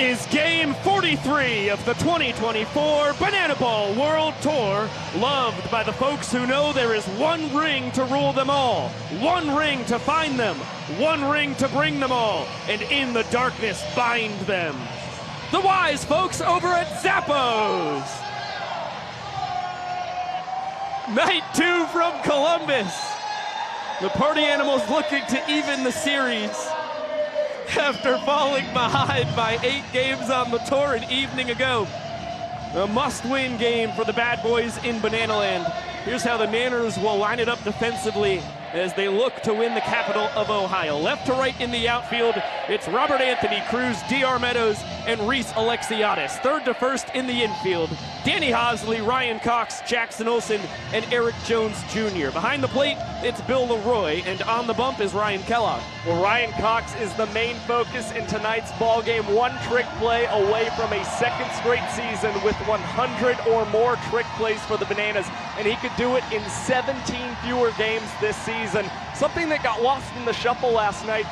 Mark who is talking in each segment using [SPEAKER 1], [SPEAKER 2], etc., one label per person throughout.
[SPEAKER 1] is game 43 of the 2024 Banana Ball World Tour, loved by the folks who know there is one ring to rule them all, one ring to find them, one ring to bring them all, and in the darkness bind them. The wise folks over at Zappos. Night 2 from Columbus. The party animals looking to even the series after falling behind by 8 games on the tour an evening ago. A must-win game for the bad boys in Bananaland. Here's how the Nanners will line it up defensively as they look to win the capital of Ohio. Left to right in the outfield, it's Robert Anthony, Cruz, D.R. Meadows, and Reese Alexiadis. Third to first in the infield, Danny Hosley, Ryan Cox, Jackson Olsen, and Eric Jones Jr. Behind the plate, it's Bill Leroy, and on the bump is Ryan Kellogg.
[SPEAKER 2] Well, Ryan Cox is the main focus in tonight's ball game. One trick play away from a second straight season with 100 or more trick plays for the Bananas, and he could do it in 17 fewer games this season. Something that got lost in the shuffle last night.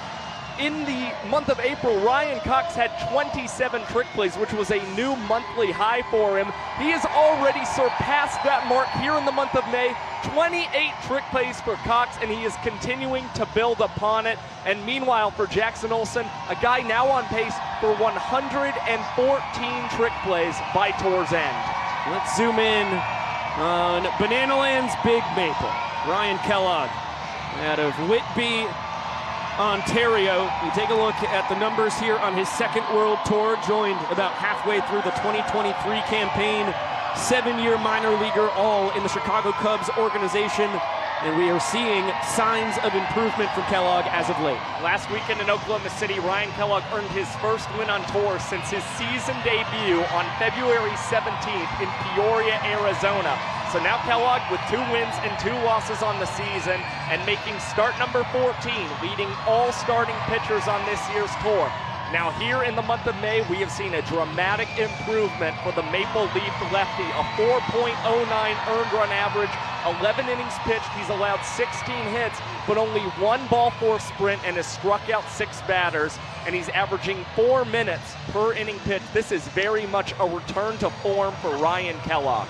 [SPEAKER 2] In the month of April, Ryan Cox had 27 trick plays, which was a new monthly high for him. He has already surpassed that mark here in the month of May. 28 trick plays for Cox, and he is continuing to build upon it. And meanwhile, for Jackson Olsen, a guy now on pace for 114 trick plays by tour's end.
[SPEAKER 1] Let's zoom in on Bananaland's Big Maple. Ryan Kellogg out of Whitby, Ontario. You take a look at the numbers here on his second World Tour, joined about halfway through the 2023 campaign. 7-year minor leaguer, all in the Chicago Cubs organization. And we are seeing signs of improvement from Kellogg as of late.
[SPEAKER 2] Last weekend in Oklahoma City, Ryan Kellogg earned his first win on tour since his season debut on February 17th in Peoria, Arizona. So now Kellogg with 2 wins and 2 losses on the season and making start number 14, leading all starting pitchers on this year's tour. Now here in the month of May, we have seen a dramatic improvement for the Maple Leaf lefty, a 4.09 earned run average, 11 innings pitched. He's allowed 16 hits, but only 1 ball 4 sprint, and has struck out 6 batters, and he's averaging 4 minutes per inning pitched. This is very much a return to form for Ryan Kellogg.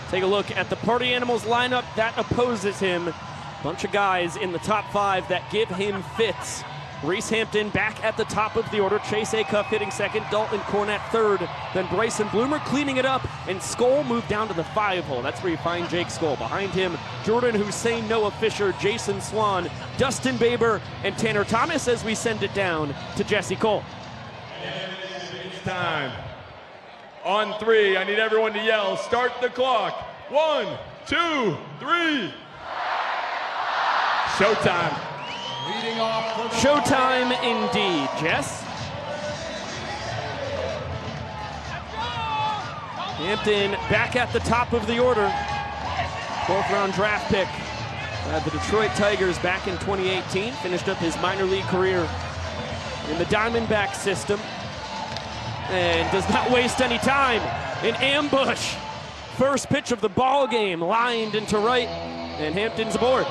[SPEAKER 1] Take a look at the Party Animals lineup that opposes him. Bunch of guys in the top 5 that give him fits. Reese Hampton back at the top of the order. Chase Acuff hitting second. Dalton Cornett third. Then Bryson Bloomer cleaning it up. And Skoll moved down to the 5 hole. That's where you find Jake Skoll. Behind him, Jordan Hussein, Noah Fisher, Jason Swan, Dustin Baber, and Tanner Thomas as we send it down to Jesse Cole.
[SPEAKER 3] It's time. On 3, I need everyone to yell, start the clock. 1, 2, 3. Showtime.
[SPEAKER 1] Showtime indeed, Jess. Hampton back at the top of the order. 4th round draft pick. The Detroit Tigers back in 2018. Finished up his minor league career in the Diamondback system. And does not waste any time. An ambush. First pitch of the ball game, lined into right, and Hampton's aboard.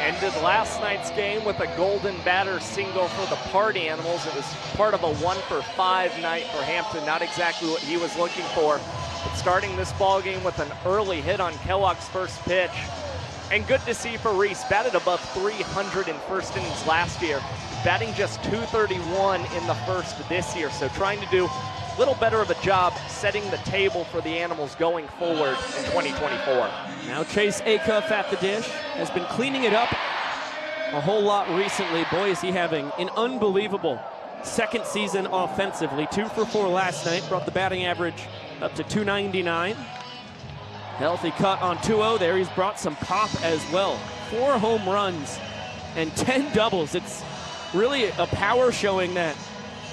[SPEAKER 2] Ended last night's game with a golden batter single for the Party Animals. It was part of a 1-for-5 night for Hampton, not exactly what he was looking for. But starting this ball game with an early hit on Kellogg's first pitch. And good to see for Reese, batted above 300 in first innings last year, batting just 231 in the first this year. So trying to do a little better of a job setting the table for the Animals going forward in 2024.
[SPEAKER 1] Now Chase Acuff at the dish, has been cleaning it up a whole lot recently. Boy, is he having an unbelievable second season offensively. 2 for 4 last night, brought the batting average up to 299. Healthy cut on 2-0 there. He's brought some pop as well. 4 home runs and 10 doubles. It's really a power showing that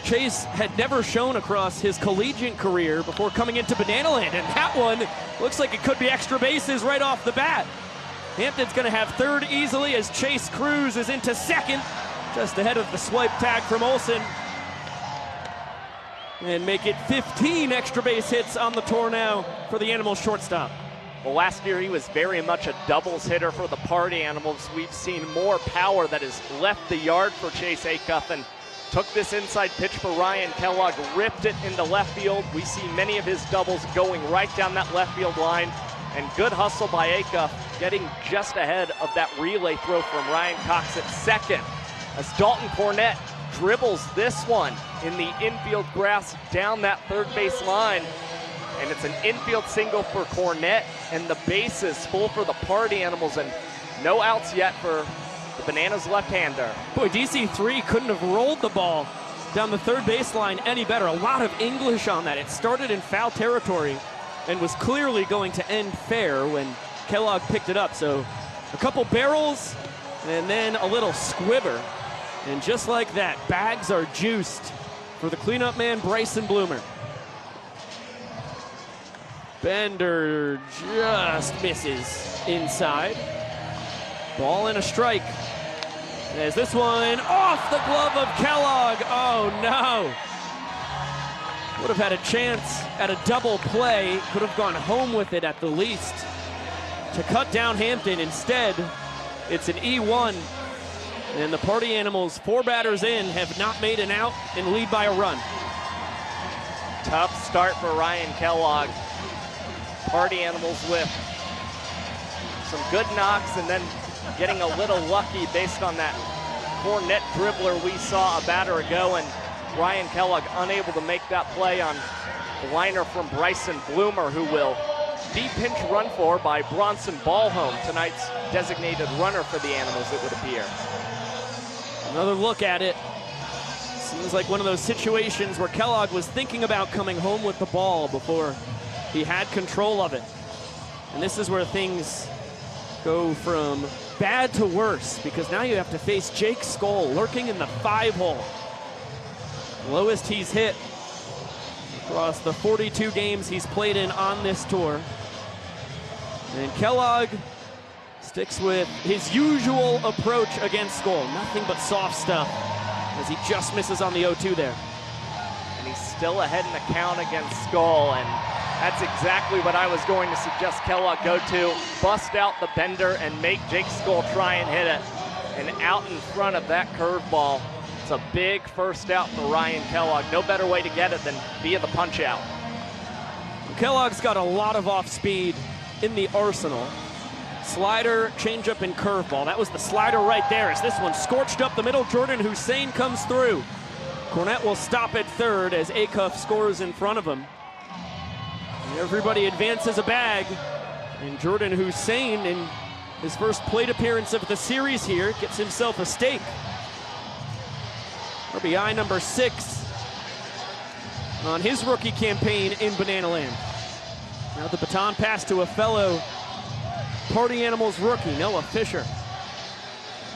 [SPEAKER 1] Chase had never shown across his collegiate career before coming into Bananaland, and that one looks like it could be extra bases right off the bat. Hampton's going to have third easily as Chase Cruz is into second, just ahead of the swipe tag from Olsen, and make it 15 extra base hits on the tour now for the Animals shortstop.
[SPEAKER 2] Well, last year he was very much a doubles hitter for the Party Animals. We've seen more power that has left the yard for Chase Acuff, and took this inside pitch for Ryan Kellogg, ripped it into left field. We see many of his doubles going right down that left field line. And good hustle by Acuff, getting just ahead of that relay throw from Ryan Cox at second, as Dalton Cornett dribbles this one in the infield grass down that third base line. And it's an infield single for Cornett, and the base is full for the Party Animals, and no outs yet for the Bananas left-hander.
[SPEAKER 1] Boy, DC3 couldn't have rolled the ball down the third baseline any better. A lot of English on that. It started in foul territory and was clearly going to end fair when Kellogg picked it up. So a couple barrels and then a little squibber. And just like that, bags are juiced for the cleanup man, Bryson Bloomer. Bender just misses inside. Ball and a strike. As this one off the glove of Kellogg. Oh no. Would have had a chance at a double play. Could have gone home with it at the least to cut down Hampton. Instead, it's an E1. And the Party Animals, 4 batters in, have not made an out and lead by a run.
[SPEAKER 2] Tough start for Ryan Kellogg. Party Animals with some good knocks and then getting a little lucky based on that Cornett dribbler we saw a batter ago, and Ryan Kellogg unable to make that play on the liner from Bryson Bloomer, who will be pinch run for by Bronson Ballholm, tonight's designated runner for the Animals, it would appear.
[SPEAKER 1] Another look at it. Seems like one of those situations where Kellogg was thinking about coming home with the ball before he had control of it. And this is where things go from bad to worse, because now you have to face Jake Skoll lurking in the 5-hole. Lowest he's hit across the 42 games he's played in on this tour. And Kellogg sticks with his usual approach against Skoll. Nothing but soft stuff as he just misses on the 0-2 there.
[SPEAKER 2] And he's still ahead in the count against Skoll, and that's exactly what I was going to suggest Kellogg go to. Bust out the bender and make Jake Skoll try and hit it. And out in front of that curveball. It's a big first out for Ryan Kellogg. No better way to get it than via the punch out.
[SPEAKER 1] Kellogg's got a lot of off speed in the arsenal. Slider, changeup, and curveball. That was the slider right there as this one scorched up the middle. Jordan Hussein comes through. Cornett will stop at third as Acuff scores in front of him. And everybody advances a bag. And Jordan Hussein, in his first plate appearance of the series here, gets himself a steak. RBI number 6 on his rookie campaign in Banana Land. Now the baton pass to a fellow Party Animals rookie, Noah Fisher.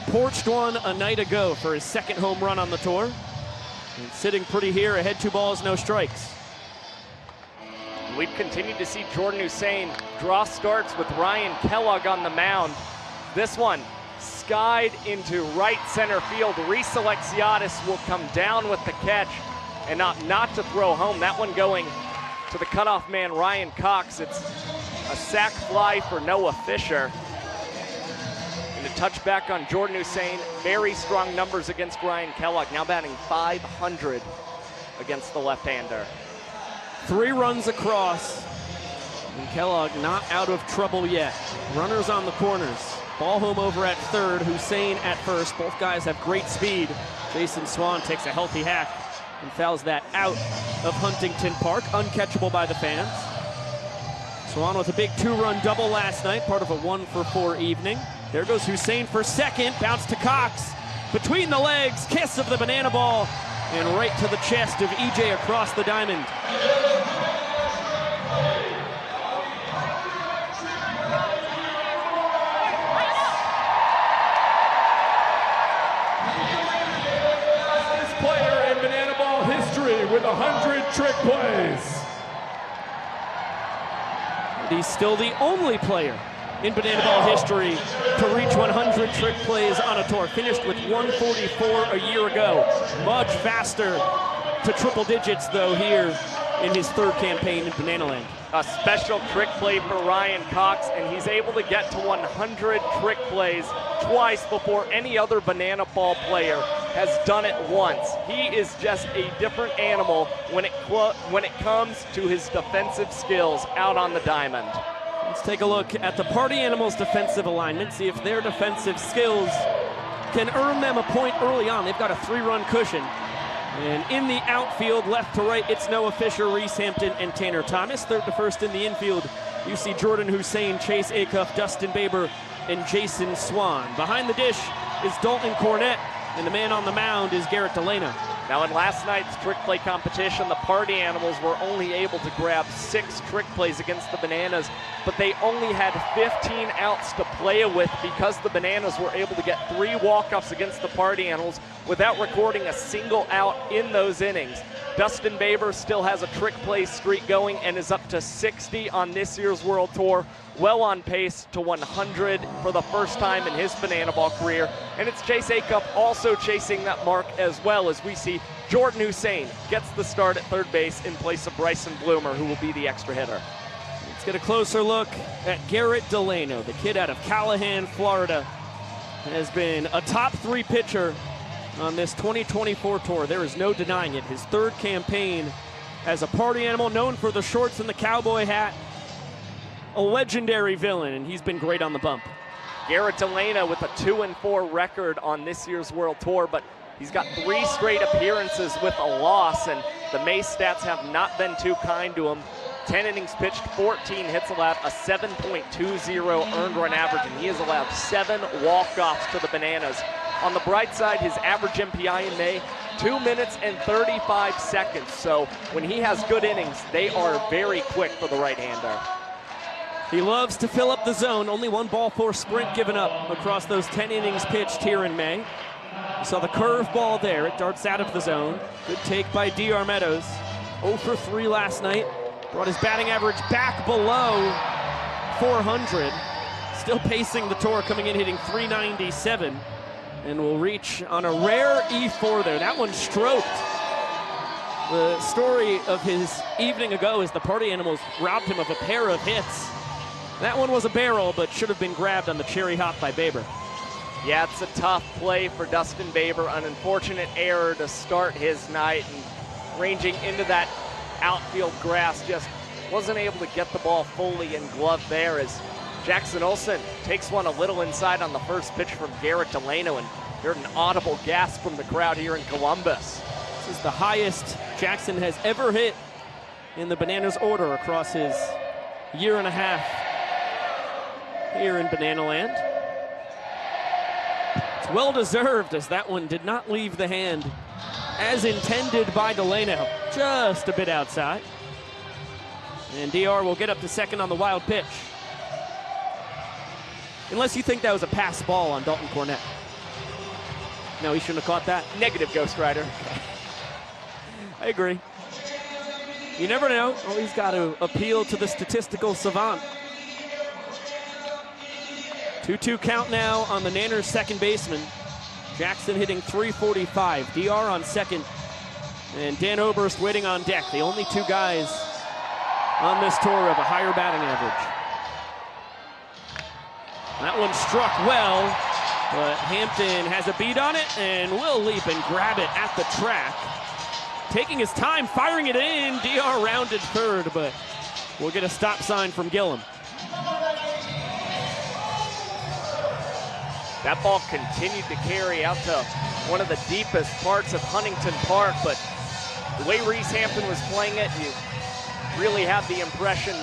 [SPEAKER 1] Porched one a night ago for his second home run on the tour. And sitting pretty here, ahead 2 balls, no strikes.
[SPEAKER 2] We've continued to see Jordan Hussein draw starts with Ryan Kellogg on the mound. This one skied into right center field. Reese Alexiadis will come down with the catch and not to throw home. That one going to the cutoff man, Ryan Cox. It's a sac fly for Noah Fisher. And a touchback on Jordan Hussein. Very strong numbers against Ryan Kellogg, now batting .500 against the left-hander.
[SPEAKER 1] 3 runs across, and Kellogg not out of trouble yet. Runners on the corners. Ballholm over at third, Hussein at first. Both guys have great speed. Jason Swan takes a healthy hack and fouls that out of Huntington Park, uncatchable by the fans. Swan with a big 2-run double last night, part of a 1-for-4 evening. There goes Hussein for second, bounce to Cox. Between the legs, kiss of the banana ball, and right to the chest of EJ across the diamond.
[SPEAKER 3] Player in Banana Ball history with 100 trick plays.
[SPEAKER 1] He's still the only player in Banana Ball history to reach 100 trick plays on a tour. Finished with 144 a year ago. Much faster to triple digits, though, here in his third campaign in Banana Land.
[SPEAKER 2] A special trick play for Ryan Cox, and he's able to get to 100 trick plays twice before any other Banana Ball player has done it once. He is just a different animal when it comes to his defensive skills out on the diamond.
[SPEAKER 1] Let's take a look at the Party Animals' defensive alignment, see if their defensive skills can earn them a point early on. They've got a 3-run cushion. And in the outfield, left to right, it's Noah Fisher, Reese Hampton, and Tanner Thomas. Third to first in the infield, you see Jordan Hussein, Chase Acuff, Dustin Baber, and Jason Swan. Behind the dish is Dalton Cornett, and the man on the mound is Garrett Delano.
[SPEAKER 2] Now in last night's trick play competition, the Party Animals were only able to grab 6 trick plays against the Bananas, but they only had 15 outs to play with because the Bananas were able to get 3 walk-offs against the Party Animals without recording a single out in those innings. Dustin Baber still has a trick play streak going and is up to 60 on this year's World Tour, well on pace to 100 for the first time in his banana ball career. And it's Chase Acuff also chasing that mark as well, as we see Jordan Hussein gets the start at third base in place of Bryson Bloomer, who will be the extra hitter.
[SPEAKER 1] Let's get a closer look at Garrett Delano, the kid out of Callahan, Florida. Has been a top 3 pitcher on this 2024 tour. There is no denying it. His 3rd campaign as a Party Animal, known for the shorts and the cowboy hat. A legendary villain, and he's been great on the bump.
[SPEAKER 2] Garrett Delano with a 2-4 record on this year's World Tour, but he's got 3 straight appearances with a loss, and the Mace stats have not been too kind to him. 10 innings pitched, 14 hits allowed, a 7.20 earned run average, and he has allowed 7 walk-offs to the Bananas. On the bright side, his average MPI in May, 2 minutes and 35 seconds. So when he has good innings, they are very quick for the right-hander.
[SPEAKER 1] He loves to fill up the zone. Only 1 ball 4 sprint given up across those 10 innings pitched here in May. You saw the curve ball there. It darts out of the zone. Good take by D.R. Meadows. 0 for 3 last night. Brought his batting average back below 400. Still pacing the tour, coming in hitting 397. And will reach on a rare E4 there. That one stroked. The story of his evening ago is the Party Animals robbed him of a pair of hits. That one was a barrel, but should have been grabbed on the cherry hop by Baber.
[SPEAKER 2] Yeah, it's a tough play for Dustin Baber. An unfortunate error to start his night, and ranging into that outfield grass, just wasn't able to get the ball fully in glove there, as Jackson Olsen takes one a little inside on the first pitch from Garrett Delano, and heard an audible gasp from the crowd here in Columbus.
[SPEAKER 1] This is the highest Jackson has ever hit in the Bananas order across his 1.5 years here in Banana Land. It's well deserved, as that one did not leave the hand as intended by Delano, just a bit outside. And DR will get up to second on the wild pitch. Unless you think that was a pass ball on Dalton Cornett. No, he shouldn't have caught that.
[SPEAKER 2] Negative, Ghost Rider.
[SPEAKER 1] I agree. You never know. Always got to appeal to the statistical savant. 2-2 count now on the Nanners second baseman. Jackson hitting 345. DR on second. And Dan Oberst waiting on deck. The only 2 guys on this tour of a higher batting average. That one struck well, but Hampton has a beat on it and will leap and grab it at the track. Taking his time, firing it in. DR rounded third, but we'll get a stop sign from Gillum.
[SPEAKER 2] That ball continued to carry out to one of the deepest parts of Huntington Park, but the way Reese Hampton was playing it, you really had the impression,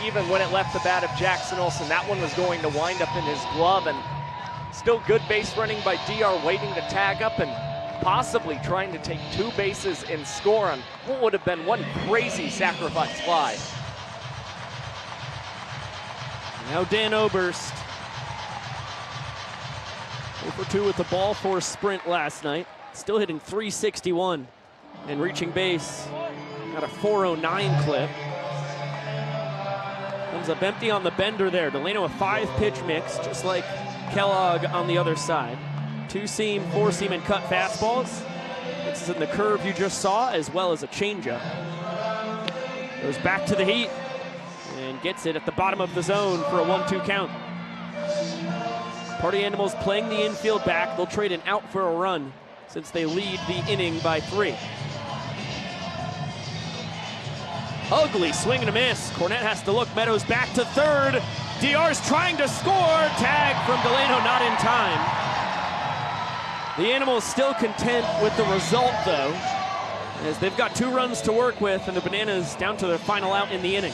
[SPEAKER 2] even when it left the bat of Jackson Olsen, that one was going to wind up in his glove. And still good base running by DR, waiting to tag up and possibly trying to take 2 bases and score on what would have been one crazy sacrifice fly.
[SPEAKER 1] Now Dan Oberst. 0 for 2 with the ball 4 sprint last night. Still hitting 361 and reaching base at a 409 clip. Comes up empty on the bender there. Delano a 5-pitch mix, just like Kellogg on the other side. 2-seam, 4-seam, and cut fastballs. This is in the curve you just saw, as well as a changeup. Goes back to the heat and gets it at the bottom of the zone for a 1-2 count. Party Animals playing the infield back. They'll trade an out for a run since they lead the inning by 3. Ugly swing and a miss. Cornette has to look. Meadows back to third. DR's trying to score. Tag from Delano, not in time. The Animals still content with the result, though, as they've got 2 runs to work with, and the Bananas down to their final out in the inning.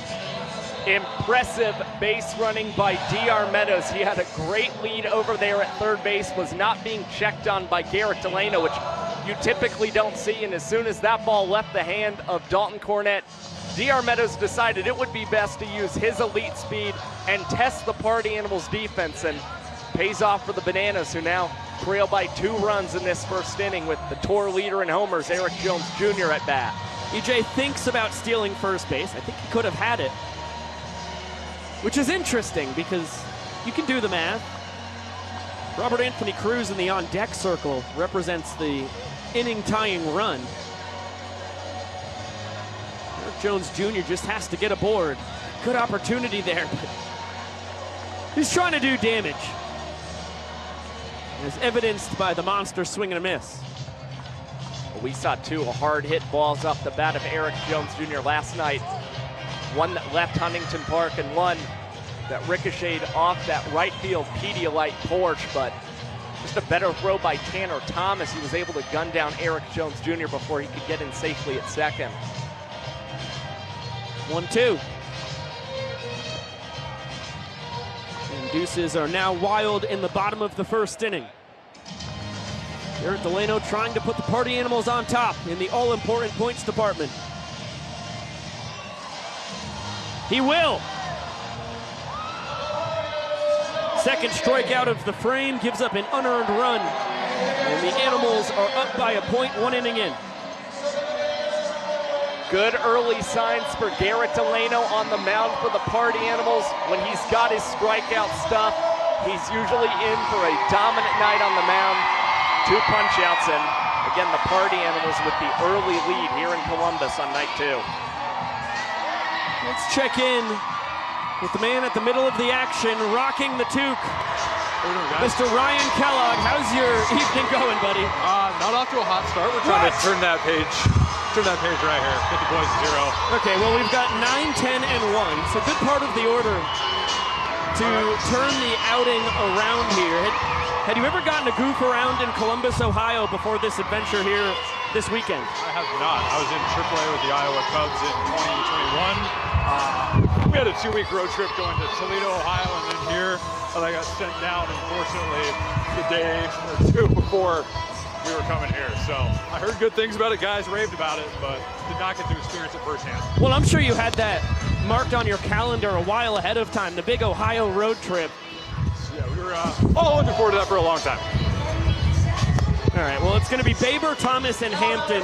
[SPEAKER 2] Impressive base running by DR Meadows. He had a great lead over there at third base, was not being checked on by Garrett Delano, which you typically don't see, and as soon as that ball left the hand of Dalton Cornette, DR Meadows decided it would be best to use his elite speed and test the Party Animals defense, and pays off for the Bananas, who now trail by 2 runs in this first inning with the tour leader in homers, Eric Jones Jr. at bat.
[SPEAKER 1] EJ thinks about stealing first base. I think he could have had it, which is interesting because you can do the math. Robert Anthony Cruz in the on-deck circle represents the inning-tying run. Eric Jones Jr. just has to get aboard. Good opportunity there, but he's trying to do damage, as evidenced by the monster swing and a miss.
[SPEAKER 2] We saw 2 hard-hit balls off the bat of Eric Jones Jr. last night. One that left Huntington Park and one that ricocheted off that right field Pedialyte porch, but just a better throw by Tanner Thomas. He was able to gun down Eric Jones Jr. before he could get in safely at second.
[SPEAKER 1] 1-2. And deuces are now wild in the bottom of the first inning. Garrett Delano trying to put the Party Animals on top in the all-important points department. He will. Second strikeout of the frame gives up an unearned run. And the Animals are up by a point 1 inning in.
[SPEAKER 2] Good early signs for Garrett Delano on the mound for the Party Animals. When he's got his strikeout stuff, he's usually in for a dominant night on the mound. 2 punch-outs, and again, the Party Animals with the early lead here in Columbus on night 2.
[SPEAKER 1] Let's check in with the man at the middle of the action, rocking the toque. Mr. Ryan Kellogg, how's your evening going, buddy?
[SPEAKER 4] Not off to a hot start. We're trying to turn that page right here. Get the boys 0.
[SPEAKER 1] Okay, well, we've got 9, 10, and 1. So good part of the order to turn the outing around here. Had you ever gotten a goof around in Columbus, Ohio before this adventure here this weekend?
[SPEAKER 4] I have not. I was in AAA with the Iowa Cubs in 2021. We had a 2-week road trip going to Toledo, Ohio, and then here. And I got sent down, unfortunately, the day or 2 before we were coming here. So I heard good things about it. Guys raved about it, but did not get to experience it firsthand.
[SPEAKER 1] Well, I'm sure you had that marked on your calendar a while ahead of time, the big Ohio road trip.
[SPEAKER 4] Yeah, we were all looking forward to that for a long time.
[SPEAKER 1] All right, well, it's going to be Baber, Thomas, and Hampton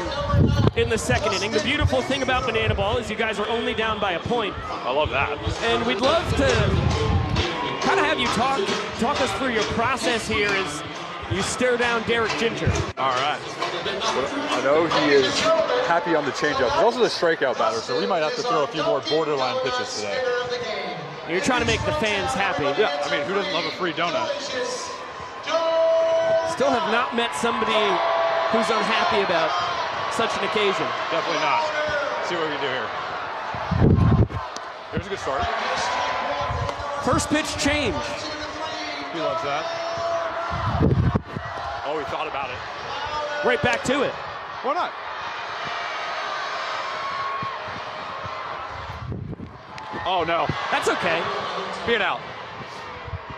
[SPEAKER 1] in the second inning. The beautiful thing about Banana Ball is you guys are only down by a point.
[SPEAKER 4] I love that.
[SPEAKER 1] And we'd love to kind of have you talk us through your process here as you stare down Derek Ginger.
[SPEAKER 4] All right. I know he is happy on the changeup. He's also the strikeout batter, so we might have to throw a few more borderline pitches today.
[SPEAKER 1] You're trying to make the fans happy.
[SPEAKER 4] Yeah, I mean, who doesn't love a free donut?
[SPEAKER 1] Still have not met somebody who's unhappy about such an occasion.
[SPEAKER 4] Definitely not. Let's see what we can do here. Here's a good start.
[SPEAKER 1] First pitch change.
[SPEAKER 4] He loves that. Oh, he thought about it.
[SPEAKER 1] Right back to it.
[SPEAKER 4] Why not? Oh, no.
[SPEAKER 1] That's okay.
[SPEAKER 4] Being out.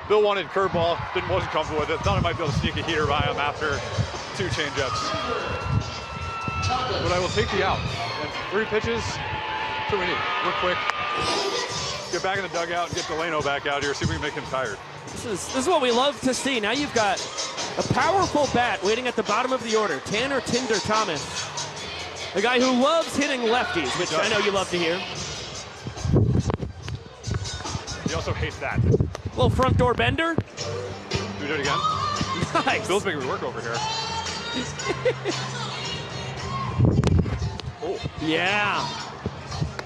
[SPEAKER 4] Bill wanted curveball, wasn't comfortable with it. Thought I might be able to sneak a heater by him after 2 changeups. But I will take the out. And 3 pitches, that's what we need. Real quick. Get back in the dugout and get Delano back out here, see if we can make him tired.
[SPEAKER 1] This is what we love to see. Now you've got a powerful bat waiting at the bottom of the order. Tanner Tinder Thomas, a guy who loves hitting lefties, which I know you love to hear.
[SPEAKER 4] He also hates that.
[SPEAKER 1] Little front door bender.
[SPEAKER 4] Do we do it again?
[SPEAKER 1] Nice.
[SPEAKER 4] Bill's making me work over here. Oh.
[SPEAKER 1] Yeah.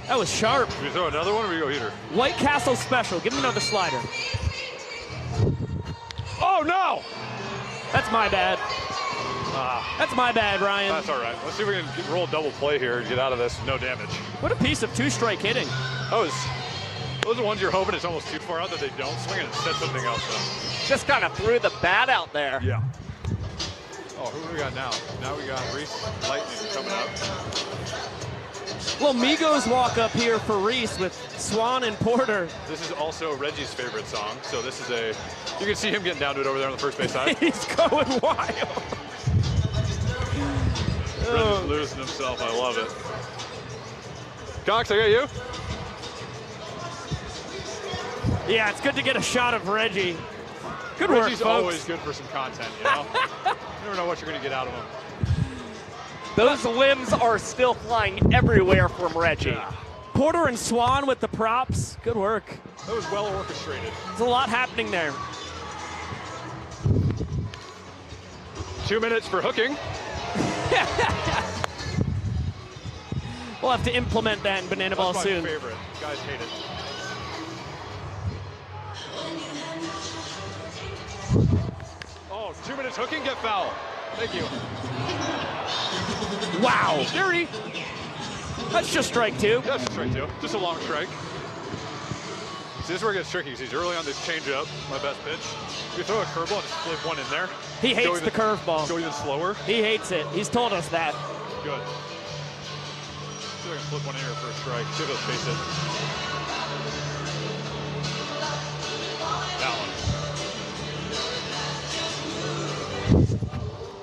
[SPEAKER 1] That was sharp.
[SPEAKER 4] Do we throw another one or we go heater?
[SPEAKER 1] White Castle special. Give him another slider.
[SPEAKER 4] Oh, no!
[SPEAKER 1] That's my bad. That's my bad, Ryan.
[SPEAKER 4] That's all right. Let's see if we can roll a double play here and get out of this. No damage.
[SPEAKER 1] What a piece of two-strike hitting.
[SPEAKER 4] Those are the ones you're hoping it's almost too far out that they don't swing and set something else up.
[SPEAKER 2] Just kind of threw the bat out there.
[SPEAKER 4] Yeah. Oh, who do we got now? Now we got Reese Lightning coming up.
[SPEAKER 1] Well, Migos walk up here for Reese with Swan and Porter.
[SPEAKER 4] This is also Reggie's favorite song, so this is you can see him getting down to it over there on the first base side.
[SPEAKER 1] He's going wild.
[SPEAKER 4] Reggie's losing himself, I love it. Cox, I got you.
[SPEAKER 1] Yeah, it's good to get a shot of Reggie. Good work,
[SPEAKER 4] Reggie's
[SPEAKER 1] folks.
[SPEAKER 4] always good for some content, you know? You never know what you're going to get out of him.
[SPEAKER 2] Those limbs are still flying everywhere from Reggie.
[SPEAKER 4] Yeah.
[SPEAKER 1] Porter and Swan with the props. Good work.
[SPEAKER 4] That was well orchestrated.
[SPEAKER 1] There's a lot happening there.
[SPEAKER 4] 2 minutes for hooking.
[SPEAKER 1] We'll have to implement that in Banana Ball
[SPEAKER 4] That's my
[SPEAKER 1] soon.
[SPEAKER 4] favorite. Guys hate it. Oh, 2 minutes hooking, get foul. Thank you.
[SPEAKER 1] Wow.
[SPEAKER 4] Dirty.
[SPEAKER 1] That's just strike two.
[SPEAKER 4] That's a strike two. Just a long strike. See, this is where it gets tricky. He's early on this changeup, my best pitch. You throw a curveball and just flip one in there.
[SPEAKER 1] He hates the curveball.
[SPEAKER 4] Go even slower.
[SPEAKER 1] He hates it. He's told us that.
[SPEAKER 4] Good. See if I can flip one in here for a strike. See if he'll chase it. That one.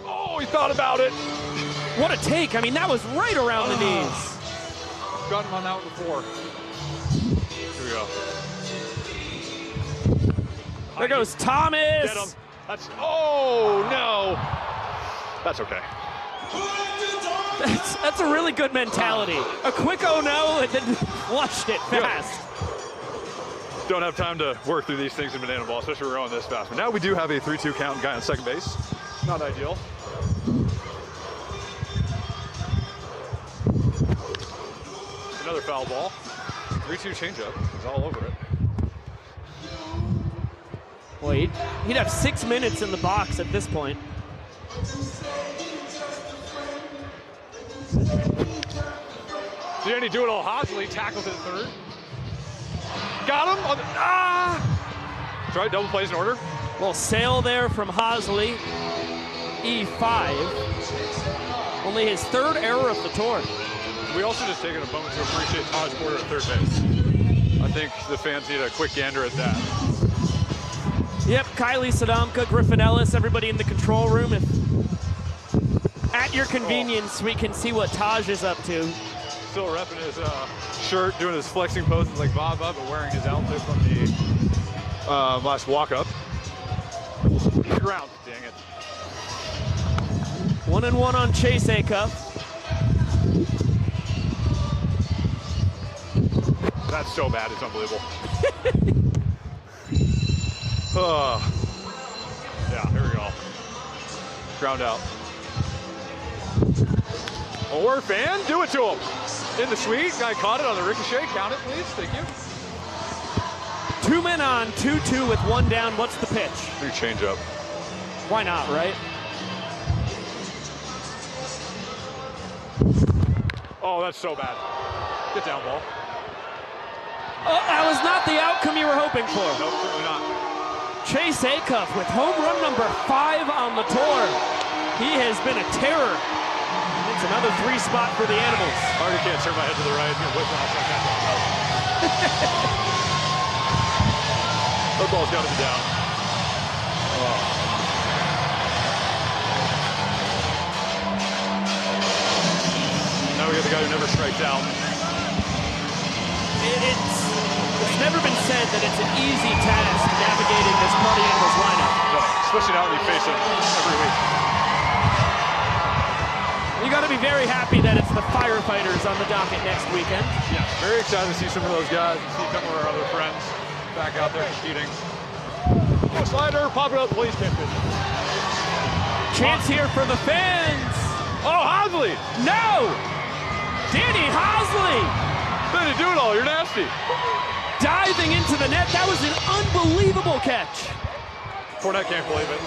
[SPEAKER 4] Oh, he thought about it.
[SPEAKER 1] What a take. I mean, that was right around the knees.
[SPEAKER 4] Got him on that one before. Here we go.
[SPEAKER 1] There goes Thomas.
[SPEAKER 4] Get him. Oh, no. That's okay.
[SPEAKER 1] That's a really good mentality. A quick oh no and then flushed it fast.
[SPEAKER 4] Don't have time to work through these things in Banana Ball, especially when we're going this fast. But now we do have a 3-2 count guy on second base. Not ideal. Another foul ball. 3-2 changeup. He's all over it.
[SPEAKER 1] Wait, he'd have 6 minutes in the box at this point.
[SPEAKER 4] Danny do it all. Hosley tackles it at third. Got him on the, Try double plays in order.
[SPEAKER 1] Well, sail there from Hosley. E5. Only his third error of the tour.
[SPEAKER 4] We also just taken a moment to appreciate Taj Porter at third base. I think the fans need a quick gander at that.
[SPEAKER 1] Yep, Kylie Sadamka, Griffin Ellis, everybody in the control room. If at your convenience, we can see what Taj is up to.
[SPEAKER 4] Still repping his shirt, doing his flexing poses like Baba, but wearing his outfit from the last walk-up. Ground, dang it.
[SPEAKER 1] 1-1 on Chase Acuff.
[SPEAKER 4] That's so bad, it's unbelievable. Yeah, here we go. Ground out. Or fan, do it to him. In the suite, guy caught it on the ricochet. Count it, please. Thank you.
[SPEAKER 1] 2 men on, 2-2 with 1 down. What's the pitch?
[SPEAKER 4] New changeup.
[SPEAKER 1] Why not, right?
[SPEAKER 4] Oh, that's so bad. Get down, ball.
[SPEAKER 1] Oh, that was not the outcome you were hoping for.
[SPEAKER 4] Nope, certainly not.
[SPEAKER 1] Chase Acuff with home run number 5 on the tour. He has been a terror. It's another 3 spot for the Animals.
[SPEAKER 4] I already can't turn my head to the right. I'm gonna whip off like that. That ball's got to be down. Now we got the guy who never strikes out.
[SPEAKER 1] It's never been said that it's an easy task navigating this Party Animals lineup.
[SPEAKER 4] No, especially now when you face him every week.
[SPEAKER 1] You got to be very happy that it's the Firefighters on the docket next weekend.
[SPEAKER 4] Yeah, very excited to see some of those guys and see some of our other friends back out there competing. Oh, slider, pop it up, please, can't pitch.
[SPEAKER 1] Chance here for the fans.
[SPEAKER 4] Oh, Hosley!
[SPEAKER 1] No! Danny Hosley!
[SPEAKER 4] Way to do it all, you're nasty.
[SPEAKER 1] Diving into the net, that was an unbelievable catch.
[SPEAKER 4] Fournette can't believe it.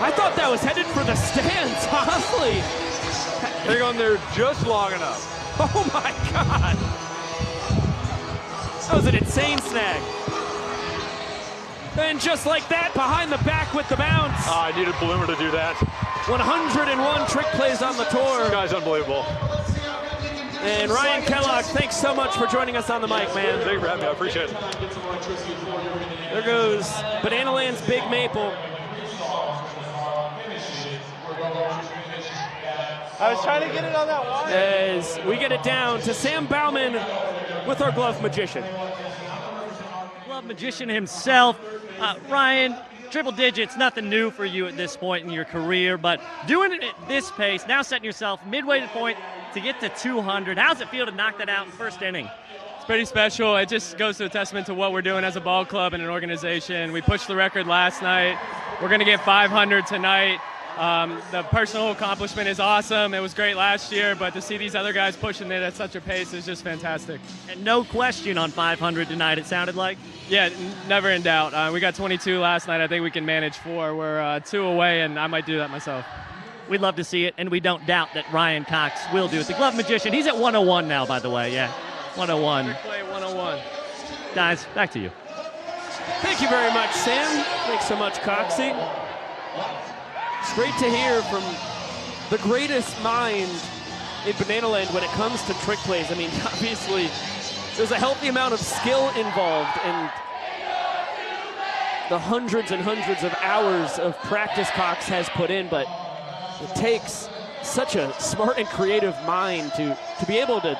[SPEAKER 1] I thought that was headed for the stands, honestly.
[SPEAKER 4] Hang on there just long enough.
[SPEAKER 1] Oh my God. That was an insane snag. And just like that, behind the back with the bounce.
[SPEAKER 4] I needed Bloomer to do that.
[SPEAKER 1] 101 trick plays on the tour.
[SPEAKER 4] This guy's unbelievable.
[SPEAKER 1] And Ryan Kellogg, thanks so much for joining us on the mic, man.
[SPEAKER 4] Thank you for having me. I appreciate it.
[SPEAKER 1] There goes Banana Land's Big Maple.
[SPEAKER 5] I was trying to get it on that wire.
[SPEAKER 1] As we get it down to Sam Bauman with our glove magician.
[SPEAKER 6] Glove magician himself. Ryan, triple digits, nothing new for you at this point in your career, but doing it at this pace, now setting yourself midway to the point to get to 200. How's it feel to knock that out in first inning?
[SPEAKER 7] It's pretty special. It just goes to a testament to what we're doing as a ball club and an organization. We pushed the record last night. We're going to get 500 tonight. The personal accomplishment is awesome. It was great last year, but to see these other guys pushing it at such a pace is just fantastic.
[SPEAKER 6] And no question on 500 tonight, it sounded like.
[SPEAKER 7] Yeah, never in doubt. We got 22 last night. I think we can manage 4. We're 2 away, and I might do that myself.
[SPEAKER 6] We'd love to see it, and we don't doubt that Ryan Cox will do it. The glove magician, he's at 101 now, by the way. Yeah, 101.
[SPEAKER 7] Play 101.
[SPEAKER 6] Guys, back to you.
[SPEAKER 1] Thank you very much, Sam. Thanks so much, Coxie. It's great to hear from the greatest mind in Banana Land when it comes to trick plays. I mean, obviously, there's a healthy amount of skill involved and the hundreds and hundreds of hours of practice Cox has put in, but it takes such a smart and creative mind to be able to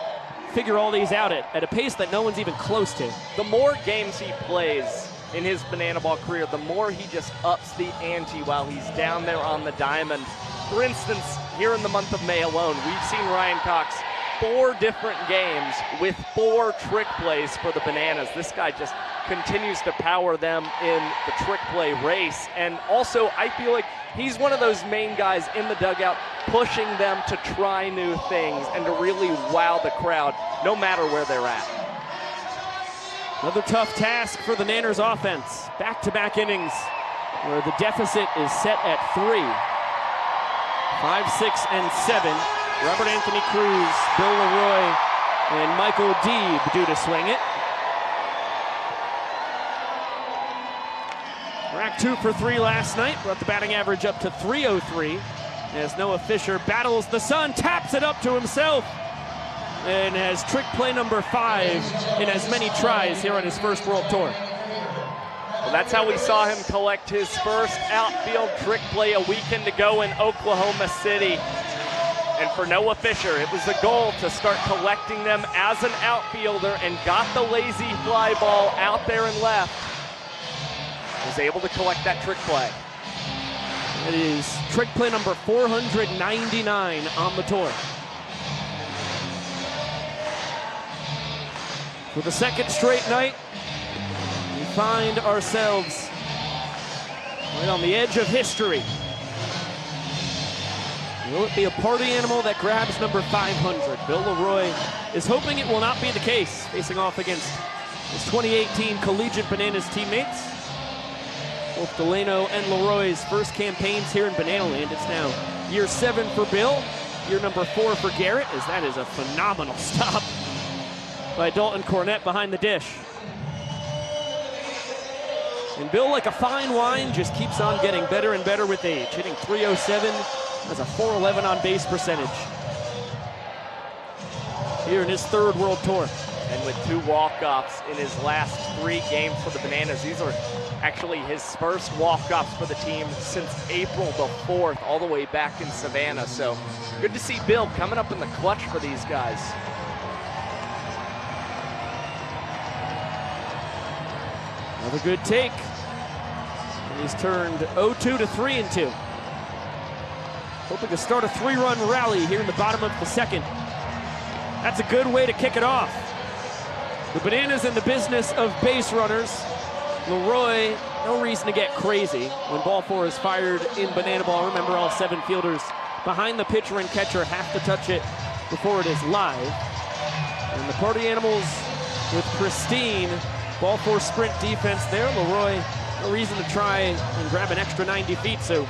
[SPEAKER 1] figure all these out at a pace that no one's even close to.
[SPEAKER 2] The more games he plays in his banana ball career, the more he just ups the ante while he's down there on the diamond. For instance, here in the month of May alone, we've seen Ryan Cox 4 different games with 4 trick plays for the Bananas. This guy just continues to power them in the trick play race. And also, I feel like he's one of those main guys in the dugout pushing them to try new things and to really wow the crowd no matter where they're at.
[SPEAKER 1] Another tough task for the Nanners offense. Back-to-back innings where the deficit is set at 3. 5, 6, and 7. Robert Anthony Cruz, Bill Leroy, and Michael Deeb due to swing it. Rack 2 for 3 last night. Brought the batting average up to 303. As Noah Fisher battles the sun, taps it up to himself, and has trick play number 5 in as many tries here on his first World Tour.
[SPEAKER 2] Well, that's how we saw him collect his first outfield trick play a weekend ago in Oklahoma City. And for Noah Fisher, it was the goal to start collecting them as an outfielder, and got the lazy fly ball out there and left. Was able to collect that trick play.
[SPEAKER 1] It is trick play number 499 on the tour. For the second straight night, we find ourselves right on the edge of history. Will it be a party animal that grabs number 500? Bill Leroy is hoping it will not be the case, facing off against his 2018 Collegiate Bananas teammates. Both Delano and Leroy's first campaigns here in Banana Land. It's now year 7 for Bill, year number 4 for Garrett, as that is a phenomenal stop by Dalton Cornett behind the dish. And Bill, like a fine wine, just keeps on getting better and better with age, hitting 307, has a 411 on base percentage here in his 3rd World Tour.
[SPEAKER 2] And with 2 walk-offs in his last 3 games for the Bananas. These are actually his first walk-offs for the team since April the 4th, all the way back in Savannah. So good to see Bill coming up in the clutch for these guys.
[SPEAKER 1] Another good take. And he's turned 0-2 to 3-2. Hoping to start a 3-run rally here in the bottom of the 2nd. That's a good way to kick it off. The Bananas in the business of base runners. Leroy, no reason to get crazy. When ball 4 is fired in banana ball, remember all 7 fielders behind the pitcher and catcher have to touch it before it is live. And the party animals with pristine ball 4 sprint defense there. Leroy No reason to try and grab an extra 90 feet, so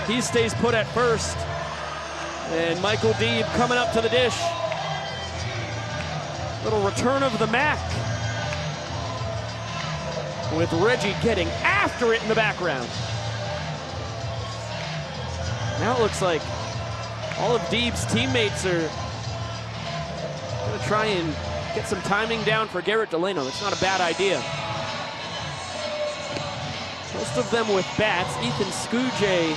[SPEAKER 1] he stays put at first. And Michael Deeb coming up to the dish. Little return of the Mac, with Reggie getting after it in the background. Now it looks like all of Deeb's teammates are going to try and get some timing down for Garrett Delano. It's not a bad idea. Most of them with bats. Ethan Scujay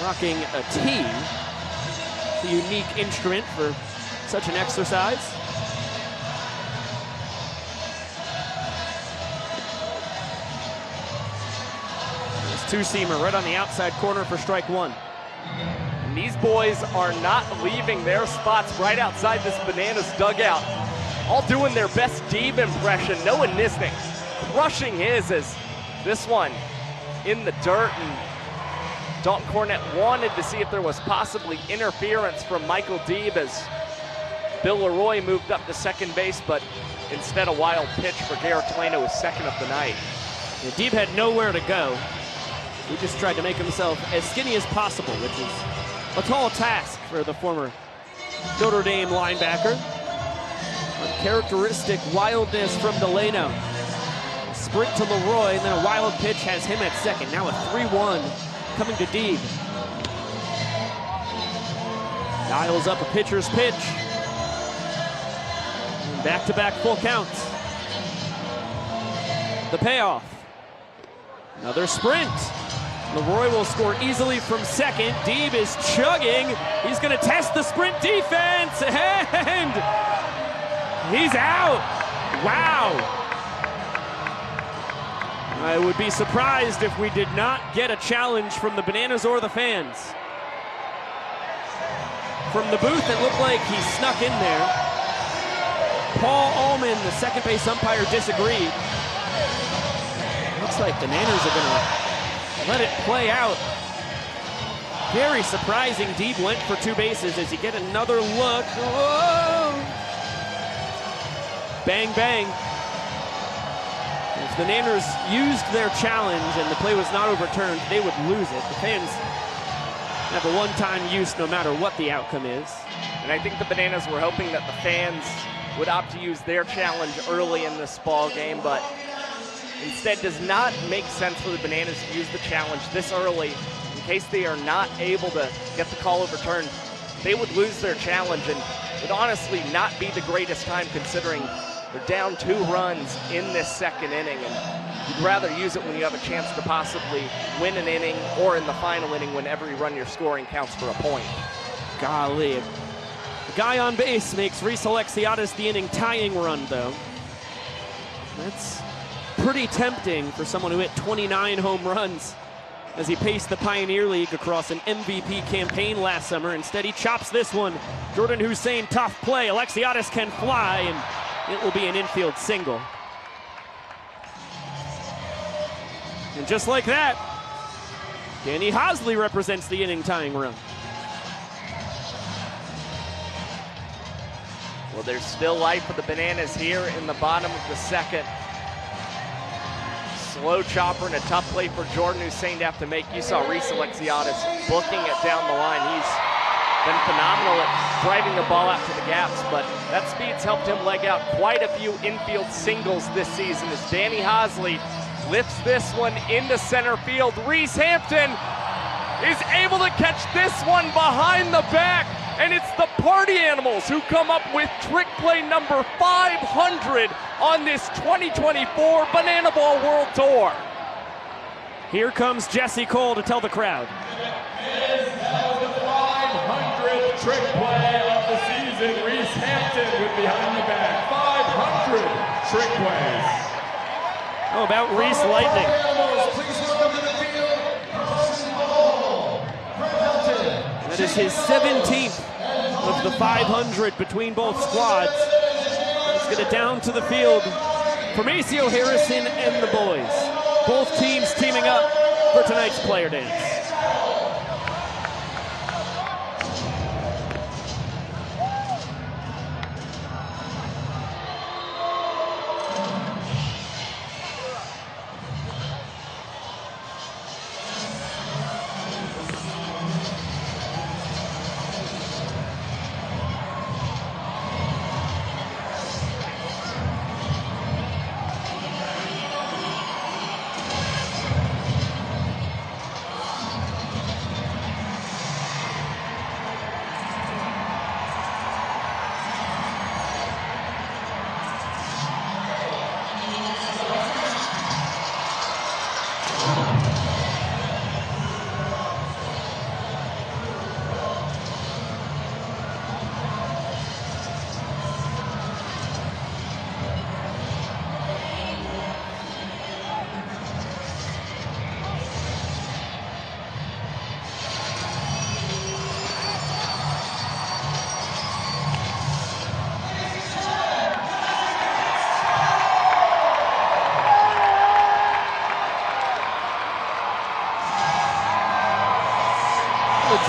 [SPEAKER 1] rocking a tee. It's a unique instrument for such an exercise. Two-seamer right on the outside corner for strike one.
[SPEAKER 2] And these boys are not leaving their spots right outside this Bananas dugout. All doing their best Deeb impression. Noah Nisnik crushing his as this one in the dirt. And Dalton Cornett wanted to see if there was possibly interference from Michael Deeb as Bill Leroy moved up to second base, but instead a wild pitch for Garrett Delano, his second of the night.
[SPEAKER 1] Yeah, Deeb had nowhere to go. He just tried to make himself as skinny as possible, which is a tall task for the former Notre Dame linebacker. Uncharacteristic wildness from Delano. A sprint to Leroy, and then a wild pitch has him at second. Now a 3-1 coming to Deeb. Dials up a pitcher's pitch. And back-to-back full counts. The payoff. Another sprint. Leroy will score easily from second. Deeb is chugging. He's going to test the sprint defense, and he's out. Wow. I would be surprised if we did not get a challenge from the Bananas or the fans. From the booth, it looked like he snuck in there. Paul Ullman, the second base umpire, disagreed. Looks like the Nanners are going to let it play out. Very surprising. Deeb went for two bases as you get another look. Whoa! Bang, bang. If the Nanners used their challenge and the play was not overturned, they would lose it. The fans have a one-time use no matter what the outcome is.
[SPEAKER 2] And I think the Bananas were hoping that the fans would opt to use their challenge early in this ball game, but instead does not make sense for the Bananas to use the challenge this early in case they are not able to get the call overturned. They would lose their challenge, and would honestly not be the greatest time considering they're down 2 runs in this second inning, and you'd rather use it when you have a chance to possibly win an inning or in the final inning when every run you're scoring counts for a point.
[SPEAKER 1] Golly. The guy on base makes Reese Alexiadis the inning tying run, though. That's pretty tempting for someone who hit 29 home runs as he paced the Pioneer League across an MVP campaign last summer. Instead, he chops this one. Jordan Hussein, tough play. Alexiadis can fly, and it will be an infield single. And just like that, Danny Hosley represents the inning tying run.
[SPEAKER 2] Well, there's still life for the Bananas here in the bottom of the second. Slow chopper and a tough play for Jordan Hussein to have to make. You saw Reese Alexiadis booking it down the line. He's been phenomenal at driving the ball out to the gaps, but that speed's helped him leg out quite a few infield singles this season as Danny Hosley lifts this one into center field. Reese Hampton is able to catch this one behind the back, and it's the Party Animals who come up with trick play number 500 on this 2024 Banana Ball World Tour.
[SPEAKER 1] Here comes Jesse Cole to tell the crowd.
[SPEAKER 3] This is the 500th trick play of the season. Reese Hampton with behind the back. 500 trick plays.
[SPEAKER 1] How about Reese Lightning? That is his 17th of the 500 between both squads. Let's get it down to the field for Maceo Harrison and the boys. Both teams teaming up for tonight's player dance.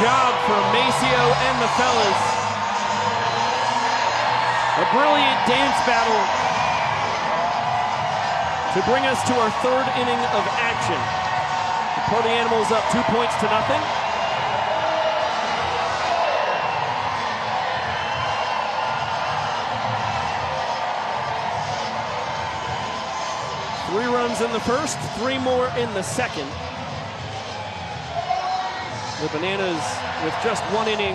[SPEAKER 1] job from Maceo and the fellas. A brilliant dance battle to bring us to our third inning of action. The Party Animals up 2 points to nothing. Three runs in the first, 3 more in the second. The Bananas, with just 1 inning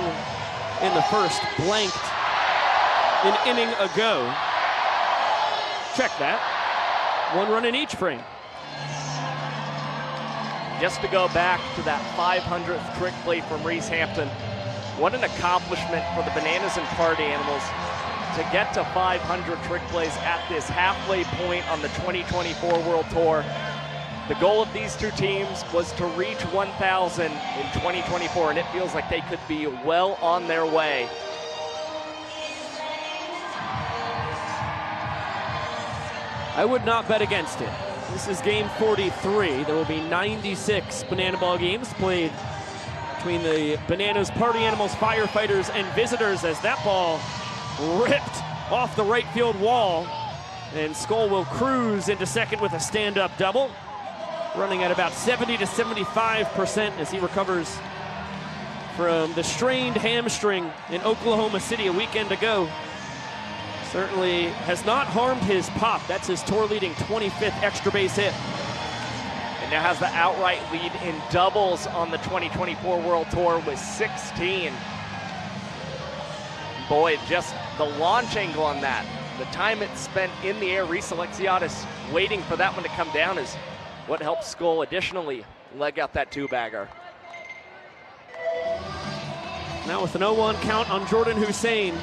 [SPEAKER 1] in the first, blanked an inning ago. Check that. 1 run in each frame.
[SPEAKER 2] Just to go back to that 500th trick play from Reese Hampton, what an accomplishment for the Bananas and Party Animals to get to 500 trick plays at this halfway point on the 2024 World Tour. The goal of these two teams was to reach 1,000 in 2024, and it feels like they could be well on their way.
[SPEAKER 1] I would not bet against it. This is game 43. There will be 96 Banana Ball games played between the Bananas, Party Animals, Firefighters, and Visitors as that ball ripped off the right field wall. And Skull will cruise into second with a stand-up double, running at about 70 to 75% as he recovers from the strained hamstring in Oklahoma City a weekend ago. Certainly has not harmed his pop. That's his tour-leading 25th extra base hit.
[SPEAKER 2] And now has the outright lead in doubles on the 2024 World Tour with 16. Boy, just the launch angle on that, the time it's spent in the air, Reese Alexiadis waiting for that one to come down is what helps Skull additionally leg out that 2-bagger.
[SPEAKER 1] Now with an 0-1 count on Jordan Hussein.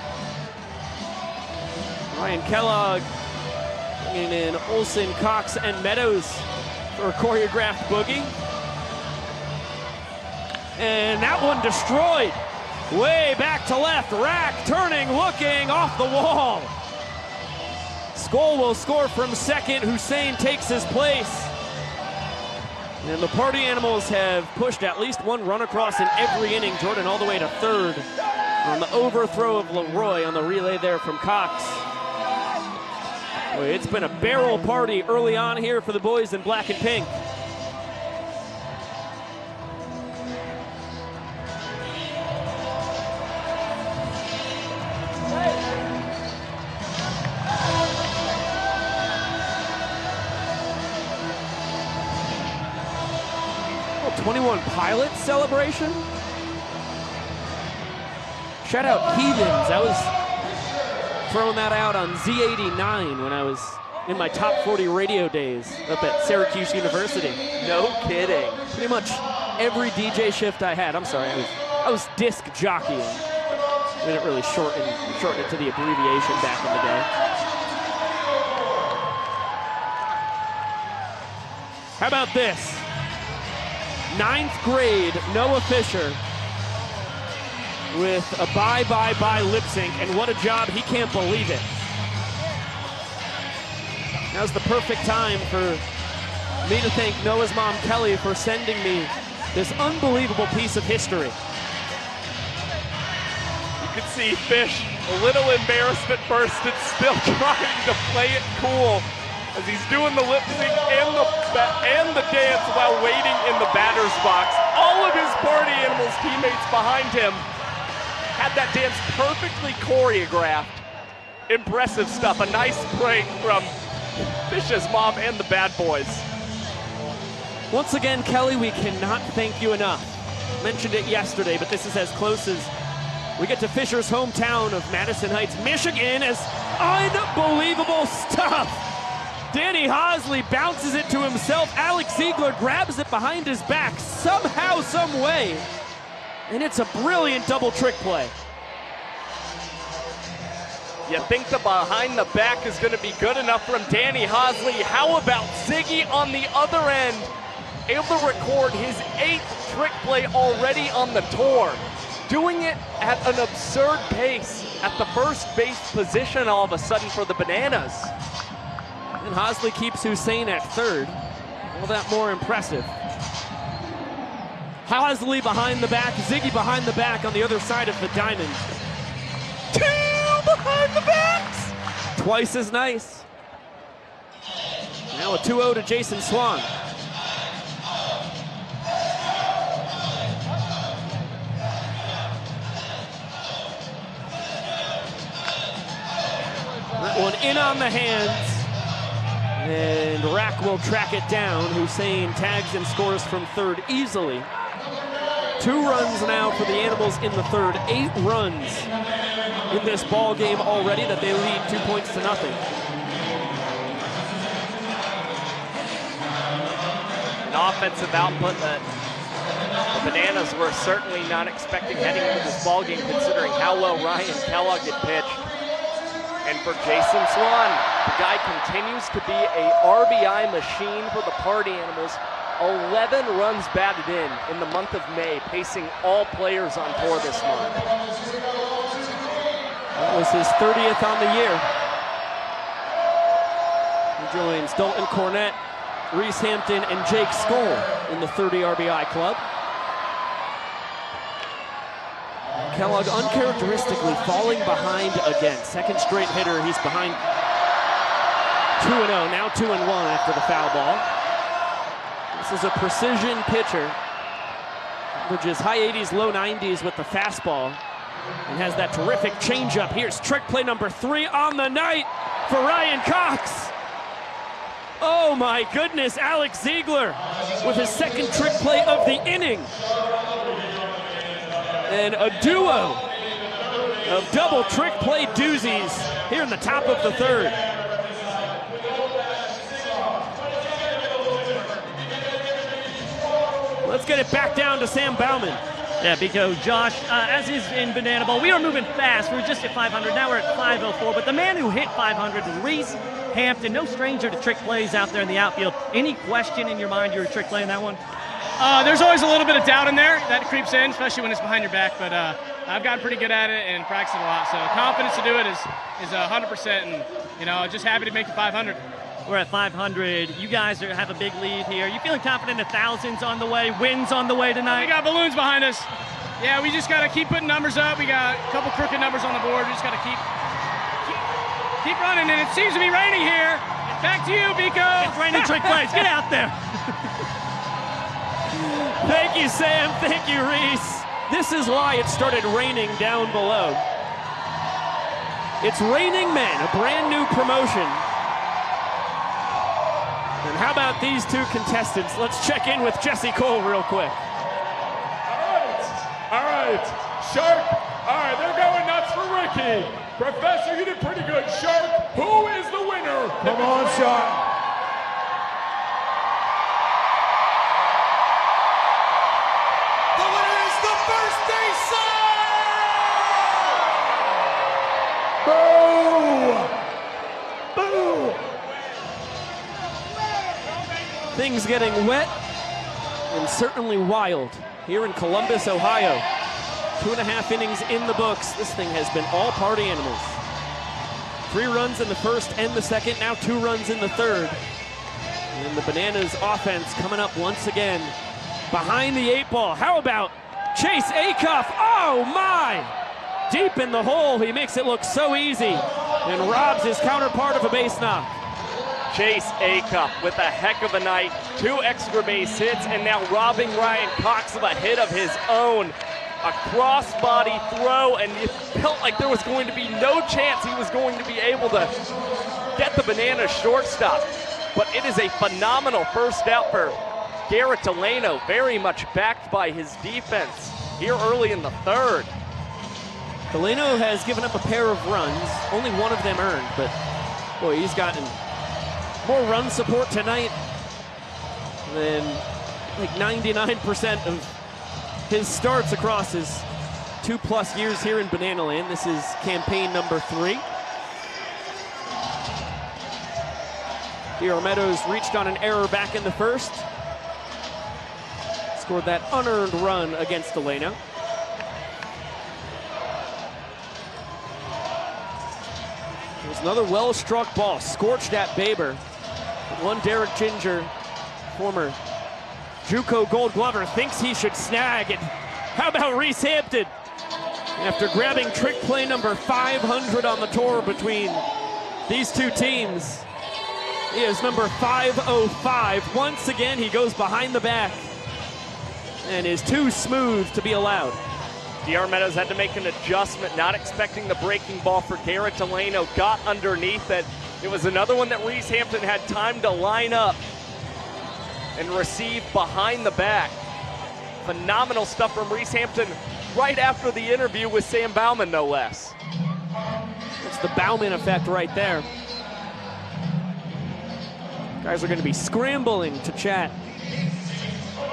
[SPEAKER 1] Ryan Kellogg bringing in Olson, Cox, and Meadows for a choreographed boogie. And that one destroyed. Way back to left, Rack turning, looking off the wall. Skull will score from second. Hussein takes his place. And the Party Animals have pushed at least 1 run across in every inning. Jordan all the way to third on the overthrow of Leroy on the relay there from Cox. Boy, it's been a barrel party early on here for the boys in black and pink. Oh, 21 Pilots celebration. Shout out Heathens. I was throwing that out on Z89 when I was in my top 40 radio days up at Syracuse University.
[SPEAKER 2] No kidding.
[SPEAKER 1] Pretty much every DJ shift I had. I'm sorry, I was disc jockeying. We didn't really shorten it to the abbreviation back in the day. How about this? 9th grade Noah Fisher with a bye, bye, bye lip sync, and what a job, he can't believe it. Now's the perfect time for me to thank Noah's mom, Kelly, for sending me this unbelievable piece of history.
[SPEAKER 2] You can see Fish a little embarrassed at first and still trying to play it cool as he's doing the lip sync and the dance while waiting in the batter's box. All of his Party Animals teammates behind him had that dance perfectly choreographed. Impressive stuff. A nice break from Fish's mom and the Bad Boys.
[SPEAKER 1] Once again, Kelly, we cannot thank you enough. Mentioned it yesterday, but this is as close as we get to Fisher's hometown of Madison Heights, Michigan, as unbelievable stuff. Danny Hosley bounces it to himself. Alex Ziegler grabs it behind his back somehow, some way. And it's a brilliant double trick play.
[SPEAKER 2] You think the behind the back is going to be good enough from Danny Hosley. How about Ziggy on the other end? Able to record his 8th trick play already on the tour. Doing it at an absurd pace at the first base position all of a sudden for the Bananas.
[SPEAKER 1] And Hosley keeps Hussein at third. All that more impressive. Hosley behind the back, Ziggy behind the back on the other side of the diamond. 2 behind the backs! Twice as nice. Now a 2-0 to Jason Swan. That one in on the hands. And Rack will track it down. Hussein tags and scores from third easily. 2 runs now for the Animals in the third. 8 runs in this ball game already that they lead 2 points to nothing.
[SPEAKER 2] An offensive output that the Bananas were certainly not expecting heading into this ball game, considering how well Ryan Kellogg had pitched. And for Jason Swan, the guy continues to be a RBI machine for the Party Animals. 11 runs batted in the month of May, pacing all players on tour this month.
[SPEAKER 1] That was his 30th on the year. He joins Dalton Cornett, Reese Hampton, and Jake Skoll in the 30 RBI club. Kellogg uncharacteristically falling behind again. Second straight hitter, he's behind 2-0, now 2-1 after the foul ball. This is a precision pitcher. Averages high 80s, low 90s with the fastball. And has that terrific changeup. Here's trick play number 3 on the night for Ryan Cox. Oh my goodness, Alex Ziegler with his second trick play of the inning. And a duo of double trick play doozies here in the top of the third. Let's get it back down to Sam Bauman.
[SPEAKER 6] Yeah, Biko, Josh, as is in Banana Bowl, we are moving fast. We were just at 500, now we're at 504. But the man who hit 500, Reese Hampton, no stranger to trick plays out there in the outfield. Any question in your mind you were trick playing that one?
[SPEAKER 7] There's always a little bit of doubt in there that creeps in, especially when it's behind your back. But I've gotten pretty good at it and practiced it a lot. So confidence to do it is 100%. And just happy to make the 500.
[SPEAKER 6] We're at 500. You guys have a big lead here. You feeling confident? 1,000's on the way, wins on the way tonight?
[SPEAKER 7] We got balloons behind us. Yeah, we just got to keep putting numbers up. We got a couple crooked numbers on the board. We just got to keep running. And it seems to be raining here. Back to you, Biko.
[SPEAKER 6] It's raining trick plays. Get out there.
[SPEAKER 1] Thank you, Sam. Thank you, Reese. This is why it started raining down below. It's Raining Men, a brand new promotion. And how about these 2 contestants? Let's check in with Jesse Cole real quick.
[SPEAKER 3] All right, Shark. All right, they're going nuts for Ricky. Professor, you did pretty good. Shark, who is the winner? Come on, Shark. The winner is the first base side. Boo! Boo!
[SPEAKER 1] Things getting wet and certainly wild here in Columbus, Ohio. 2.5 innings in the books. This thing has been all Party Animals. 3 runs in the first and the second, now 2 runs in the third. And the Bananas offense coming up once again behind the 8 ball. How about Chase Acuff? Oh my! Deep in the hole, he makes it look so easy and robs his counterpart of a base knock.
[SPEAKER 2] Chase Acuff with a heck of a night, 2 extra base hits, and now robbing Ryan Cox of a hit of his own. A cross-body throw, and it felt like there was going to be no chance he was going to be able to get the Banana shortstop. But it is a phenomenal first out for Garrett Delano, very much backed by his defense here early in the third.
[SPEAKER 1] Delano has given up a pair of runs, only 1 of them earned, but boy, he's gotten more run support tonight than like 99% of his starts across his 2+ years here in Banana Land. This is campaign number 3. Deer Meadows reached on an error back in the first. Scored that unearned run against Delano. There's another well-struck ball, scorched at Baber. One Derek Ginger, former JUCO Gold Glover thinks he should snag it. How about Reese Hampton? After grabbing trick play number 500 on the tour between these two teams, he is number 505. Once again, he goes behind the back and is too smooth to be allowed.
[SPEAKER 2] DR Meadows had to make an adjustment, not expecting the breaking ball for Garrett Delano. Got underneath it. It was another one that Reese Hampton had time to line up and receive behind the back. Phenomenal stuff from Reese Hampton right after the interview with Sam Bauman, no less.
[SPEAKER 1] It's the Bauman effect right there. Guys are going to be scrambling to chat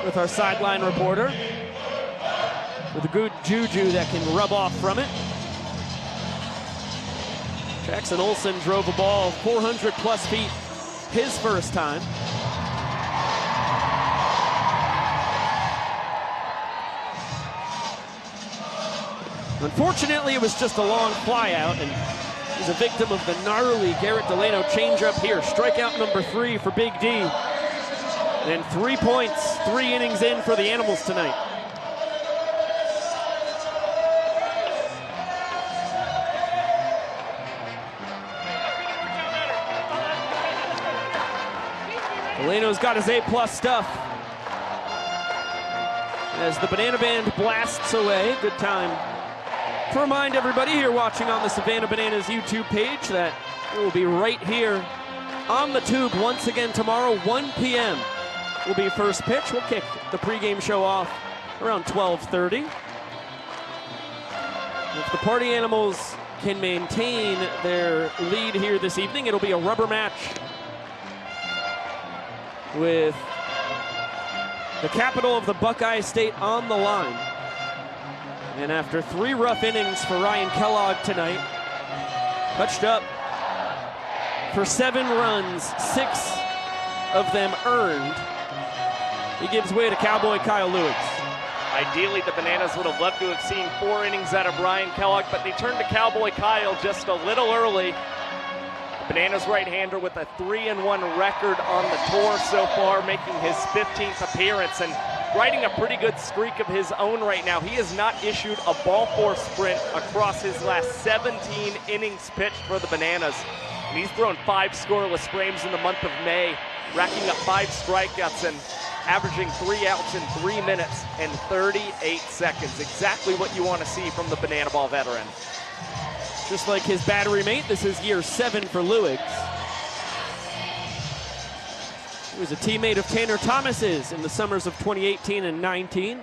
[SPEAKER 1] with our sideline reporter with a good juju that can rub off from it. Jackson Olsen drove a ball 400 plus feet his first time. Unfortunately, it was just a long flyout, and he's a victim of the gnarly Garrett Delano changeup here. Strikeout number 3 for Big D. And 3 points, 3 innings in for the Animals tonight. Delano's got his A+ stuff as the Banana Band blasts away. Good time to remind everybody here watching on the Savannah Bananas YouTube page that we'll be right here on the tube once again tomorrow, 1 p.m. will be first pitch. We'll kick the pregame show off around 12:30. If the Party Animals can maintain their lead here this evening, it'll be a rubber match with the capital of the Buckeye State on the line. And after 3 rough innings for Ryan Kellogg tonight, touched up for 7 runs, 6 of them earned, he gives way to Cowboy Kyle Lewis.
[SPEAKER 2] Ideally, the Bananas would have loved to have seen 4 innings out of Ryan Kellogg, but they turned to Cowboy Kyle just a little early. The Bananas right-hander with a 3-1 record on the tour so far, making his 15th appearance and riding a pretty good streak of his own right now. He has not issued a ball four sprint across his last 17 innings pitched for the Bananas. And he's thrown 5 scoreless frames in the month of May, racking up 5 strikeouts and averaging 3 outs in 3 minutes and 38 seconds. Exactly what you want to see from the Banana Ball veteran.
[SPEAKER 1] Just like his battery mate, this is year 7 for Lewis. He was a teammate of Tanner Thomas's in the summers of 2018 and 19.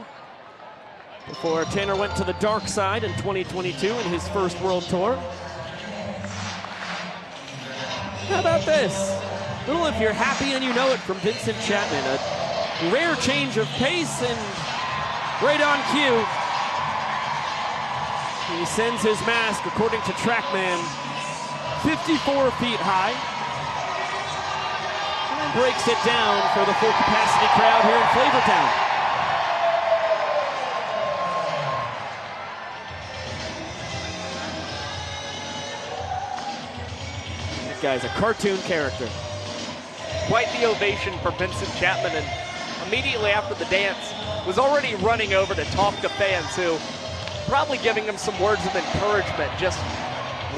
[SPEAKER 1] Before Tanner went to the dark side in 2022 in his first World Tour. How about this? A little If You're Happy and You Know It from Vincent Chapman. A rare change of pace and right on cue. He sends his mask, according to TrackMan, 54 feet high. And breaks it down for the full capacity crowd here in Flavortown. That guy's a cartoon character.
[SPEAKER 2] Quite the ovation for Vincent Chapman, and immediately after the dance was already running over to talk to fans who probably giving him some words of encouragement, just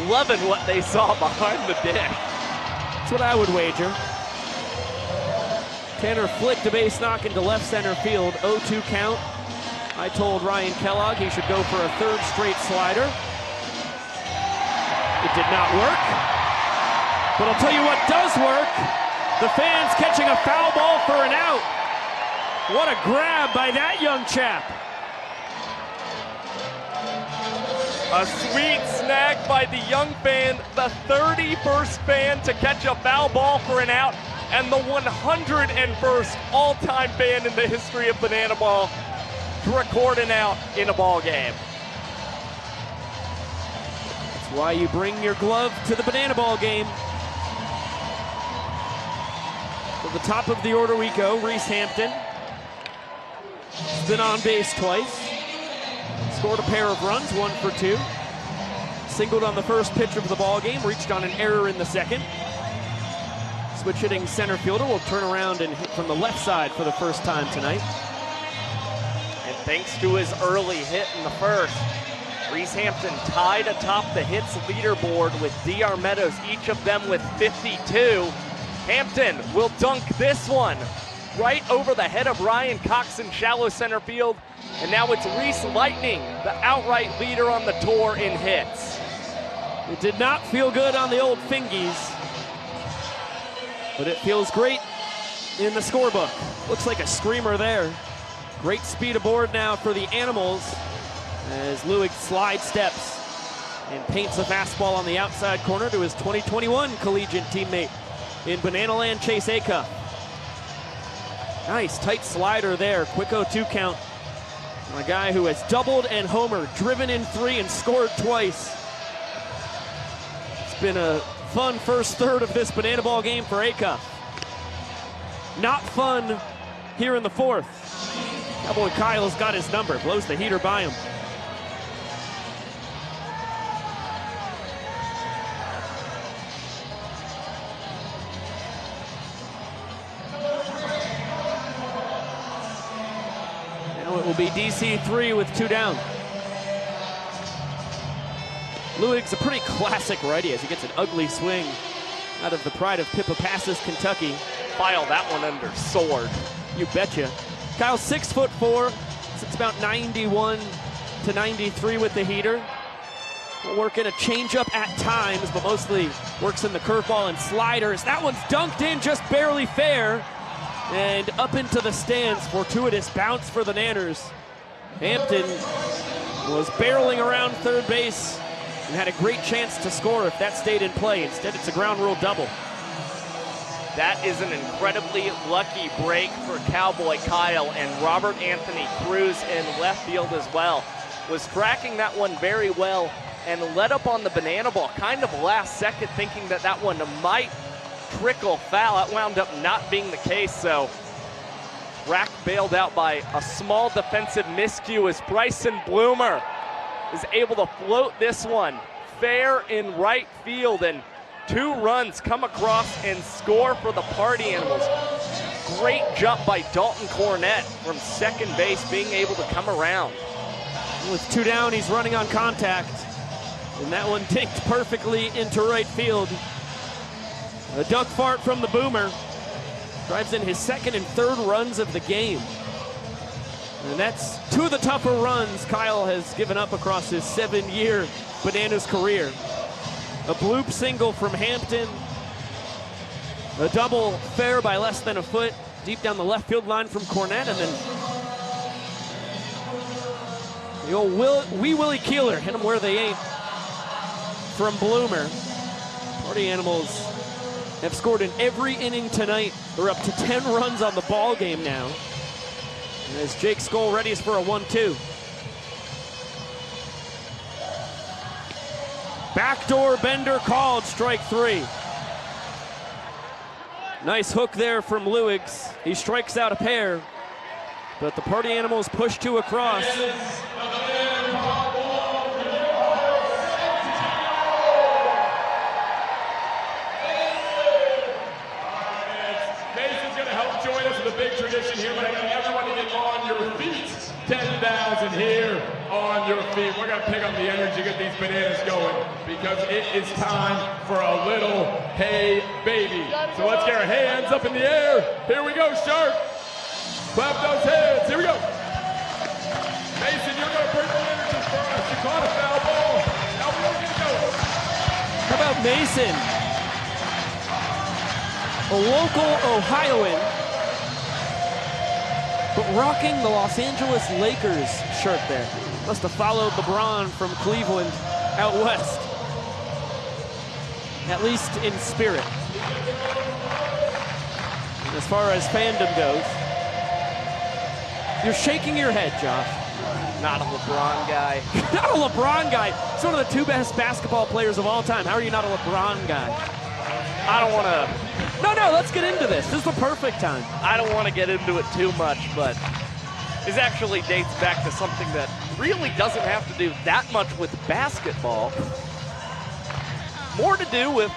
[SPEAKER 2] loving what they saw behind the dish.
[SPEAKER 1] That's what I would wager. Tanner flicked a base knock into left center field, 0-2 count. I told Ryan Kellogg he should go for a 3rd straight slider. It did not work. But I'll tell you what does work. The fans catching a foul ball for an out. What a grab by that young chap.
[SPEAKER 2] A sweet snag by the young fan, the 31st fan to catch a foul ball for an out, and the 101st all-time fan in the history of Banana Ball to record an out in a ball game.
[SPEAKER 1] That's why you bring your glove to the Banana Ball game. To the top of the order we go. Reese Hampton. He's been on base twice. Scored a pair of runs, 1 for 2. Singled on the first pitch of the ball game, reached on an error in the second. switch hitting center fielder will turn around and hit from the left side for the first time tonight.
[SPEAKER 2] And thanks to his early hit in the first, Reese Hampton tied atop the hits leaderboard with D.R. Meadows, each of them with 52. Hampton will dunk this one right over the head of Ryan Cox in shallow center field. And now it's Reese Lightning, the outright leader on the tour in hits.
[SPEAKER 1] It did not feel good on the old fingies, but it feels great in the scorebook. Looks like a screamer there. Great speed aboard now for the Animals as Lewig slide steps and paints a fastball on the outside corner to his 2021 collegiate teammate in Bananaland, Chase Acuff. Nice tight slider there, quick 0-2 count. A guy who has doubled and homered, driven in 3 and scored twice. It's been a fun first third of this banana ball game for Acuff. Not fun here in the fourth. Cowboy Kyle's got his number, blows the heater by him. Now it will be DC3 with 2 down. Lewig's a pretty classic righty as he gets an ugly swing out of the pride of Pippa Passes, Kentucky.
[SPEAKER 2] File that one under sword.
[SPEAKER 1] You betcha. Kyle's 6'4", sits about 91 to 93 with the heater. Will work in a changeup at times, but mostly works in the curveball and sliders. That one's dunked in just barely fair. And up into the stands, fortuitous bounce for the Nanners. Hampton was barreling around third base and had a great chance to score if that stayed in play. Instead, it's a ground rule double.
[SPEAKER 2] That is an incredibly lucky break for Cowboy Kyle, and Robert Anthony Cruz in left field as well. Was tracking that one very well and led up on the banana ball kind of last second, thinking that that one might trickle foul. It wound up not being the case, so Rack bailed out by a small defensive miscue as Bryson Bloomer is able to float this one fair in right field, and 2 runs come across and score for the Party Animals. Great jump by Dalton Cornett from second base, being able to come around.
[SPEAKER 1] With 2 down, he's running on contact, and that one dinked perfectly into right field. A duck fart from the Boomer drives in his 2nd and 3rd runs of the game. And that's 2 of the tougher runs Kyle has given up across his 7-year Bananas career. A bloop single from Hampton. A double fair by less than a foot deep down the left field line from Cornett, and then the old Wee Willie Keeler hit him where they ain't from Bloomer. Party Animals have scored in every inning tonight. They're up to 10 runs on the ball game now. And as Jake Skoll readies for a 1-2. Backdoor bender called, strike 3. Nice hook there from Lewigs. He strikes out a pair, but the Party Animals push 2 across.
[SPEAKER 3] Big tradition here, but I got everyone to get on your feet. 10,000 here on your feet. We're gonna pick up the energy, get these bananas going, because it is time for a little hey baby. So let's get our hands up in the air. Here we go, Shark. Clap those hands. Here we go. Mason, you're gonna bring the energy for us. You caught a foul ball. Now we're gonna go.
[SPEAKER 1] How about Mason? A local Ohioan, but rocking the Los Angeles Lakers shirt there. Must have followed LeBron from Cleveland out west. At least in spirit. And as far as fandom goes, you're shaking your head, Josh.
[SPEAKER 2] Not a LeBron guy.
[SPEAKER 1] Not a LeBron guy. He's one of the 2 best basketball players of all time. How are you not a LeBron guy?
[SPEAKER 2] I don't want to.
[SPEAKER 1] No, let's get into this. This is the perfect time.
[SPEAKER 2] I don't want to get into it too much, but this actually dates back to something that really doesn't have to do that much with basketball. More to do with,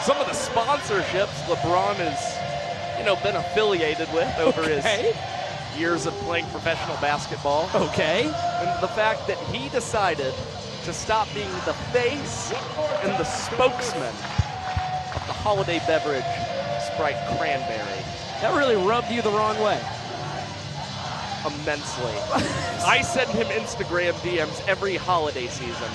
[SPEAKER 2] some of the sponsorships LeBron has, been affiliated with over his years of playing professional basketball.
[SPEAKER 1] Okay.
[SPEAKER 2] And the fact that he decided to stop being the face and the spokesman of the holiday beverage Sprite Cranberry.
[SPEAKER 1] That really rubbed you the wrong way.
[SPEAKER 2] Immensely. I send him Instagram DMs every holiday season,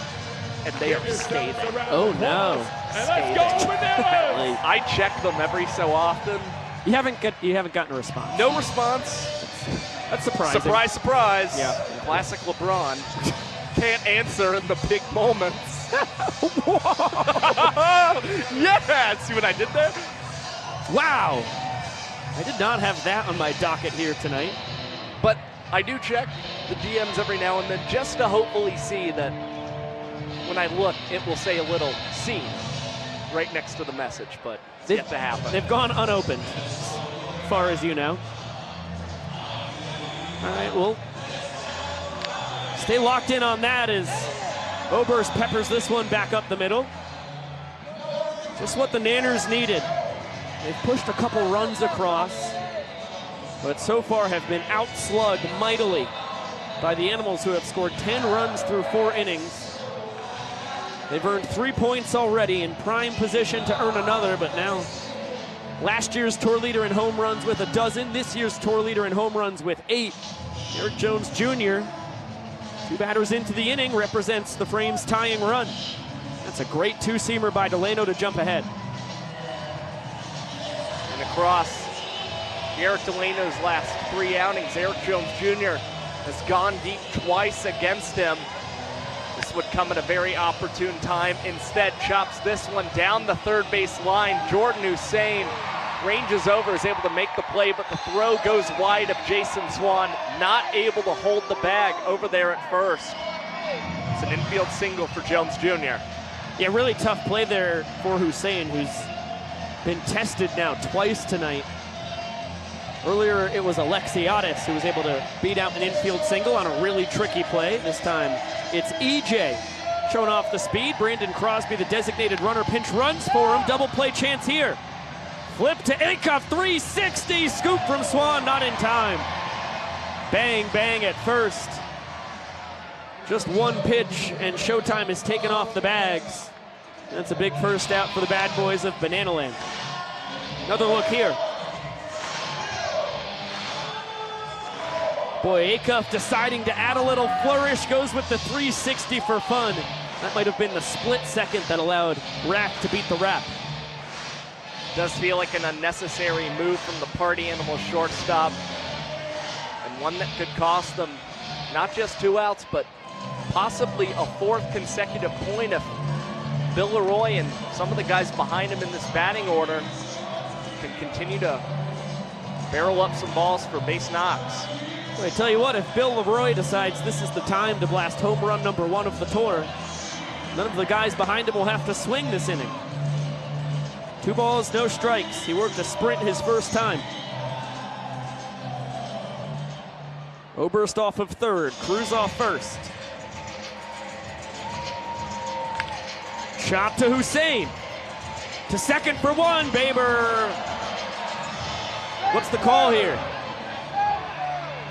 [SPEAKER 2] and they are scathing.
[SPEAKER 1] Oh no.
[SPEAKER 3] And let's go Bananas!
[SPEAKER 2] I check them every so often.
[SPEAKER 1] You haven't gotten a response.
[SPEAKER 2] No response.
[SPEAKER 1] That's surprising.
[SPEAKER 2] Surprise, surprise.
[SPEAKER 1] Yeah.
[SPEAKER 2] Classic LeBron. Can't answer in the big moments. Yeah! See what I did there?
[SPEAKER 1] Wow. I did not have that on my docket here tonight.
[SPEAKER 2] But I do check the DMs every now and then just to hopefully see that when I look, it will say a little "seen" right next to the message, but it's yet to happen.
[SPEAKER 1] They've gone unopened, as far as you know. All right, well, stay locked in on that as Oberst peppers this one back up the middle. Just what the Nanners needed. They've pushed a couple runs across, but so far have been outslugged mightily by the Animals, who have scored 10 runs through 4 innings. They've earned 3 points already, in prime position to earn another, but now last year's tour leader in home runs with 12, this year's tour leader in home runs with 8. Eric Jones Jr., 2 batters into the inning, represents the Frames' tying run. That's a great 2-seamer by Delano to jump ahead.
[SPEAKER 2] And across Eric Delano's last 3 outings, Eric Jones Jr. has gone deep twice against him. This would come at a very opportune time. Instead, chops this one down the third base line. Jordan Hussein ranges over, is able to make the play, but the throw goes wide of Jason Swan, not able to hold the bag over there at first. It's an infield single for Jones Jr.
[SPEAKER 1] Yeah, really tough play there for Hussein, who's been tested now twice tonight. Earlier, it was Alexiadis who was able to beat out an infield single on a really tricky play. This time, it's EJ showing off the speed. Brandon Crosby, the designated runner, pinch runs for him. Double play chance here. Flip to Acuff, 360. Scoop from Swan, not in time. Bang, bang at first. Just one pitch, and Showtime is taken off the bags. That's a big first out for the bad boys of Banana Land. Another look here. Boy, Acuff deciding to add a little flourish, goes with the 360 for fun. That might have been the split second that allowed Rack to beat the Rap.
[SPEAKER 2] Does feel like an unnecessary move from the Party Animal shortstop, and one that could cost them not just 2 outs, but possibly a 4th consecutive point if Bill Leroy and some of the guys behind him in this batting order can continue to barrel up some balls for base knocks.
[SPEAKER 1] Well, I tell you what, if Bill Leroy decides this is the time to blast home run number 1 of the tour, none of the guys behind him will have to swing this inning. 2 balls, no strikes. He worked a sprint his first time. Oberst off of third, Cruz off first. Chop to Hussein. To second for 1, Baber. What's the call here?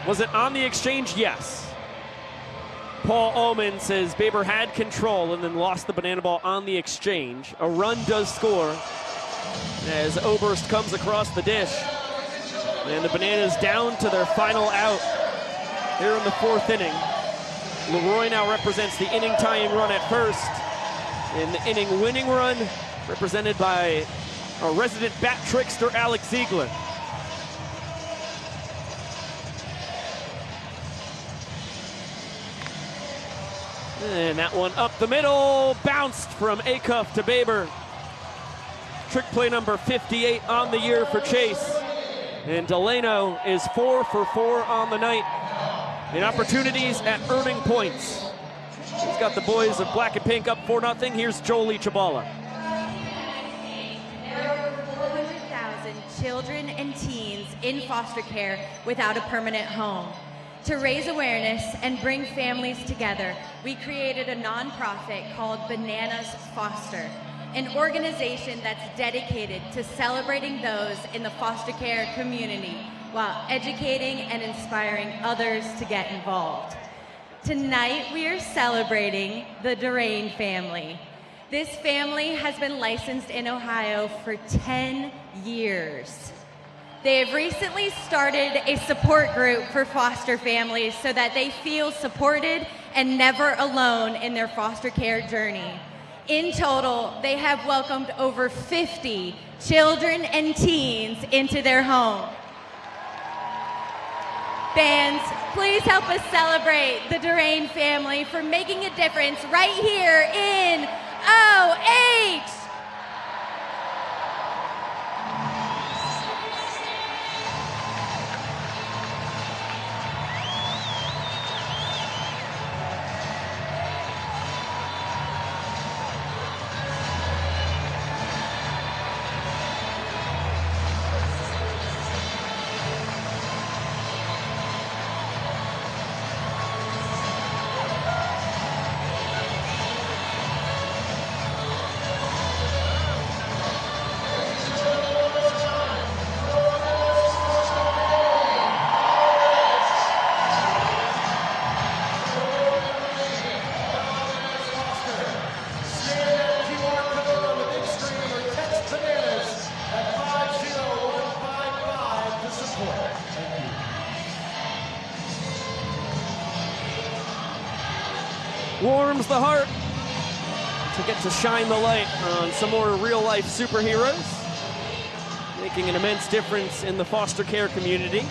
[SPEAKER 1] Was it on the exchange? Yes. Paul Ullman says Baber had control and then lost the banana ball on the exchange. A run does score as Oberst comes across the dish. And the Bananas down to their final out here in the 4th inning. Leroy now represents the inning tying run at first. And the inning winning run represented by our resident bat trickster, Alex Ziegler. And that one up the middle, bounced from Acuff to Baber. Trick play number 58 on the year for Chase. And Delano is 4 for 4 on the night in opportunities at earning points. He's got the boys of Black and Pink up 4-0. Here's Jolie Chabala.
[SPEAKER 8] There are over 400,000 children and teens in foster care without a permanent home. To raise awareness and bring families together, we created a nonprofit called Bananas Foster. an organization that's dedicated to celebrating those in the foster care community while educating and inspiring others to get involved. Tonight, we are celebrating the Durain family. This family has been licensed in Ohio for 10 years. They have recently started a support group for foster families so that they feel supported and never alone in their foster care journey. In total, they have welcomed over 50 children and teens into their home. Bands, please help us celebrate the Durain family for making a difference right here in OH.
[SPEAKER 1] Warms the heart to get to shine the light on some more real-life superheroes, making an immense difference in the foster care community.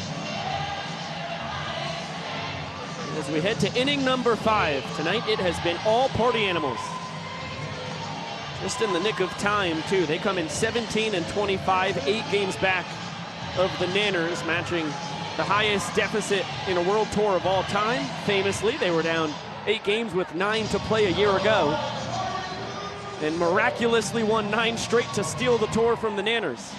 [SPEAKER 1] As we head to inning number 5, tonight it has been all party animals. Just in the nick of time, too. They come in 17 and 25, 8 games back of the Nanners, matching the highest deficit in a world tour of all time. Famously, they were down 8 games with 9 to play a year ago, and miraculously won 9 straight to steal the tour from the Nanners.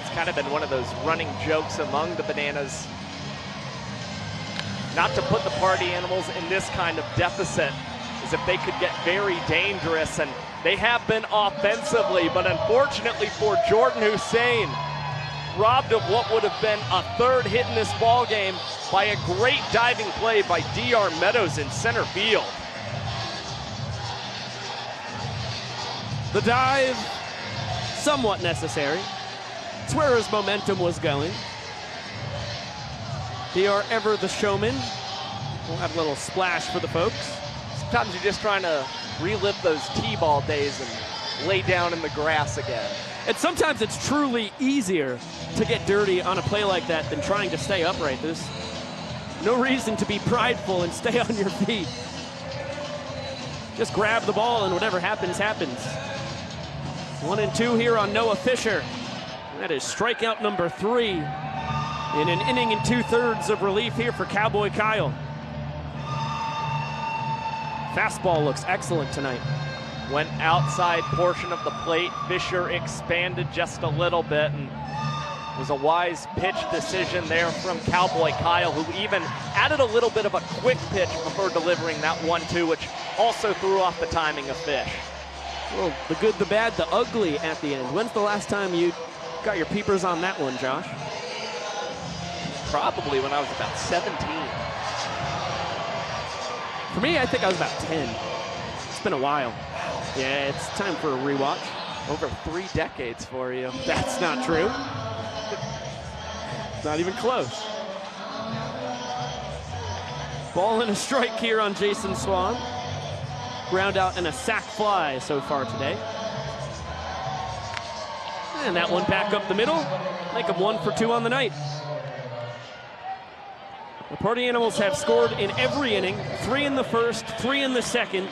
[SPEAKER 2] It's kind of been one of those running jokes among the Bananas not to put the party animals in this kind of deficit, as if they could get very dangerous, and they have been offensively, but unfortunately for Jordan Hussein, robbed of what would have been a 3rd hit in this ball game by a great diving play by D.R. Meadows in center field.
[SPEAKER 1] The dive, somewhat necessary. It's where his momentum was going. D.R. ever the showman. We'll have a little splash for the folks.
[SPEAKER 2] Sometimes you're just trying to relive those T-ball days and lay down in the grass again.
[SPEAKER 1] And sometimes it's truly easier to get dirty on a play like that than trying to stay upright. There's no reason to be prideful and stay on your feet. Just grab the ball and whatever happens, happens. 1 and 2 here on Noah Fisher. That is strikeout number 3 in an inning and 2/3 of relief here for Cowboy Kyle. Fastball looks excellent tonight.
[SPEAKER 2] Went outside portion of the plate. Fisher expanded just a little bit, and it was a wise pitch decision there from Cowboy Kyle, who even added a little bit of a quick pitch before delivering that 1-2, which also threw off the timing of Fish.
[SPEAKER 1] Well, the good, the bad, the ugly at the end. When's the last time you got your peepers on that one, Josh?
[SPEAKER 2] Probably when I was about 17.
[SPEAKER 1] For me, I think I was about 10. It's been a while. Yeah, it's time for a rewatch.
[SPEAKER 2] Over 3 decades for you.
[SPEAKER 1] That's not true. Not even close. Ball and a strike here on Jason Swan. Ground out and a sac fly so far today. And that one back up the middle. Make them 1 for 2 on the night. The Party Animals have scored in every inning, 3 in the first, 3 in the second,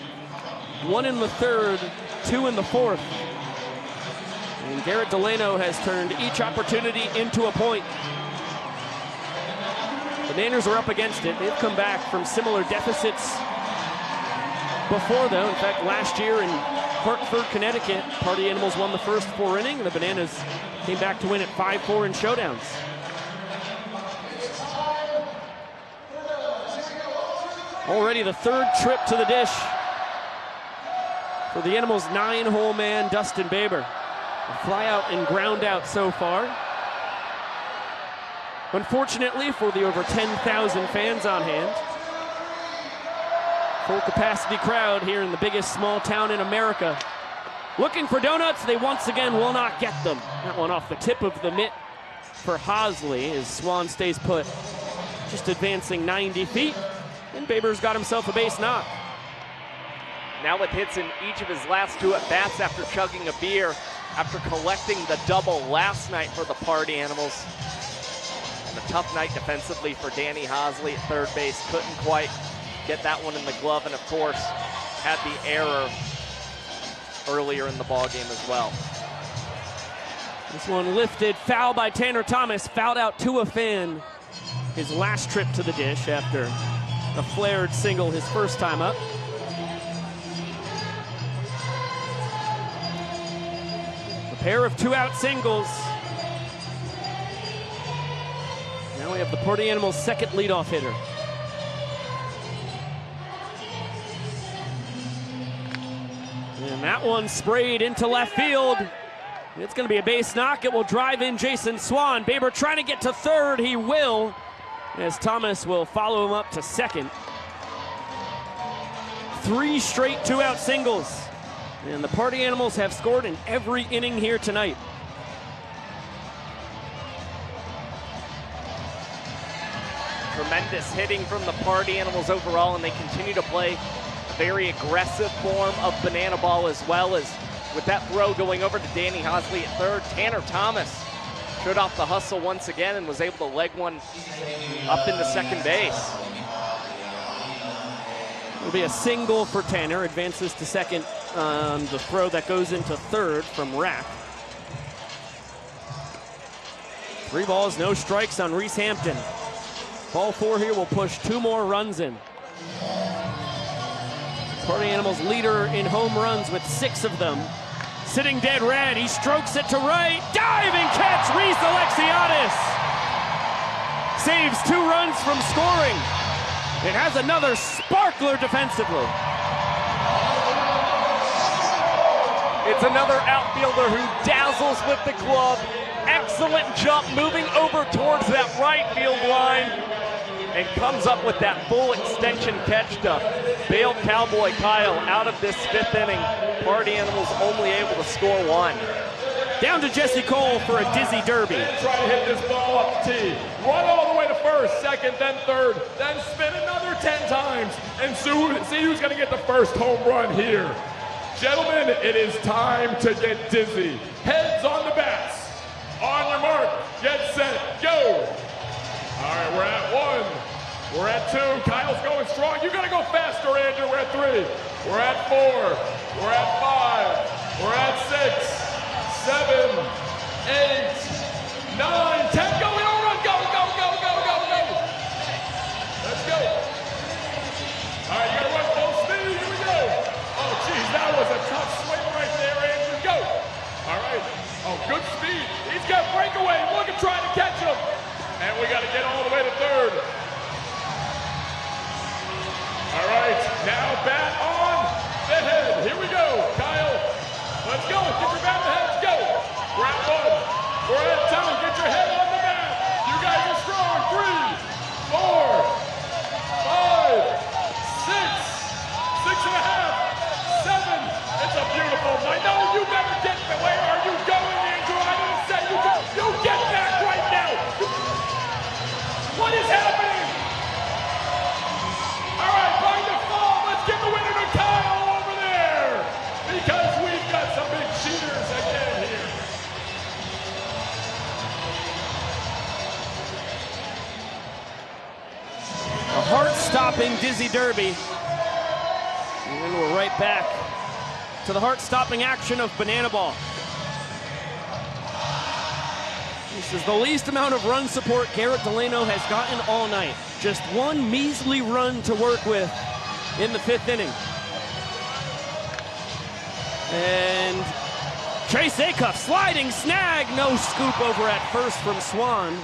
[SPEAKER 1] 1 in the third, 2 in the fourth. And Garrett Delano has turned each opportunity into a point. The Nanners are up against it. They've come back from similar deficits before, though. In fact, last year in Hartford, Connecticut, Party Animals won the first 4 innings. The Bananas came back to win at 5-4 in showdowns. Already the third trip to the dish for the Animals' 9-hole man, Dustin Baber. A fly out and ground out so far. Unfortunately for the over 10,000 fans on hand, full capacity crowd here in the biggest small town in America. Looking for donuts, they once again will not get them. That one off the tip of the mitt for Hosley as Swan stays put, just advancing 90 feet, and Baber's got himself a base knock.
[SPEAKER 2] Now with hits in each of his last 2 at-bats after chugging a beer, after collecting the double last night for the Party Animals. And a tough night defensively for Danny Hosley at third base. Couldn't quite get that one in the glove, and of course, had the error earlier in the ballgame as well.
[SPEAKER 1] This one lifted, foul by Tanner Thomas, fouled out to a fan his last trip to the dish after a flared single his first time up. A pair of 2-out singles. Now we have the Party Animals' second leadoff hitter. And that one sprayed into left field. It's going to be a base knock. It will drive in Jason Swan. Baber trying to get to third. He will, as Thomas will follow him up to second. 3 straight 2-out singles. And the Party Animals have scored in every inning here tonight.
[SPEAKER 2] Tremendous hitting from the Party Animals overall, and they continue to play a very aggressive form of banana ball, as well as with that throw going over to Danny Hosley at third. Tanner Thomas showed off the hustle once again and was able to leg one up into second base.
[SPEAKER 1] It'll be a single for Tanner, advances to second on the throw that goes into third from Rack. 3 balls, no strikes on Reese Hampton. Ball 4 here will push 2 more runs in. Party Animals leader in home runs with 6 of them. Sitting dead red, he strokes it to right. Diving catch, Reese Alexiadis. Saves 2 runs from scoring. It has another sparkler defensively.
[SPEAKER 2] It's another outfielder who dazzles with the glove. Excellent jump, moving over towards that right field line, and comes up with that full extension catch to bail Cowboy Kyle out of this 5th inning. Party Animals only able to score 1.
[SPEAKER 1] Down to Jesse Cole for a dizzy derby.
[SPEAKER 3] Try to hit this ball up the tee. Run all the way to first, second, then third, then spin another 10 times, and see who's going to get the first home run here. Gentlemen, it is time to get dizzy. Heads on the bats. On your mark, get set, go. All right, we're at 1. We're at 2. Kyle's going strong. You got to go faster, Andrew. We're at 3. We're at 4. We're at 5. We're at 6, 7, 8, 9, 10. Go, we don't run. Go, go, go, go, go, go. Let's go. All right, you got to run full speed. Here we go. Oh, geez, that was a tough swing right there, Andrew. Go. All right. Oh, good speed. He's got breakaway. Look at trying to catch him. And we got to get all the way to third. All right, now bat on the head. Here we go, Kyle. Let's go. Get your bat on the head. Let's go. We're at 1. We're at 2. Get your head on the bat. You guys are strong. 3, 4, 5, 6, 6 and a half, 7. It's a beautiful night. No, you better get. Where are you going, Andrew? I didn't say you go. You get back right now. What is happening? All right, by default, let's give the winner to Kyle over there, because we've got some big cheaters again here.
[SPEAKER 1] A heart-stopping dizzy derby. And then we're right back to the heart-stopping action of banana ball. This is the least amount of run support Garrett Delano has gotten all night. Just 1 measly run to work with in the 5th inning. And Chase Acuff sliding snag, no scoop over at first from Swan,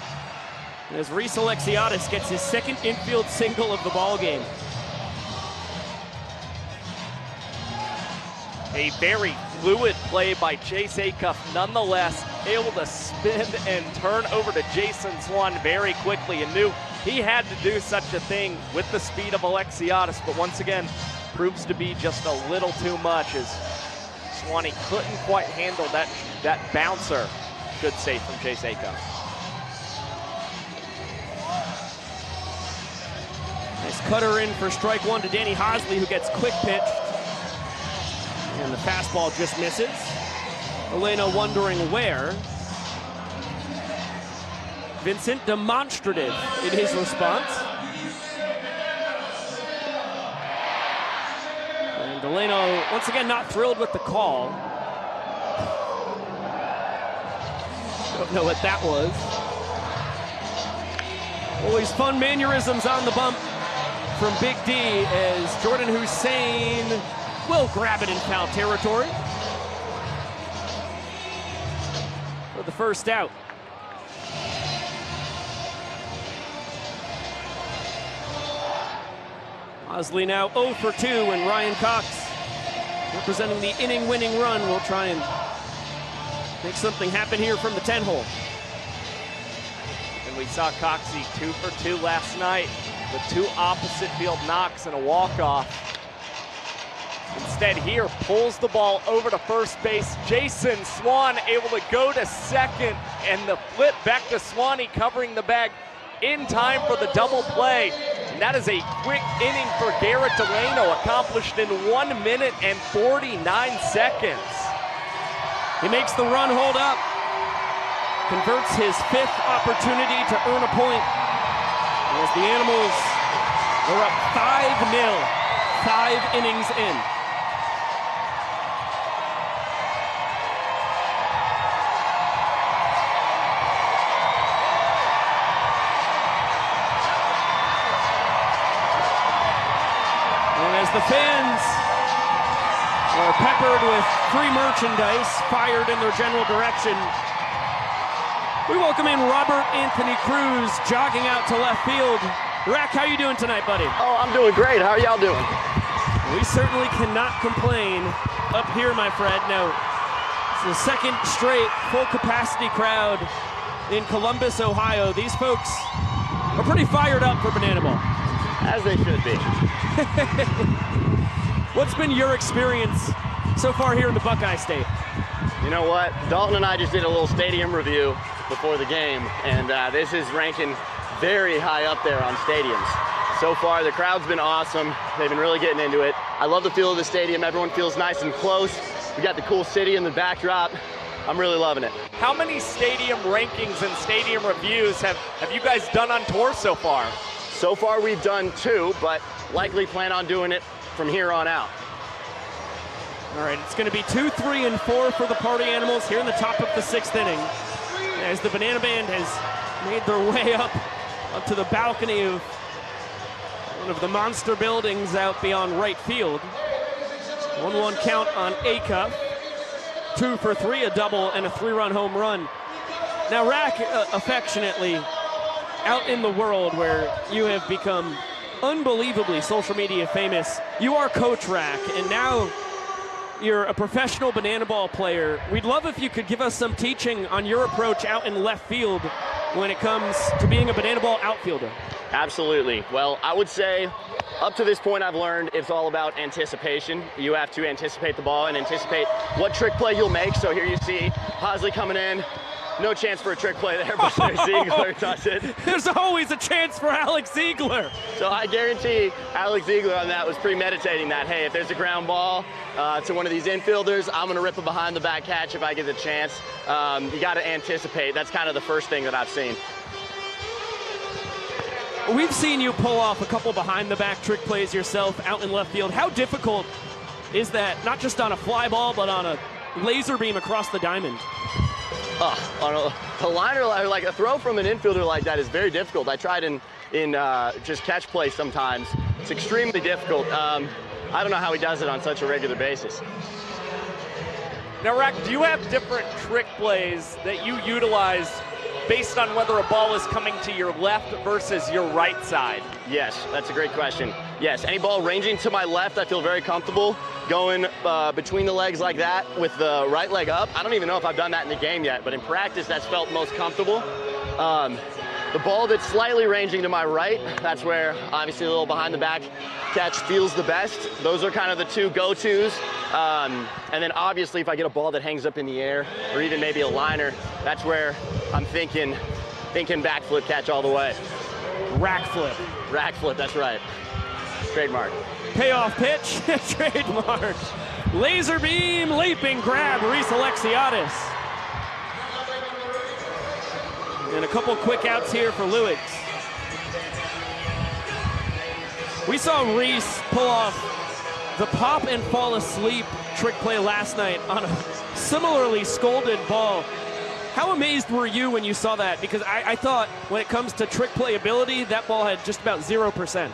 [SPEAKER 1] as Reese Alexiadis gets his 2nd infield single of the ball game.
[SPEAKER 2] A very fluid play by Chase Acuff, nonetheless, able to spin and turn over to Jason Swan very quickly, and knew he had to do such a thing with the speed of Alexiadis, but once again, proves to be just a little too much as Swanee couldn't quite handle that bouncer. Good save from Chase Acuff.
[SPEAKER 1] Nice cutter in for strike one to Danny Hosley, who gets quick pitched. And the fastball just misses. Elena wondering where. Vincent demonstrative in his response. And Elena, once again, not thrilled with the call. Don't know what that was. Always fun mannerisms on the bump from Big D as Jordan Hussein will grab it in foul territory for the first out. Hosley now 0 for 2, and Ryan Cox, representing the inning-winning run, will try and make something happen here from the 10-hole.
[SPEAKER 2] And we saw Coxie 2 for 2 last night with 2 opposite field knocks and a walk-off. Instead here, pulls the ball over to first base. Jason Swan able to go to second, and the flip back to Swanee covering the bag in time for the double play. And that is a quick inning for Garrett Delano, accomplished in 1 minute and 49 seconds.
[SPEAKER 1] He makes the run hold up, converts his 5th opportunity to earn a point. As the Animals are up 5-0, 5 innings in. The fans are peppered with free merchandise fired in their general direction. We welcome in Robert Anthony Cruz jogging out to left field. Rack, how you doing tonight, buddy?
[SPEAKER 9] Oh, I'm doing great. How are y'all doing?
[SPEAKER 1] We certainly cannot complain up here, my friend. No, it's the second straight full capacity crowd in Columbus, Ohio. These folks are pretty fired up for Banana Ball.
[SPEAKER 9] As they should be.
[SPEAKER 1] What's been your experience so far here in the Buckeye State?
[SPEAKER 9] You know what? Dalton and I just did a little stadium review before the game, and this is ranking very high up there on stadiums. So far, the crowd's been awesome. They've been really getting into it. I love the feel of the stadium. Everyone feels nice and close. We got the cool city in the backdrop. I'm really loving it.
[SPEAKER 2] How many stadium rankings and stadium reviews have you guys done on tour so far?
[SPEAKER 9] So far, we've done 2, but likely plan on doing it from here on out.
[SPEAKER 1] All right, it's going to be 2, 3, and 4 for the Party Animals here in the top of the 6th inning, as the Banana Band has made their way up to the balcony of one of the monster buildings out beyond right field. 1-1 count on Acuff. 2 for 3, a double, and a 3-run home run. Now, Rack, affectionately, out in the world where you have become unbelievably social media famous, you are Coach Rack, and now you're a professional Banana Ball player. We'd love if you could give us some teaching on your approach out in left field when it comes to being a Banana Ball outfielder.
[SPEAKER 9] Absolutely. Well, I would say up to this point I've learned it's all about anticipation. You have to anticipate the ball and anticipate what trick play you'll make. So here you see Hosley coming in. No chance for a trick play there, but Ziegler does it.
[SPEAKER 1] There's always a chance for Alex Ziegler.
[SPEAKER 9] So I guarantee Alex Ziegler on that was premeditating that. Hey, if there's a ground ball to one of these infielders, I'm going to rip it behind the back catch if I get the chance. You got to anticipate. That's kind of the first thing that I've seen.
[SPEAKER 1] We've seen you pull off a couple behind-the-back trick plays yourself out in left field. How difficult is that, not just on a fly ball, but on a laser beam across the diamond?
[SPEAKER 9] On a liner, like a throw from an infielder like that is very difficult. I tried in just catch play sometimes. It's extremely difficult. I don't know how he does it on such a regular basis.
[SPEAKER 2] Now, Rack, do you have different trick plays that you utilize based on whether a ball is coming to your left versus your right side?
[SPEAKER 9] Yes, that's a great question. Yes, any ball ranging to my left, I feel very comfortable going between the legs like that with the right leg up. I don't even know if I've done that in the game yet, but in practice, that's felt most comfortable. The ball that's slightly ranging to my right, that's where obviously a little behind the back catch feels the best. Those are kind of the two go-tos. And then obviously if I get a ball that hangs up in the air or even maybe a liner, that's where I'm thinking backflip catch all the way.
[SPEAKER 1] Rack flip.
[SPEAKER 9] Rack flip, that's right. Trademark.
[SPEAKER 1] Payoff pitch, trademark. Laser beam, leaping grab, Reese Alexiadis. And a couple quick outs here for Lewis. We saw Reese pull off the pop and fall asleep trick play last night on a similarly scolded ball. How amazed were you when you saw that? Because I thought when it comes to trick play ability, that ball had just about 0%.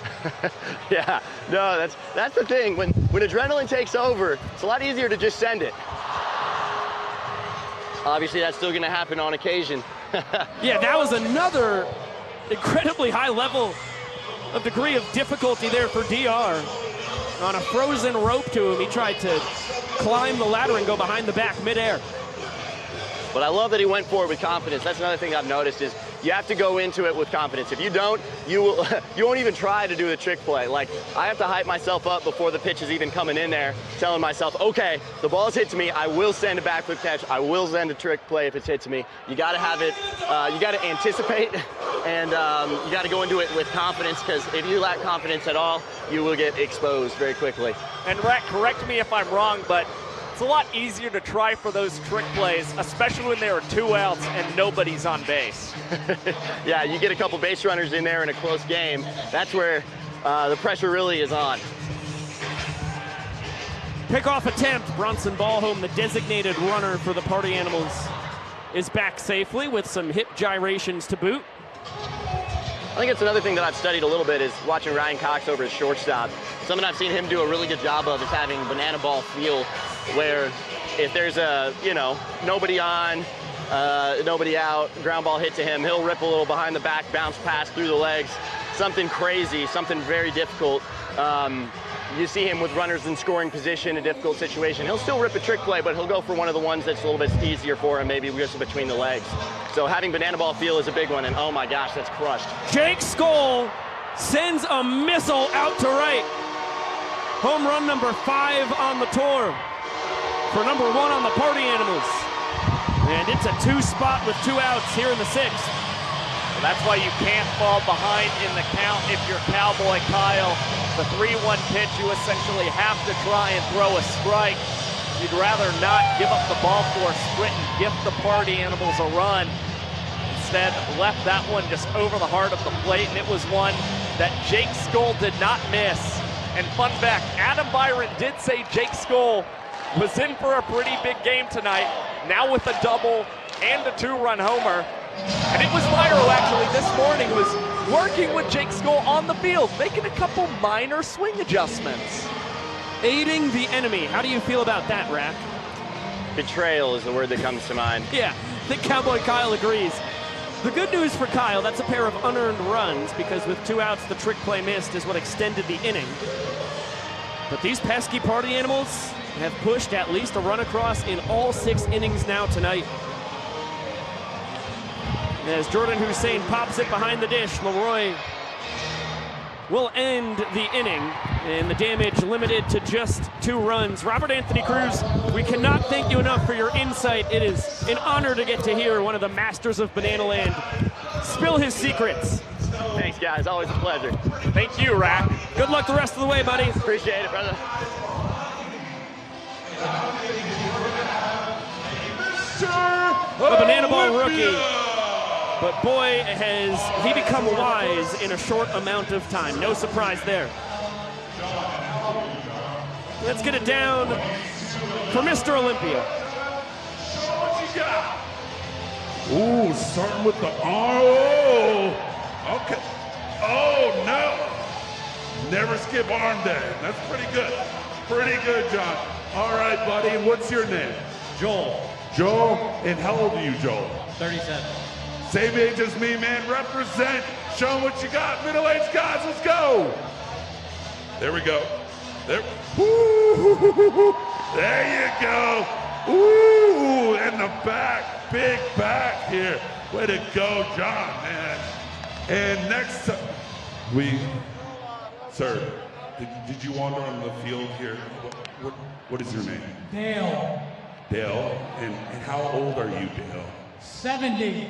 [SPEAKER 9] Yeah, no, that's the thing. When adrenaline takes over, it's a lot easier to just send it. Obviously, that's still gonna happen on occasion.
[SPEAKER 1] Yeah, that was another incredibly high level of degree of difficulty there for DR. On a frozen rope to him, he tried to climb the ladder and go behind the back midair.
[SPEAKER 9] But I love that he went for it with confidence. That's another thing I've noticed is you have to go into it with confidence. If you don't, you won't even try to do the trick play. Like, I have to hype myself up before the pitch is even coming in there, telling myself, okay, the ball's hit to me, I will send a backflip catch, I will send a trick play if it's hit to me. You gotta have it, you gotta anticipate, and you gotta go into it with confidence, because if you lack confidence at all, you will get exposed very quickly.
[SPEAKER 2] And Rhett, correct me if I'm wrong, but it's a lot easier to try for those trick plays, especially when there are 2 outs and nobody's on base.
[SPEAKER 9] Yeah, you get a couple base runners in there in a close game. That's where the pressure really is on.
[SPEAKER 1] Pickoff attempt. Bronson Ballholm, the designated runner for the Party Animals, is back safely with some hip gyrations to boot.
[SPEAKER 9] I think it's another thing that I've studied a little bit is watching Ryan Cox over his shortstop. Something I've seen him do a really good job of is having banana ball feel, where if there's a, nobody on, nobody out, ground ball hit to him, he'll rip a little behind the back, bounce pass through the legs, something crazy, something very difficult. You see him with runners in scoring position, a difficult situation. He'll still rip a trick play, but he'll go for one of the ones that's a little bit easier for him, maybe just between the legs. So having banana ball feel is a big one, and oh my gosh, that's crushed.
[SPEAKER 1] Jake Skoll sends a missile out to right. Home run number 5 on the tour for number 1 on the Party Animals. And it's a 2 spot with 2 outs here in the 6th.
[SPEAKER 2] That's why you can't fall behind in the count if you're Cowboy Kyle. The 3-1 pitch, you essentially have to try and throw a strike. You'd rather not give up the ball for a sprint and gift the Party Animals a run. Instead, left that one just over the heart of the plate, and it was one that Jake Skoll did not miss. And fun fact, Adam Byron did say Jake Skoll was in for a pretty big game tonight, now with a double and a 2-run homer. And it was Meyer who actually this morning was working with Jake Skoll on the field, making a couple minor swing adjustments.
[SPEAKER 1] Aiding the enemy. How do you feel about that, Rack?
[SPEAKER 9] Betrayal is the word that comes to mind.
[SPEAKER 1] Yeah, I think Cowboy Kyle agrees. The good news for Kyle, that's a pair of unearned runs, because with 2 outs, the trick play missed is what extended the inning. But these pesky Party Animals have pushed at least a run across in all 6 innings now tonight. As Jordan Hussein pops it behind the dish, Leroy will end the inning, and the damage limited to just 2 runs. Robert Anthony Cruz, we cannot thank you enough for your insight. It is an honor to get to hear one of the masters of Banana Land spill his secrets.
[SPEAKER 9] Thanks, guys. Always a pleasure.
[SPEAKER 2] Thank you, Rack.
[SPEAKER 1] Good luck the rest of the way, buddy.
[SPEAKER 9] Appreciate it, brother.
[SPEAKER 1] A Banana Ball rookie. But boy, has he become wise in a short amount of time. No surprise there. Let's get it down for Mr. Olympia.
[SPEAKER 3] Ooh, starting with the R. Oh, okay. Oh, no. Never skip arm day. That's pretty good. Pretty good, John. All right, buddy. What's your name?
[SPEAKER 5] Joel,
[SPEAKER 3] Joel. And how old are you, Joel?
[SPEAKER 5] 37.
[SPEAKER 3] Same age as me, man. Represent. Show them what you got. Middle-aged guys, let's go. There we go. There. Woo! There you go. Ooh, in the back. Big back here. Way to go, John, man. And next up, sir, did you wander on the field here? What is your name?
[SPEAKER 10] Dale.
[SPEAKER 3] Dale, and how old are you, Dale?
[SPEAKER 10] 70.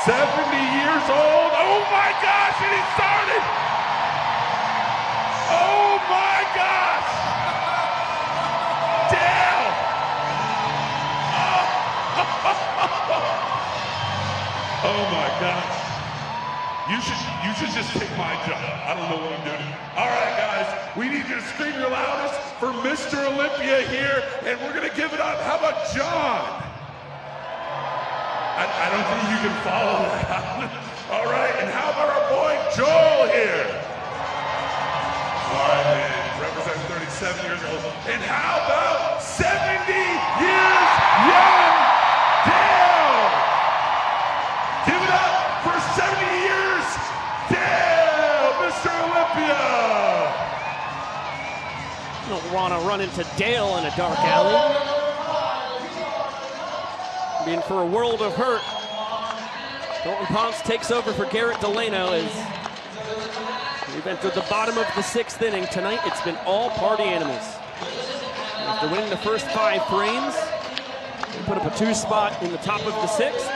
[SPEAKER 3] 70 years old? Oh my gosh, and he started! Oh my gosh! Dale! Oh my gosh. You should just take my job. I don't know what I'm doing. All right, guys, we need you to scream your loudest for Mr. Olympia here, and we're gonna give it up. How about John? I don't think you can follow that. All right, and how about our boy Joel here? All right, man, representing 37 years old. And how about 70 years young Dale? Give it up for 70 years, Dale, Mr. Olympia.
[SPEAKER 1] You don't want to run into Dale in a dark alley. Being for a world of hurt. Dalton Ponce takes over for Garrett Delano as we've entered the bottom of the 6th inning. Tonight, it's been all party animals. After winning the first 5 frames, they put up a 2 spot in the top of the 6th.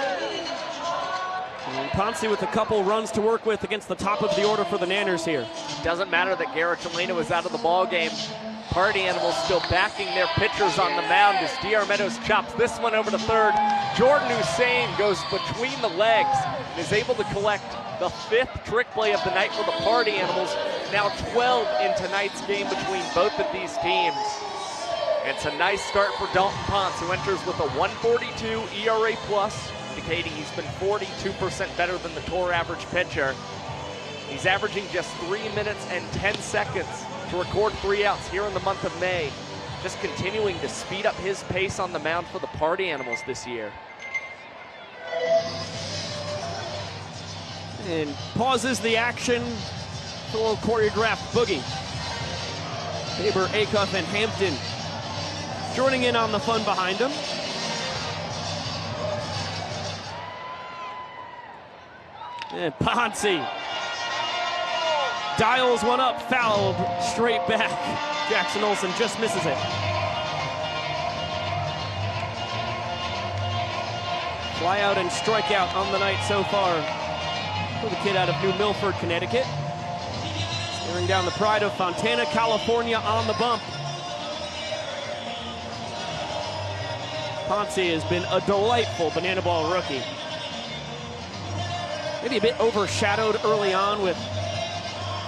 [SPEAKER 1] And Ponce with a couple runs to work with against the top of the order for the Nanners here.
[SPEAKER 2] Doesn't matter that Garrett Delano is out of the ball game. Party Animals still backing their pitchers on the mound as DR Meadows chops this one over to third. Jordan Hussein goes between the legs and is able to collect the 5th trick play of the night for the Party Animals. Now 12 in tonight's game between both of these teams. It's a nice start for Dalton Ponce, who enters with a 142 ERA plus, indicating he's been 42% better than the tour average pitcher. He's averaging just 3 minutes and 10 seconds to record 3 outs here in the month of May. Just continuing to speed up his pace on the mound for the Party Animals this year.
[SPEAKER 1] And pauses the action for a little choreographed boogie. Faber, Acuff, and Hampton joining in on the fun behind him. And Ponce dials one up, fouled straight back. Jackson Olsen just misses it. Fly out and strikeout on the night so far for the kid out of New Milford, Connecticut. Staring down the pride of Fontana, California on the bump. Ponce has been a delightful banana ball rookie. Maybe a bit overshadowed early on with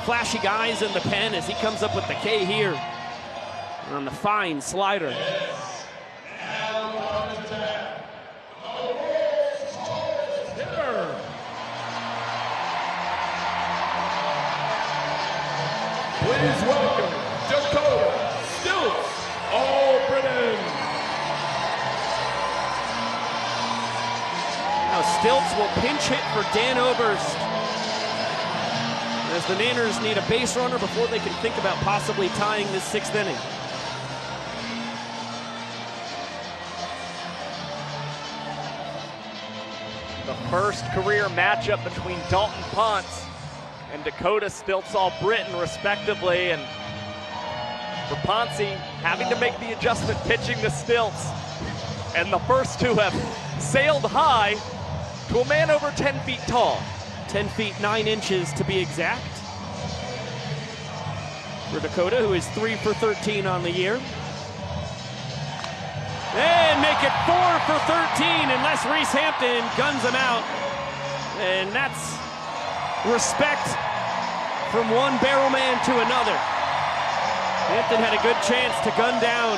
[SPEAKER 1] flashy guys in the pen as he comes up with the K here on the fine slider.
[SPEAKER 3] Please welcome Dakota Stilts All-Britain.
[SPEAKER 1] Now Stilts will pinch hit for Dan Oberst, as the Nanners need a base runner before they can think about possibly tying this 6th inning.
[SPEAKER 2] The first career matchup between Dalton Ponce and Dakota Stilts All-Britain, respectively. And for Ponce, having to make the adjustment pitching to Stilts. And the first two have sailed high to a man over 10 feet tall.
[SPEAKER 1] 10 feet 9 inches to be exact. For Dakota, who is 3 for 13 on the year. And make it 4 for 13 unless Reese Hampton guns him out. And that's respect from one barrel man to another. Hampton had a good chance to gun down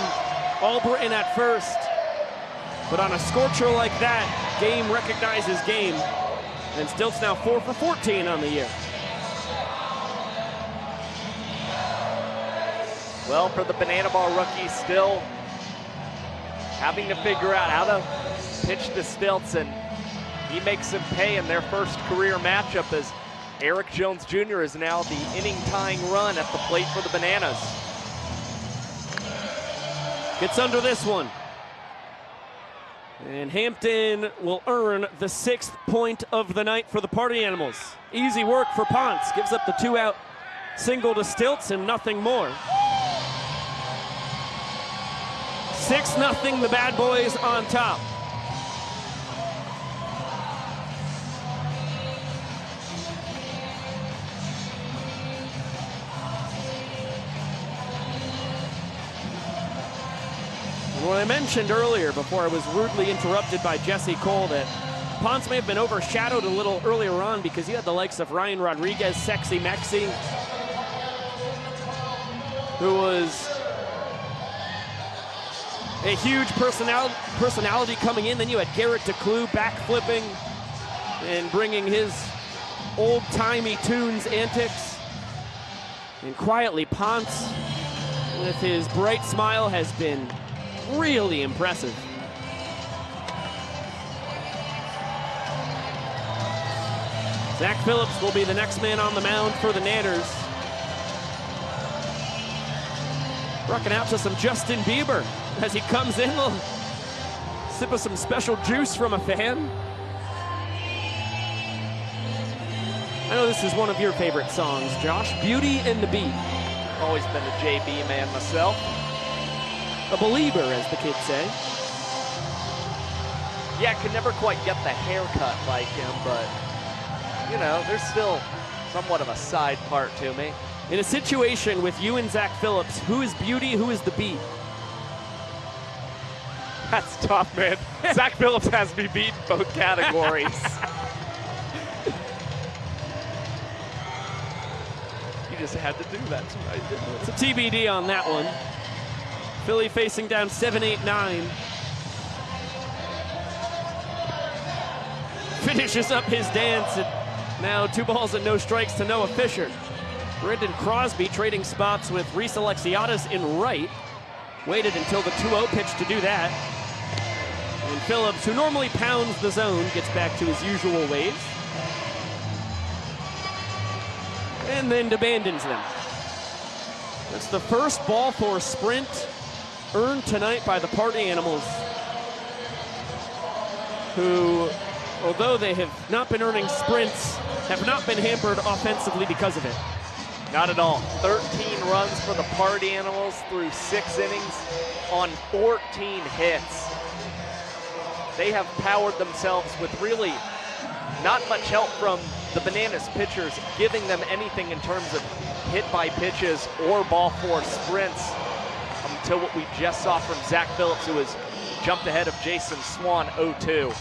[SPEAKER 1] All-Britain at first. But on a scorcher like that, game recognizes game. And Stilts now 4 for 14 on the year.
[SPEAKER 2] Well, for the banana ball rookie, still having to figure out how to pitch to Stilts, and he makes him pay in their first career matchup as Eric Jones Jr. is now the inning-tying run at the plate for the Bananas.
[SPEAKER 1] Gets under this one. And Hampton will earn the 6th point of the night for the Party Animals. Easy work for Ponce. Gives up the 2-out single to Stilts and nothing more. 6-0, the Bad Boys on top. Well, I mentioned earlier, before I was rudely interrupted by Jesse Cole, that Ponce may have been overshadowed a little earlier on because you had the likes of Ryan Rodriguez, Sexy Mexi, who was a huge personality coming in. Then you had Garrett DeClue backflipping and bringing his old-timey tunes antics. And quietly, Ponce, with his bright smile, has been really impressive. Zach Phillips will be the next man on the mound for the Nanners. Rocking out to some Justin Bieber as he comes in. A sip of some special juice from a fan. I know this is one of your favorite songs, Josh. Beauty and the Beat.
[SPEAKER 2] Always been a JB man myself.
[SPEAKER 1] A believer, as the kids say.
[SPEAKER 2] Yeah, could never quite get the haircut like him, but, you know, there's still somewhat of a side part to me.
[SPEAKER 1] In a situation with you and Zach Phillips, who is beauty, who is the beat?
[SPEAKER 2] That's tough, man. Zach Phillips has me beat both categories. You just had to do that tonight, didn't you?
[SPEAKER 1] It's a TBD on that one. Philly facing down 7-8-9. Finishes up his dance, and now 2 balls and no strikes to Noah Fisher. Brendan Crosby trading spots with Reese Alexiadis in right. Waited until the 2-0 pitch to do that. And Phillips, who normally pounds the zone, gets back to his usual ways. And then abandons them. That's the first ball for Sprint earned tonight by the Party Animals, who, although they have not been earning sprints, have not been hampered offensively because of it.
[SPEAKER 2] Not at all. 13 runs for the Party Animals through 6 innings on 14 hits. They have powered themselves with really not much help from the Bananas pitchers, giving them anything in terms of hit by pitches or ball four sprints until what we just saw from Zach Phillips, who has jumped ahead of Jason Swan 0-2.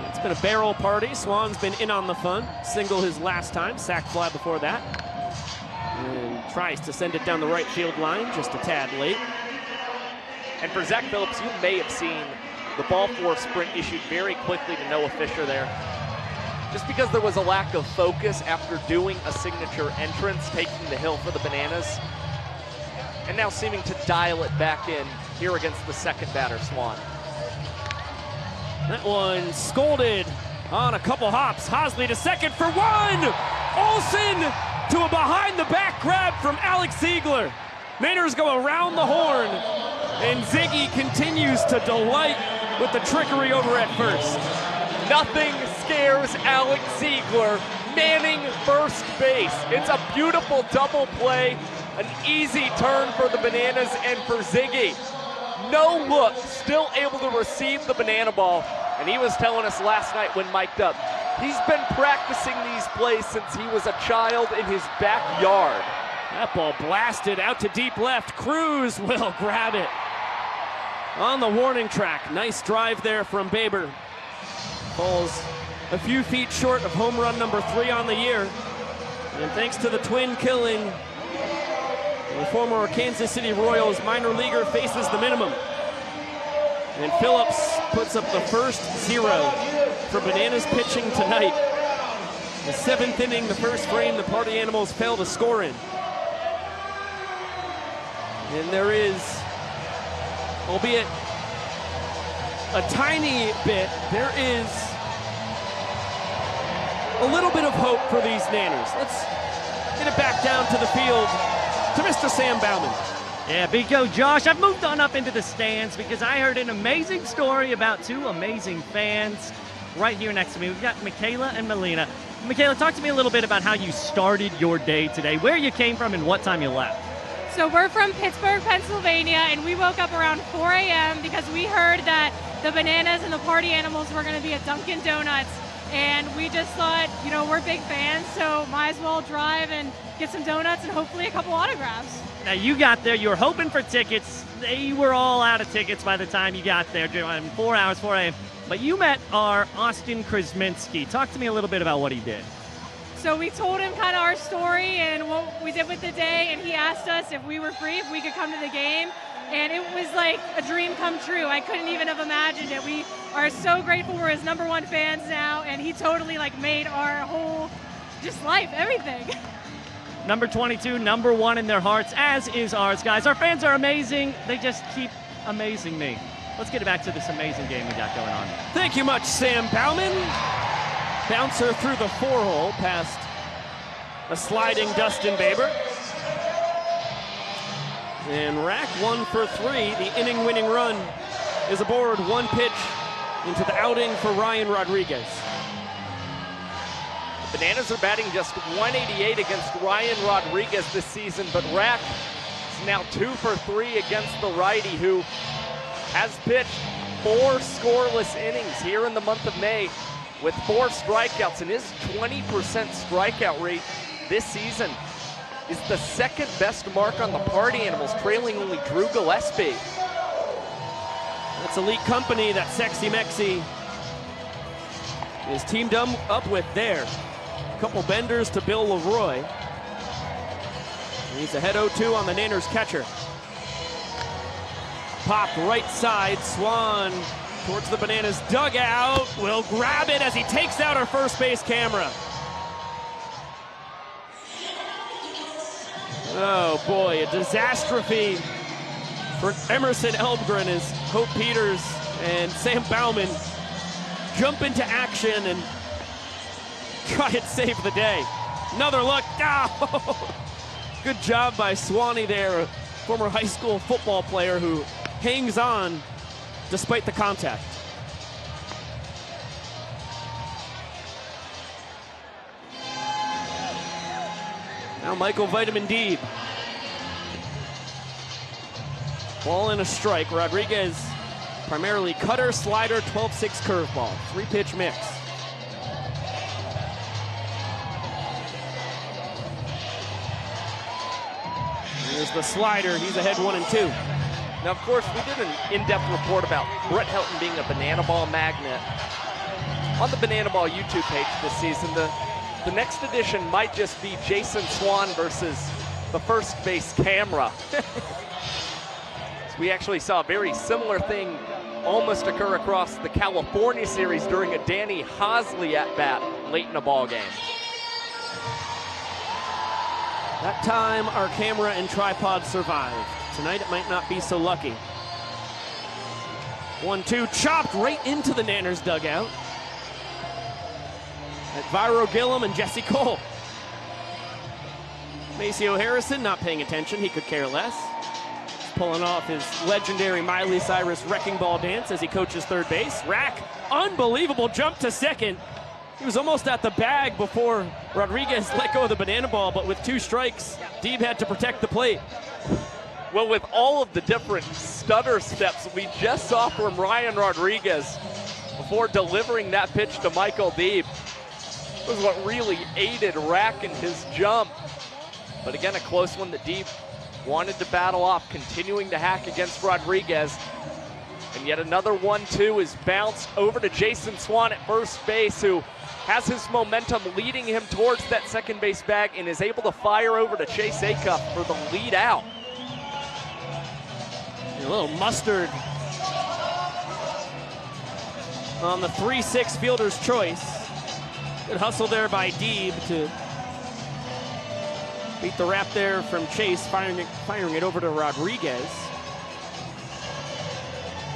[SPEAKER 1] It's been a barrel party. Swan's been in on the fun. Single his last time, sac fly before that. And tries to send it down the right field line, just a tad late.
[SPEAKER 2] And for Zach Phillips, you may have seen the ball four sprint issued very quickly to Noah Fisher there. Just because there was a lack of focus after doing a signature entrance, taking the hill for the Bananas, and now seeming to dial it back in here against the second batter, Swan.
[SPEAKER 1] That one scolded on a couple hops. Hosley to second for one! Olsen to a behind-the-back grab from Alex Ziegler. Mainers go around the horn, and Ziggy continues to delight with the trickery over at first.
[SPEAKER 2] Nothing scares Alex Ziegler manning first base. It's a beautiful double play, an easy turn for the Bananas and for Ziggy. No look, still able to receive the banana ball. And he was telling us last night when mic'd up, he's been practicing these plays since he was a child in his backyard.
[SPEAKER 1] That ball blasted out to deep left. Cruz will grab it on the warning track. Nice drive there from Baber. Falls a few feet short of home run number 3 on the year. And thanks to the twin killing, the former Kansas City Royals minor leaguer faces the minimum. And Phillips puts up the first 0 for Bananas pitching tonight. The 7th inning, the first frame the Party Animals fail to score in. And there is, albeit a tiny bit, there is a little bit of hope for these Nanners. Let's get it back down to the field to Mr. Sam Bauman.
[SPEAKER 6] Yeah, Biko, Josh, I've moved on up into the stands because I heard an amazing story about two amazing fans right here next to me. We've got Michaela and Melina. Michaela, talk to me a little bit about how you started your day today, where you came from and what time you left.
[SPEAKER 10] So we're from Pittsburgh, Pennsylvania, and we woke up around 4 a.m. because we heard that the Bananas and the Party Animals were going to be at Dunkin' Donuts. And we just thought, you know, we're big fans, so might as well drive and get some donuts and hopefully a couple autographs.
[SPEAKER 6] Now, you got there, you were hoping for tickets. They were all out of tickets by the time you got there, 4 hours, 4 a.m. But you met our Austin Krasminski. Talk to me a little bit about what he did.
[SPEAKER 10] So we told him kind of our story and what we did with the day, and he asked us if we were free, if we could come to the game. And it was like a dream come true. I couldn't even have imagined it. We are so grateful we're his #1 fans now, and he totally like made our whole just life, everything.
[SPEAKER 6] Number 22, #1 in their hearts, as is ours, guys. Our fans are amazing. They just keep amazing me. Let's get back to this amazing game we got going on.
[SPEAKER 1] Thank you much, Sam Bauman. Bouncer through the 4-hole past a sliding Dustin Baber. And Rack 1 for 3. The inning-winning run is aboard. One pitch into the outing for Ryan Rodriguez.
[SPEAKER 2] The Bananas are batting just .188 against Ryan Rodriguez this season, but Rack is now 2 for 3 against the righty, who has pitched 4 scoreless innings here in the month of May with 4 strikeouts, and his 20% strikeout rate this season is the second best mark on the Party Animals, trailing only Drew Gillespie.
[SPEAKER 1] That's elite company that Sexy Mexi is teamed up with there. A couple benders to Bill Leroy. And he's ahead 0-2 on the Nanners catcher. Popped right side, Swan towards the Bananas dugout. Will grab it as he takes out our first base camera. Oh boy, a disastrophe for Emerson Elmgren as Hope Peters and Sam Bauman jump into action and try and save the day. Another look. Oh! Good job by Swanee there, a former high school football player who hangs on despite the contact. Now Michael Vitamin D. Ball and a strike. Rodriguez primarily cutter, slider, 12-6 curveball. 3-pitch mix. Here's the slider. He's ahead 1-2.
[SPEAKER 2] Now, of course, we did an in-depth report about Brett Helton being a banana ball magnet on the Banana Ball YouTube page this season. The next edition might just be Jason Swan versus the first base camera. So we actually saw a very similar thing almost occur across the California series during a Danny Hosley at-bat late in a ball game.
[SPEAKER 1] That time, our camera and tripod survived. Tonight, it might not be so lucky. 1-2, chopped right into the Nanners dugout. At Viro Gillum and Jesse Cole. Maceo Harrison not paying attention, he could care less. He's pulling off his legendary Miley Cyrus wrecking ball dance as he coaches third base. Rack, unbelievable jump to second. He was almost at the bag before Rodriguez let go of the banana ball, but with 2 strikes, Deeb had to protect the plate.
[SPEAKER 2] Well, with all of the different stutter steps we just saw from Ryan Rodriguez before delivering that pitch to Michael Deeb, was what really aided Rack in his jump. But again, a close one that Deeb wanted to battle off, continuing to hack against Rodriguez. And yet another 1-2 is bounced over to Jason Swan at first base, who has his momentum leading him towards that second base bag and is able to fire over to Chase Acuff for the lead out.
[SPEAKER 1] A little mustard on the 3-6 fielder's choice. Good hustle there by Deeb to beat the wrap there from Chase, firing it over to Rodriguez.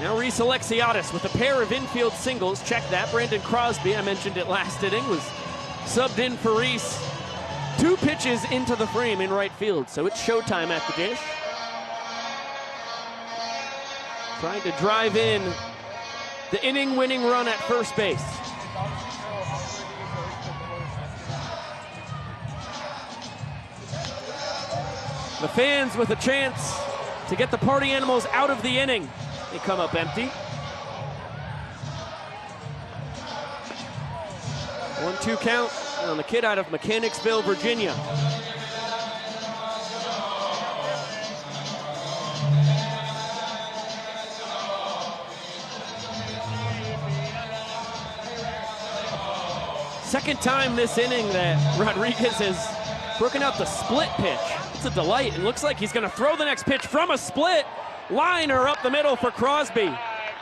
[SPEAKER 1] Now Reese Alexiadis with a pair of infield singles. Check that. Brandon Crosby, I mentioned it last inning, was subbed in for Reese. 2 pitches into the frame in right field, so it's showtime at the dish. Trying to drive in the inning-winning run at first base. The fans with a chance to get the party animals out of the inning. They come up empty. 1-2 count on the kid out of Mechanicsville, Virginia. Second time this inning that Rodriguez has broken out the split pitch. It's a delight. It looks like he's going to throw the next pitch from a split. Liner up the middle for Crosby.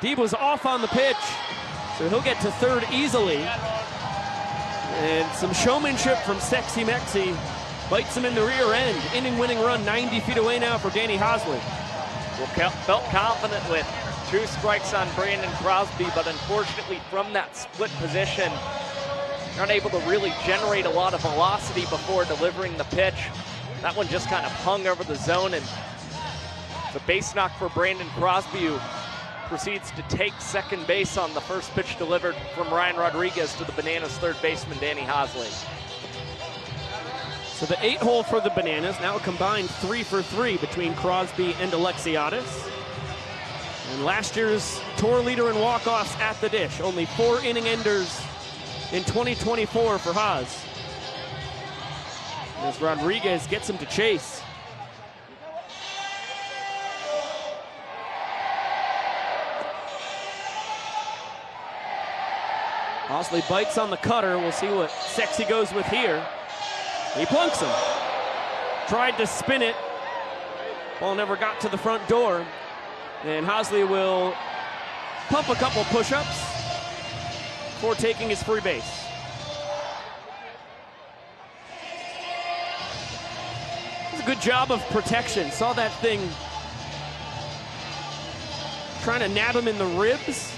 [SPEAKER 1] Deeb was off on the pitch, so he'll get to third easily. And some showmanship from Sexy Mexi bites him in the rear end. Inning-winning run 90 feet away now for Danny Hosley.
[SPEAKER 2] Well, felt confident with 2 strikes on Brandon Crosby, but unfortunately from that split position, not able to really generate a lot of velocity before delivering the pitch. That one just kind of hung over the zone, and the base knock for Brandon Crosby, who proceeds to take second base on the first pitch delivered from Ryan Rodriguez to the Bananas third baseman Danny Hosley.
[SPEAKER 1] So the 8-hole for the Bananas, now a combined 3 for 3 between Crosby and Alexiadis. And last year's tour leader in walk-offs at the dish, only 4 inning enders in 2024 for Haas. As Rodriguez gets him to chase. Hosley bites on the cutter. We'll see what Sexy goes with here. He plunks him. Tried to spin it. Ball never got to the front door. And Hosley will pump a couple push-ups before taking his free base. Good job of protection. Saw that thing trying to nab him in the ribs.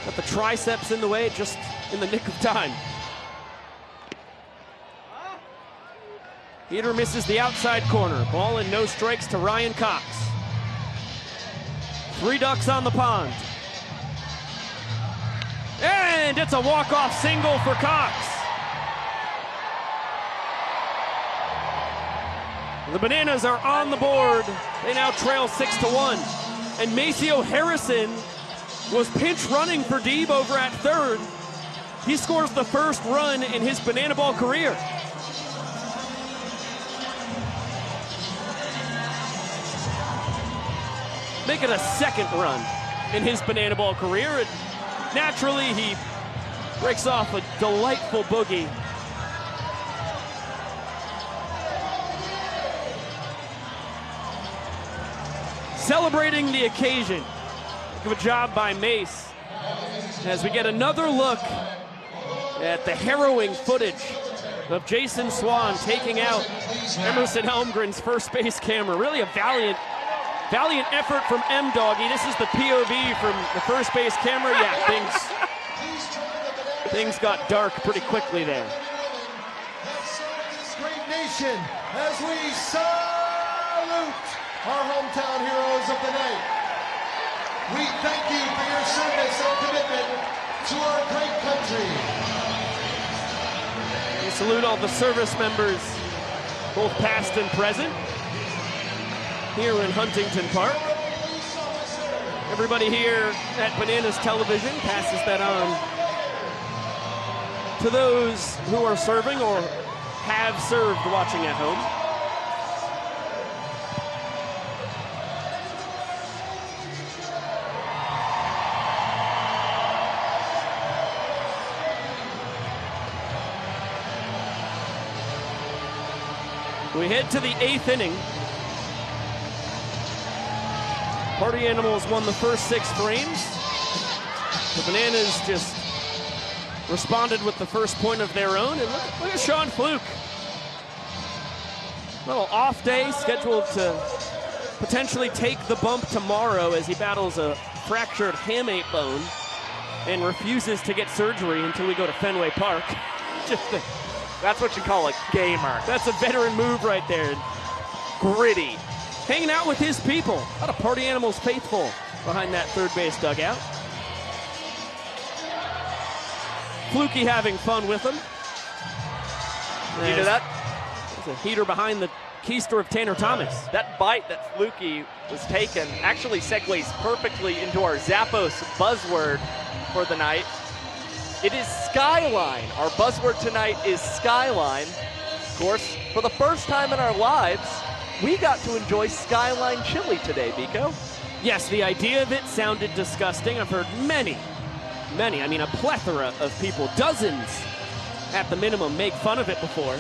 [SPEAKER 1] Got the triceps in the way just in the nick of time. Heater misses the outside corner. Ball and no strikes to Ryan Cox. 3 ducks on the pond. And it's a walk-off single for Cox. The Bananas are on the board. They now trail 6-1. And Maceo Harrison was pinch running for Deeb over at third. He scores the first run in his Banana Ball career. Make it a second run in his Banana Ball career. And naturally, he breaks off a delightful boogie. Celebrating the occasion. Heck of a job by Mace as we get another look at the harrowing footage of Jason Swan taking out Emerson Elmgren's first base camera. Really a valiant effort from M-Doggy. This is the POV from the first base camera. Yeah, things got dark pretty quickly there.
[SPEAKER 11] Great nation, as we salute our hometown heroes of the night. We thank you for your service and commitment to our great country.
[SPEAKER 1] We salute all the service members, both past and present, here in Huntington Park. Everybody here at Bananas Television passes that on to those who are serving or have served watching at home. We head to the 8th inning. Party Animals won the first 6 frames. The Bananas just responded with the first point of their own. And look at Sean Fluke. A little off day, scheduled to potentially take the bump tomorrow as he battles a fractured hamate bone. and refuses to get surgery until we go to Fenway Park.
[SPEAKER 2] That's what you call a gamer.
[SPEAKER 1] That's a veteran move right there.
[SPEAKER 2] Gritty.
[SPEAKER 1] Hanging out with his people. A lot of Party Animals faithful behind that third base dugout. Fluky having fun with them.
[SPEAKER 2] You know that?
[SPEAKER 1] There's a heater behind the keister of Tanner Thomas.
[SPEAKER 2] That bite that Fluky was taken actually segues perfectly into our Zappos buzzword for the night. It is Skyline. Our buzzword tonight is Skyline. Of course, for the first time in our lives, we got to enjoy Skyline chili today, Biko.
[SPEAKER 1] Yes, the idea of it sounded disgusting. I've heard many, I mean a plethora of people, dozens at the minimum, make fun of it before.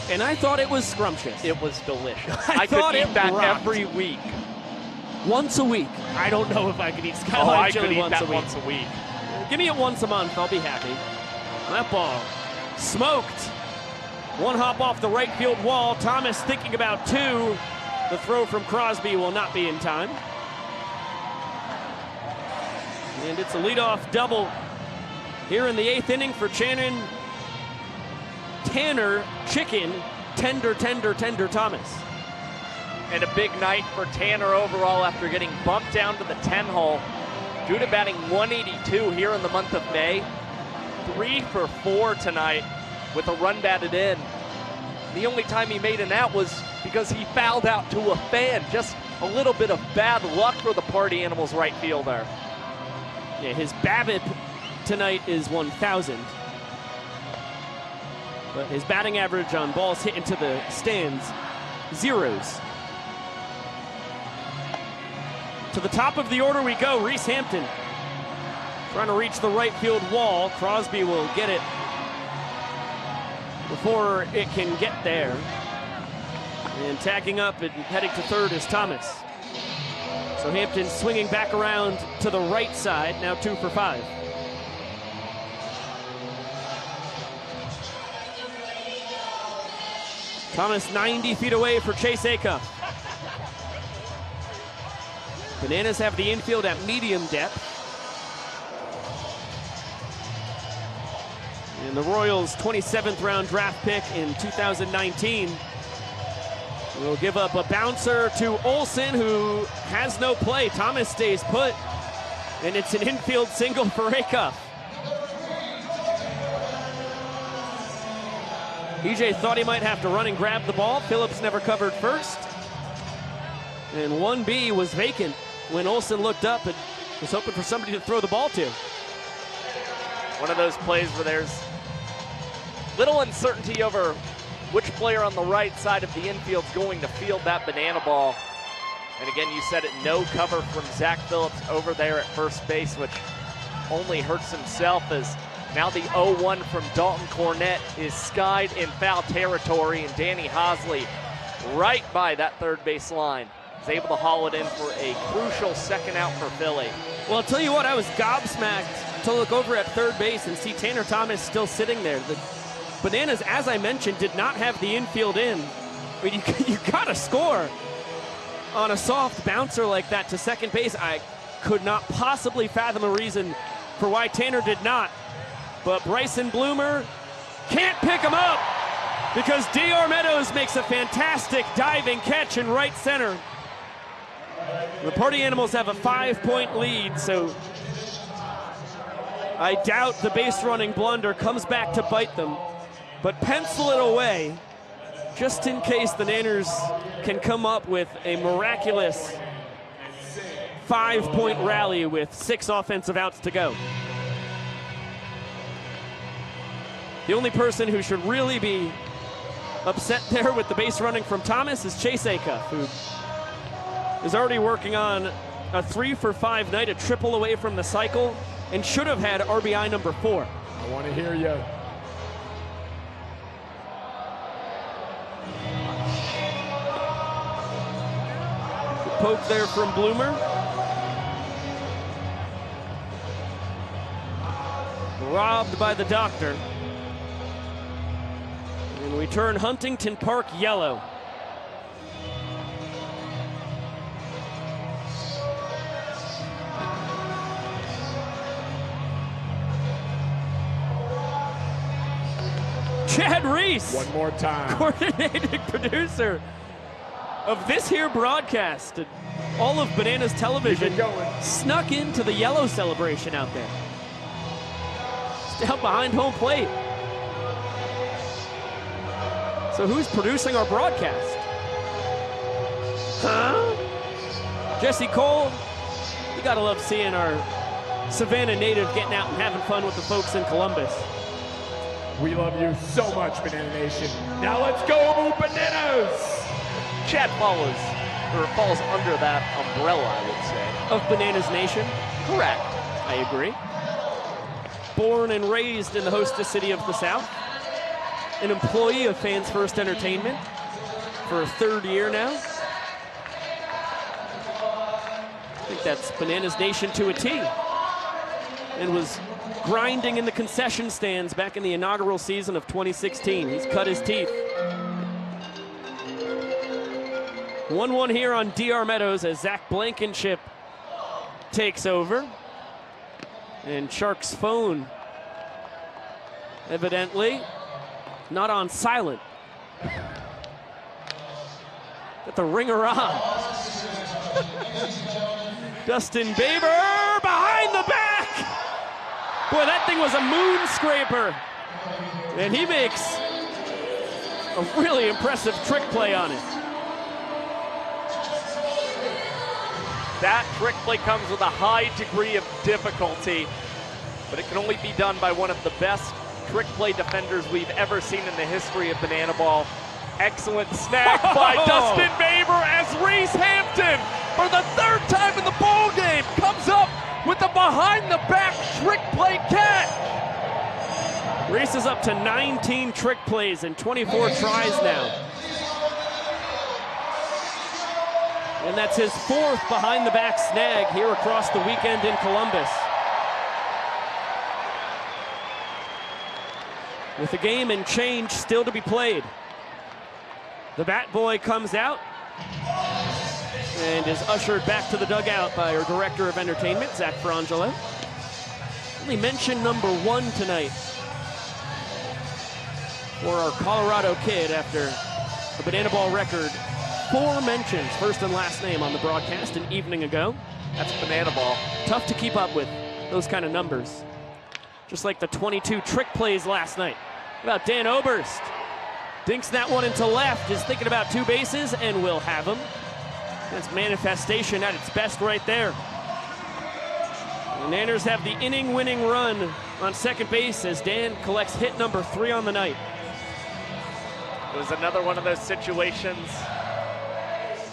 [SPEAKER 1] And I thought it was scrumptious.
[SPEAKER 2] It was delicious.
[SPEAKER 1] I
[SPEAKER 2] could eat that
[SPEAKER 1] rocked.
[SPEAKER 2] every week.
[SPEAKER 1] Once a week. I don't know if I could eat Skyline chili
[SPEAKER 2] could eat
[SPEAKER 1] once
[SPEAKER 2] that
[SPEAKER 1] a week.
[SPEAKER 2] once a week.
[SPEAKER 1] Give me it once a month, I'll be happy. That ball smoked. One hop off the right field wall. Thomas thinking about two. The throw from Crosby will not be in time. And it's a leadoff double here in the 8th inning for Tanner Chicken Tender Thomas.
[SPEAKER 2] And a big night for Tanner overall after getting bumped down to the 10 hole due to batting 182 here in the month of May. 3 for 4 tonight with a run batted in. The only time he made an out was because he fouled out to a fan. Just a little bit of bad luck for the Party Animals right fielder.
[SPEAKER 1] Yeah, his BABIP tonight is 1,000. But his batting average on balls hit into the stands, zeros. To the top of the order we go. Reese Hampton trying to reach the right field wall. Crosby will get it before it can get there. And tagging up and heading to third is Thomas. So Hampton swinging back around to the right side, now 2 for 5. Thomas 90 feet away for Chase Acuff. Bananas have the infield at medium depth. And the Royals' 27th round draft pick in 2019 will give up a bouncer to Olsen, who has no play. Thomas stays put, and it's an infield single for Acuff. EJ thought he might have to run and grab the ball. Phillips never covered first. And 1B was vacant when Olsen looked up and was hoping for somebody to throw the ball to.
[SPEAKER 2] One of those plays where there's little uncertainty over which player on the right side of the infield is going to field that banana ball. And again, you said it, no cover from Zach Phillips over there at first base, which only hurts himself as now the 0-1 from Dalton Cornett is skied in foul territory, and Danny Hosley right by that third base line is able to haul it in for a crucial second out for Philly.
[SPEAKER 1] Well, I'll tell you what, I was gobsmacked to look over at third base and see Tanner Thomas still sitting there. The Bananas, as I mentioned, did not have the infield in. I mean, you gotta score on a soft bouncer like that to second base. I could not possibly fathom a reason for why Tanner did not. But Bryson Bloomer can't pick him up because D.R. Meadows makes a fantastic diving catch in right center. The Party Animals have a 5-point lead, so I doubt the base running blunder comes back to bite them. But pencil it away just in case the Nanners can come up with a miraculous 5-point rally with 6 offensive outs to go. The only person who should really be upset there with the base running from Thomas is Chase Acuff, who is already working on a 3 for 5 night, a triple away from the cycle, and should have had RBI number 4.
[SPEAKER 3] I want to hear you.
[SPEAKER 1] Poke there from Bloomer. Robbed by the doctor. And we turn Huntington Park yellow. Chad Reese.
[SPEAKER 3] One more time.
[SPEAKER 1] Coordinating producer of this here broadcast. And all of Bananas Television snuck into the yellow celebration out there. Down behind home plate. So who's producing our broadcast? Huh? Jesse Cole. You gotta love seeing our Savannah native getting out and having fun with the folks in Columbus.
[SPEAKER 3] We love you so much, Banana Nation. Now let's go, Bananas!
[SPEAKER 2] Chad falls under that umbrella, I would say.
[SPEAKER 1] Of Bananas Nation?
[SPEAKER 2] Correct.
[SPEAKER 1] I agree. Born and raised in the hostess city of the South. An employee of Fans First Entertainment for a third year now. I think that's Bananas Nation to a T. And was grinding in the concession stands back in the inaugural season of 2016. He's cut his teeth. 1-1 here on DR Meadows as Zach Blankenship takes over. And Shark's phone, evidently, not on silent. Got the ringer on. Dustin Baber behind the back. Boy, that thing was a moon scraper. And he makes a really impressive trick play on it.
[SPEAKER 2] That trick play comes with a high degree of difficulty, but it can only be done by one of the best trick play defenders we've ever seen in the history of Banana Ball. Excellent snag by Dustin Baber as Reese Hampton, for the third time in the ball game, comes up with the behind-the-back trick play catch.
[SPEAKER 1] Reese is up to 19 trick plays and 24 tries now. And that's his fourth behind-the-back snag here across the weekend in Columbus. With the game and change still to be played. The bat boy comes out and is ushered back to the dugout by our director of entertainment, Zach Frangela. Only mention number 1 tonight for our Colorado kid after the Banana Ball record. 4 mentions, first and last name, on the broadcast an evening ago.
[SPEAKER 2] That's Banana Ball.
[SPEAKER 1] Tough to keep up with those kind of numbers. Just like the 22 trick plays last night. How about Dan Oberst? Dinks that one into left, is thinking about 2 bases, and will have them. That's manifestation at its best right there. The Nanners have the inning-winning run on second base as Dan collects hit number 3 on the night.
[SPEAKER 2] It was another one of those situations.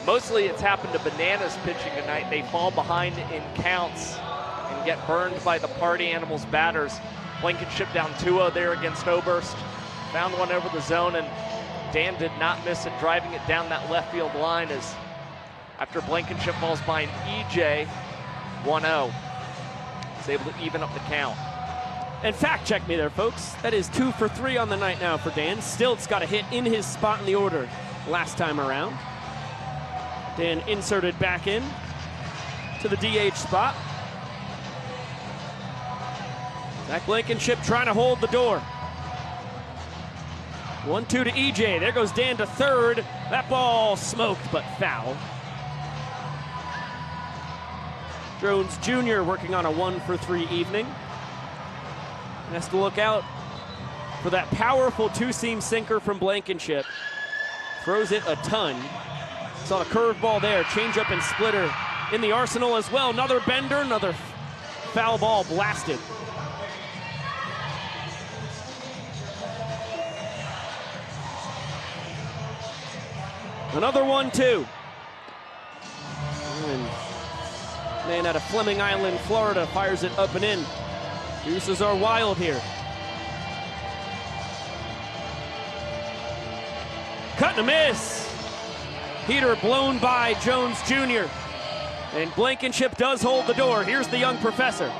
[SPEAKER 2] Mostly it's happened to Bananas pitching tonight. They fall behind in counts and get burned by the Party Animals batters. Blankenship down 2-0 there against Oberst. Found one over the zone, and Dan did not miss it, driving it down that left field line as after Blankenship falls behind EJ 1-0. He's able to even up the count.
[SPEAKER 1] And fact check me there, folks. That is 2 for 3 on the night now for Dan. Stiltz got a hit in his spot in the order last time around. Dan inserted back in to the DH spot. Zach Blankenship trying to hold the door. 1-2 to EJ. There goes Dan to third. That ball smoked, but foul. Jones Jr. working on a 1 for 3 evening. Has to look out for that powerful 2-seam sinker from Blankenship. Throws it a ton. Saw a curveball there, changeup and splitter in the arsenal as well. Another bender, another foul ball blasted. Another 1-2. And man out of Fleming Island, Florida, fires it up and in. Deuces are wild here. Cut and a miss. Heater blown by Jones Jr. And Blankenship does hold the door. Here's the young professor.
[SPEAKER 11] The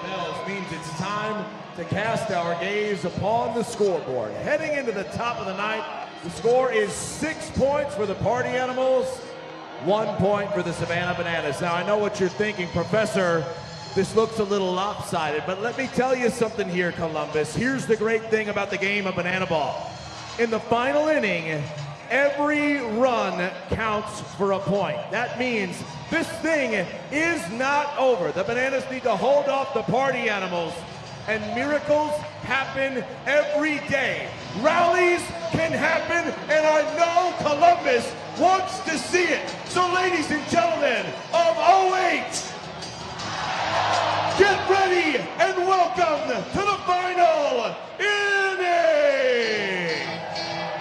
[SPEAKER 11] bells means it's time to cast our gaze upon the scoreboard. Heading into the top of the ninth, the score is 6 points for the Party Animals, 1 point for the Savannah Bananas. Now I know what you're thinking, Professor.
[SPEAKER 12] this looks a little lopsided, but let me tell you something here, Columbus. Here's the great thing about the game of banana ball. In the final inning, every run counts for a point. That means this thing is not over. The Bananas need to hold off the party animals, and miracles happen every day. Rallies can happen, and I know Columbus wants to see it. So ladies and gentlemen of 08, get ready and welcome to the final inning.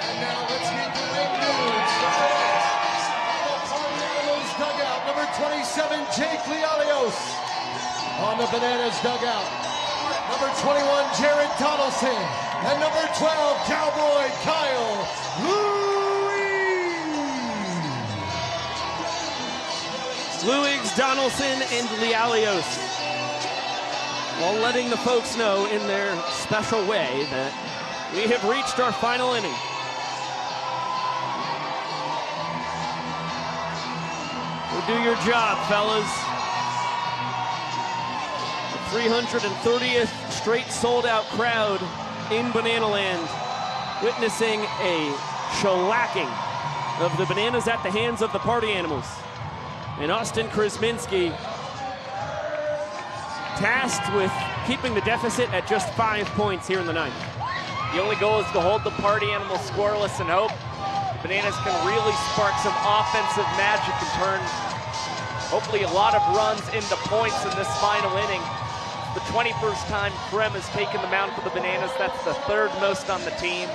[SPEAKER 11] And now let's meet the ring dudes. On the Party Animals dugout, number 27, Jake Lialios. On the Bananas dugout, number 21, Jared Donaldson. And number 12, Cowboy Kyle
[SPEAKER 1] Luigs, Donaldson, and Lialios, while letting the folks know in their special way that we have reached our final inning. Well, do your job, fellas. The 330th straight sold-out crowd in Banana Land, witnessing a shellacking of the Bananas at the hands of the Party Animals. And Austin Krasminski tasked with keeping the deficit at just 5 points here in the ninth.
[SPEAKER 2] The only goal is to hold the Party Animals scoreless and hope the Bananas can really spark some offensive magic and turn hopefully a lot of runs into points in this final inning. The 21st time Krem has taken the mound for the Bananas. That's the third most on the team,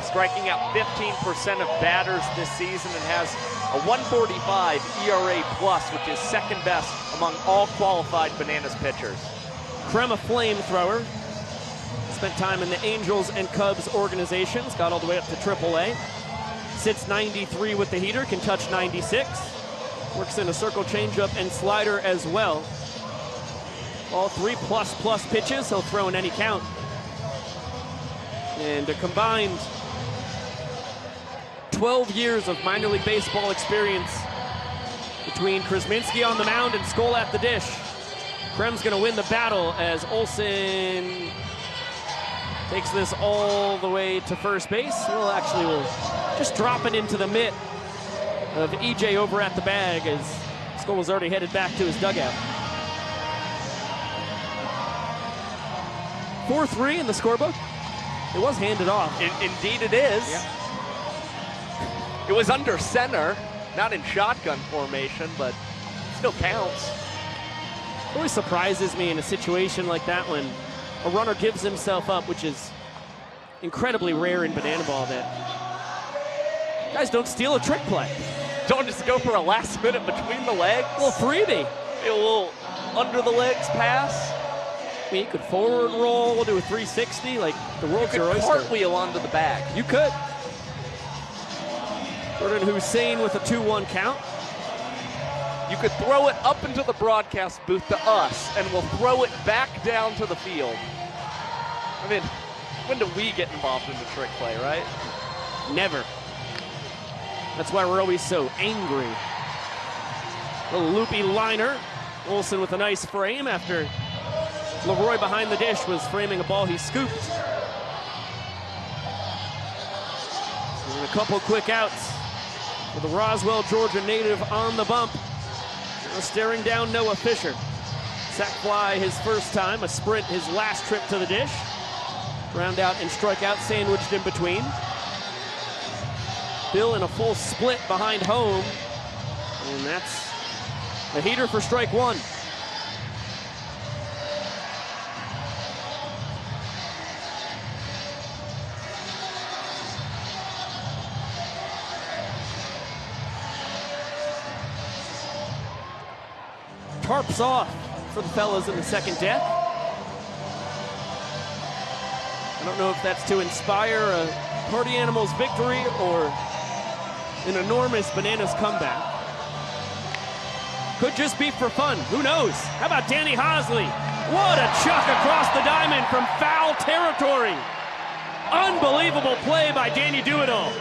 [SPEAKER 2] striking out 15% of batters this season, and has a 145 ERA plus, which is second best among all qualified Bananas pitchers.
[SPEAKER 1] Krem, a flamethrower, spent time in the Angels and Cubs organizations, got all the way up to AAA. Sits 93 with the heater, can touch 96. Works in a circle changeup and slider as well. All 3++ pitches he'll throw in any count. And a combined 12 years of minor league baseball experience between Krasminski on the mound and Skoll at the dish. Krem's gonna win the battle as Olsen takes this all the way to first base. We'll just drop it into the mitt of EJ over at the bag as Skoll was already headed back to his dugout. 4-3 in the scorebook. It was handed off.
[SPEAKER 2] Indeed it is.
[SPEAKER 1] Yeah.
[SPEAKER 2] It was under center, not in shotgun formation, but still counts.
[SPEAKER 1] It always surprises me in a situation like that when a runner gives himself up, which is incredibly rare in banana ball, that guys don't steal a trick play.
[SPEAKER 2] Don't just go for a last minute between the legs.
[SPEAKER 1] A little freebie.
[SPEAKER 2] A little under the legs pass.
[SPEAKER 1] I mean, you could forward roll, do a 360, like the world's your oyster.
[SPEAKER 2] Cartwheel onto the bag.
[SPEAKER 1] You could. Jordan Hussein with a 2-1 count.
[SPEAKER 2] You could throw it up into the broadcast booth to us, and we'll throw it back down to the field. I mean, when do we get involved in the trick play, right?
[SPEAKER 1] Never. That's why we're always so angry. A loopy liner. Olsen with a nice frame after Leroy behind the dish was framing a ball he scooped. And a couple quick outs for the Roswell, Georgia native on the bump. Now staring down Noah Fisher. Sac fly his first time, a sprint his last trip to the dish. Ground out and strikeout sandwiched in between. Bill in a full split behind home. And that's a heater for strike one. Tarps off for the fellas in the second deck. I don't know if that's to inspire a Party Animals victory or an enormous Bananas comeback. Could just be for fun, who knows? How about Danny Hosley? What a chuck across the diamond from foul territory. Unbelievable play by Danny Doolittle.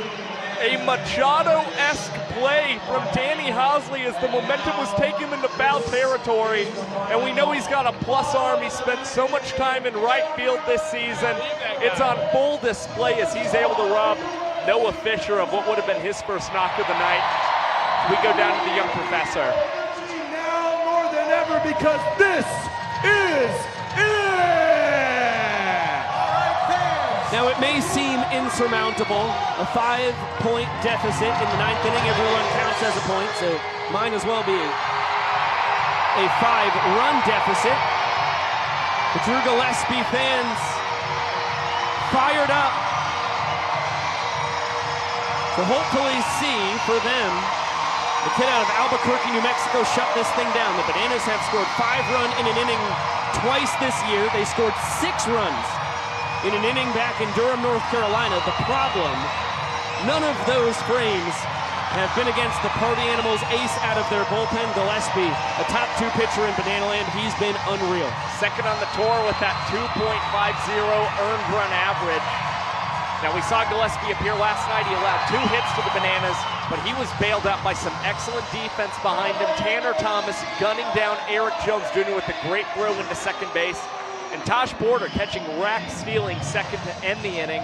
[SPEAKER 2] A Machado-esque play from Danny Hosley as the momentum was taking him into foul territory. And we know he's got a plus arm. He spent so much time in right field this season. It's on full display as he's able to rob Noah Fisher of what would have been his first knock of the night. We go down to the young professor.
[SPEAKER 12] Now more than ever, because this is it!
[SPEAKER 1] Now it may seem insurmountable, a 5-point deficit in the 9th inning. Every run counts as a point, so might as well be a 5-run deficit. The Drew Gillespie fans fired up to hopefully see for them the kid out of Albuquerque, New Mexico shut this thing down. The Bananas have scored 5 runs in an inning twice this year. They scored 6 runs in an inning back in Durham, North Carolina. The problem, none of those frames have been against the Party Animals ace out of their bullpen, Gillespie, a top 2 pitcher in Bananaland. He's been unreal.
[SPEAKER 2] Second on the tour with that 2.50 earned run average. Now we saw Gillespie appear last night. He allowed 2 hits to the Bananas, but he was bailed out by some excellent defense behind him. Tanner Thomas gunning down Eric Jones Jr. with a great throw into second base. And Taj Porter catching rack stealing second to end the inning.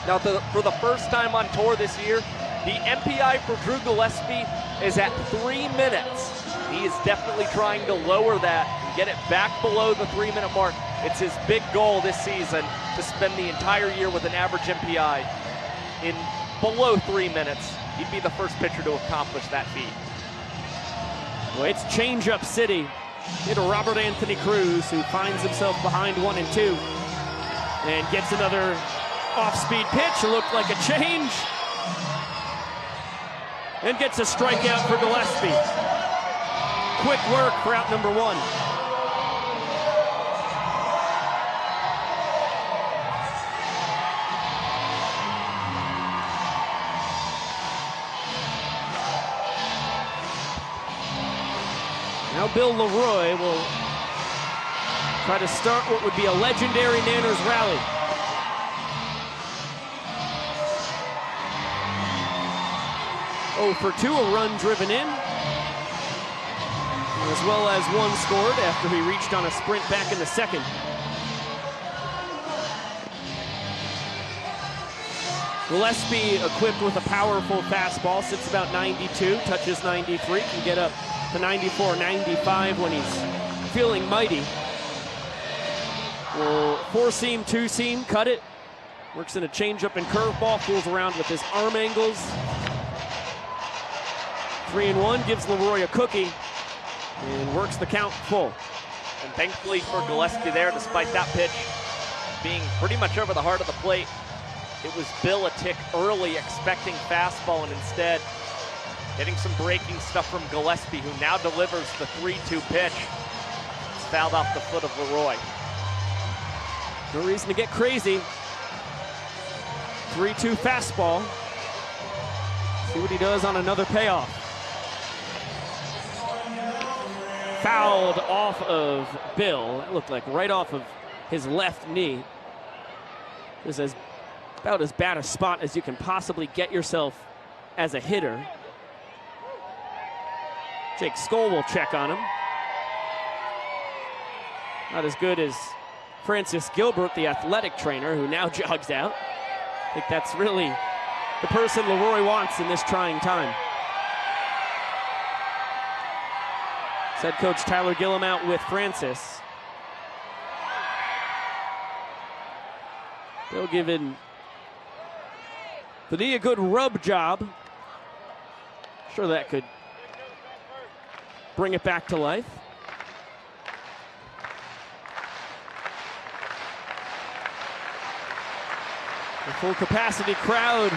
[SPEAKER 2] Now for the first time on tour this year, the MPI for Drew Gillespie is at 3 minutes. He is definitely trying to lower that and get it back below the 3-minute mark. It's his big goal this season to spend the entire year with an average MPI in below 3 minutes. He'd be the first pitcher to accomplish that feat.
[SPEAKER 1] Well, it's change-up city. Hit a Robert Anthony Cruz, who finds himself behind 1-2 and gets another off-speed pitch. It looked like a change. And gets a strikeout for Gillespie. Quick work for out number 1. Now Bill Leroy will try to start what would be a legendary Nanners rally. Oh for 2, a run driven in, as well as 1 scored after he reached on a sprint back in the 2nd. Gillespie equipped with a powerful fastball, sits about 92, touches 93, can get up to 94, 95 when he's feeling mighty. Will 4-seam, 2-seam, cut it. Works in a changeup and curveball, fools around with his arm angles. 3-1, gives Leroy a cookie and works the count full.
[SPEAKER 2] And thankfully for Gillespie there, despite that pitch being pretty much over the heart of the plate, it was Bill a tick early expecting fastball, and instead getting some breaking stuff from Gillespie, who now delivers the 3-2 pitch. It's fouled off the foot of Leroy.
[SPEAKER 1] No reason to get crazy. 3-2 fastball. See what he does on another payoff. Fouled off of Bill. It looked like right off of his left knee. This is about as bad a spot as you can possibly get yourself as a hitter. Jake Skoll will check on him. Not as good as Francis Gilbert, the athletic trainer, who now jogs out. I think that's really the person Leroy wants in this trying time. Head coach Tyler Gillum out with Francis. They'll give in the knee a good rub job. Sure that could bring it back to life. The full capacity crowd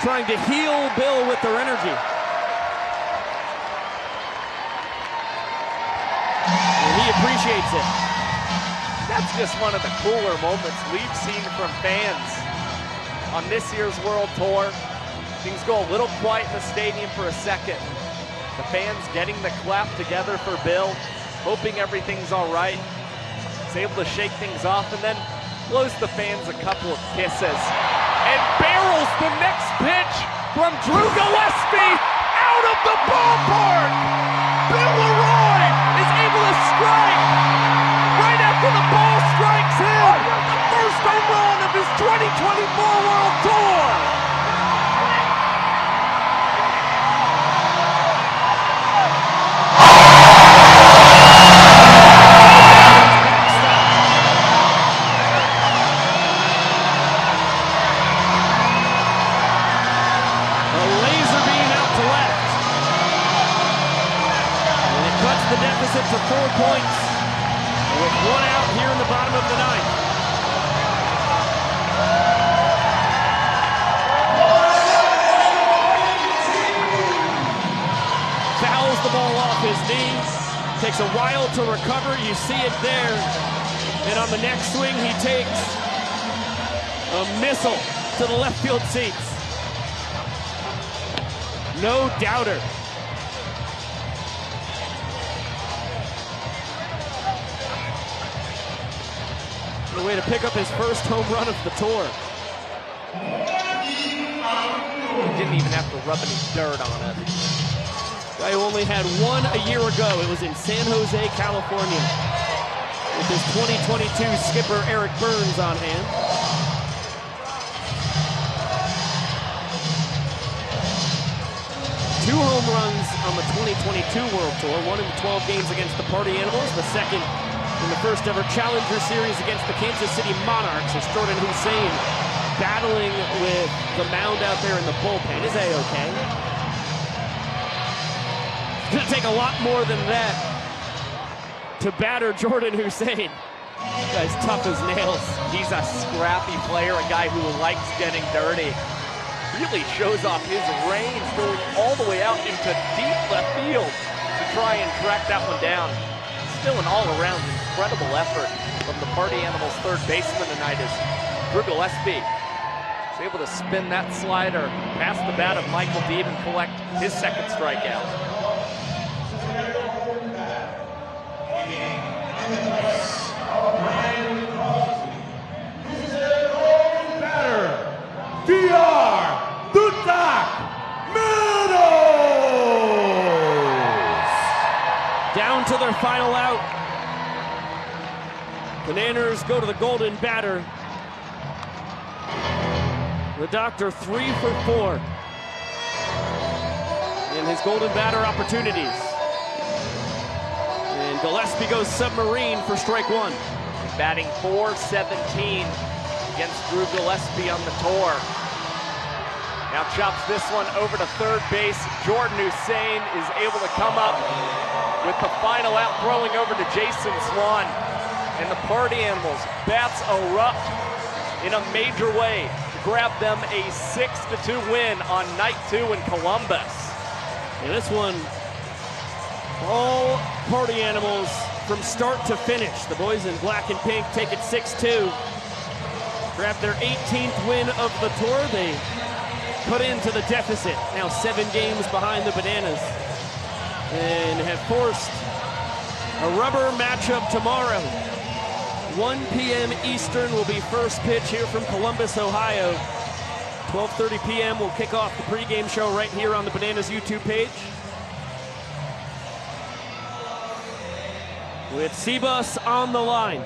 [SPEAKER 1] trying to heal Bill with their energy. And he appreciates it.
[SPEAKER 2] That's just one of the cooler moments we've seen from fans on this year's World Tour. Things go a little quiet in the stadium for a second. The fans getting the clap together for Bill, hoping everything's all right. He's able to shake things off and then blows the fans a couple of kisses. and barrels the next pitch from Drew Gillespie out of the ballpark. Bill Leroy is able to strike right after the ball strikes him. The first home run of his 2024 World Tour.
[SPEAKER 1] The deficit to 4 points with 1 out here in the bottom of the ninth. Fouls the ball off his knee. Takes a while to recover. You see it there. And on the next swing, he takes a missile to the left field seats. No doubter. A way to pick up his first home run of the tour.
[SPEAKER 2] He didn't even have to rub any dirt on it.
[SPEAKER 1] Guy who only had one a year ago. It was in San Jose, California, with his 2022 skipper Eric Burns on hand. Two home runs on the 2022 World Tour, one in 12 games against the Party Animals, the second in the first ever Challenger Series against the Kansas City Monarchs, as Jordan Hussein battling with the mound out there in the bullpen. Is A-okay? It's gonna take a lot more than that to batter Jordan Hussein. This guy's tough as nails.
[SPEAKER 2] He's a scrappy player, a guy who likes getting dirty. Really shows off his range going all the way out into deep left field to try and track that one down. Still an all-around incredible effort from the Party Animals third baseman tonight as Drew Gillespie is able to spin that slider past the bat of Michael Deeb and collect his second strikeout.
[SPEAKER 12] Batter, DR Dutak Meadows.
[SPEAKER 1] Down to their final out. Bananas go to the golden batter. The doctor 3 for 4 in his golden batter opportunities. And Gillespie goes submarine for strike 1.
[SPEAKER 2] Batting .417 against Drew Gillespie on the tour. Now chops this one over to third base. Jordan Hussein is able to come up with the final out, throwing over to Jason Swan. And the Party Animals bats erupt in a major way to grab them a 6-2 win on night 2 in Columbus.
[SPEAKER 1] And this one, all Party Animals from start to finish. The boys in black and pink take it 6-2. Grab their 18th win of the tour. They put into the deficit, now 7 games behind the Bananas, and have forced a rubber matchup tomorrow. 1 p.m. Eastern will be first pitch here from Columbus, Ohio. 12:30 p.m. will kick off the pregame show right here on the Bananas YouTube page. With C-Bus on the line.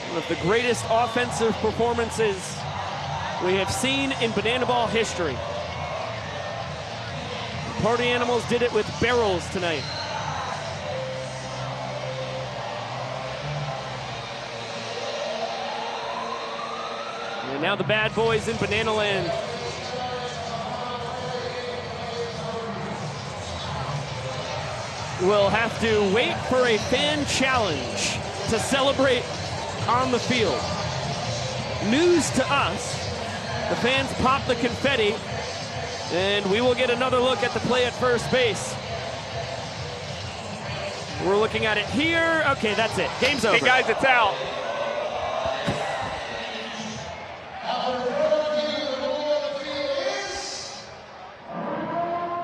[SPEAKER 1] One of the greatest offensive performances we have seen in Banana Ball history. Party Animals did it with barrels tonight. And now the bad boys in Banana Land. Will have to wait for a fan challenge to celebrate on the field. News to us, the fans pop the confetti, and we will get another look at the play at first base. We're looking at it here. Okay, that's it. Game's over.
[SPEAKER 2] Hey guys, it's out.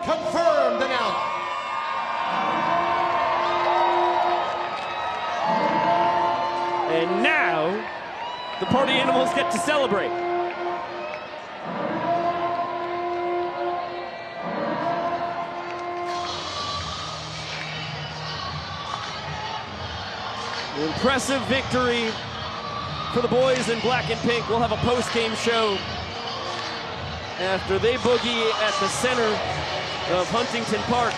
[SPEAKER 11] Confirmed and out.
[SPEAKER 1] the Party Animals get to celebrate. Impressive victory for the boys in black and pink. We'll have a post-game show after they boogie at the center of Huntington Park.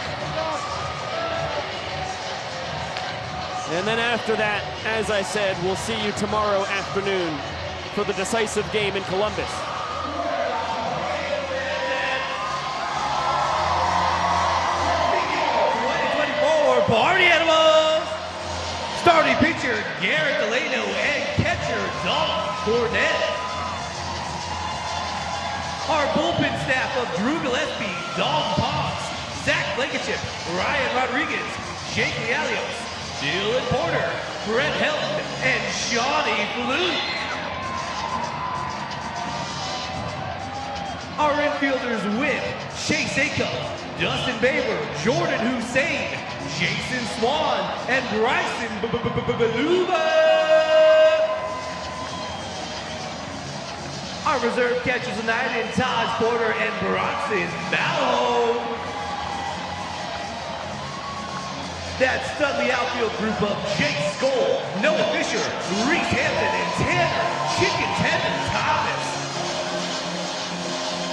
[SPEAKER 1] And then after that, as I said, we'll see you tomorrow afternoon for the decisive game in Columbus.
[SPEAKER 13] Party Animals! Starting pitcher, Garrett Delano, and catcher, Dalton Cornett. Our bullpen staff of Drew Gillespie, Dalton Potts, Zach Blankenship, Ryan Rodriguez, Jake Lealios, Dylan Porter, Brett Helton, and Shawnee Fluke. Our infielders with Chase Acuff, Dustin Baber, Jordan Hussein, Jason Swan, and Bryson Baluba. Our reserve catchers tonight in Taj Porter and Bronson Mallow. That Studley outfield group of Jake Skoll, Noah Fisher, Reese Hampton, and Tanner Chicken Tender Thomas.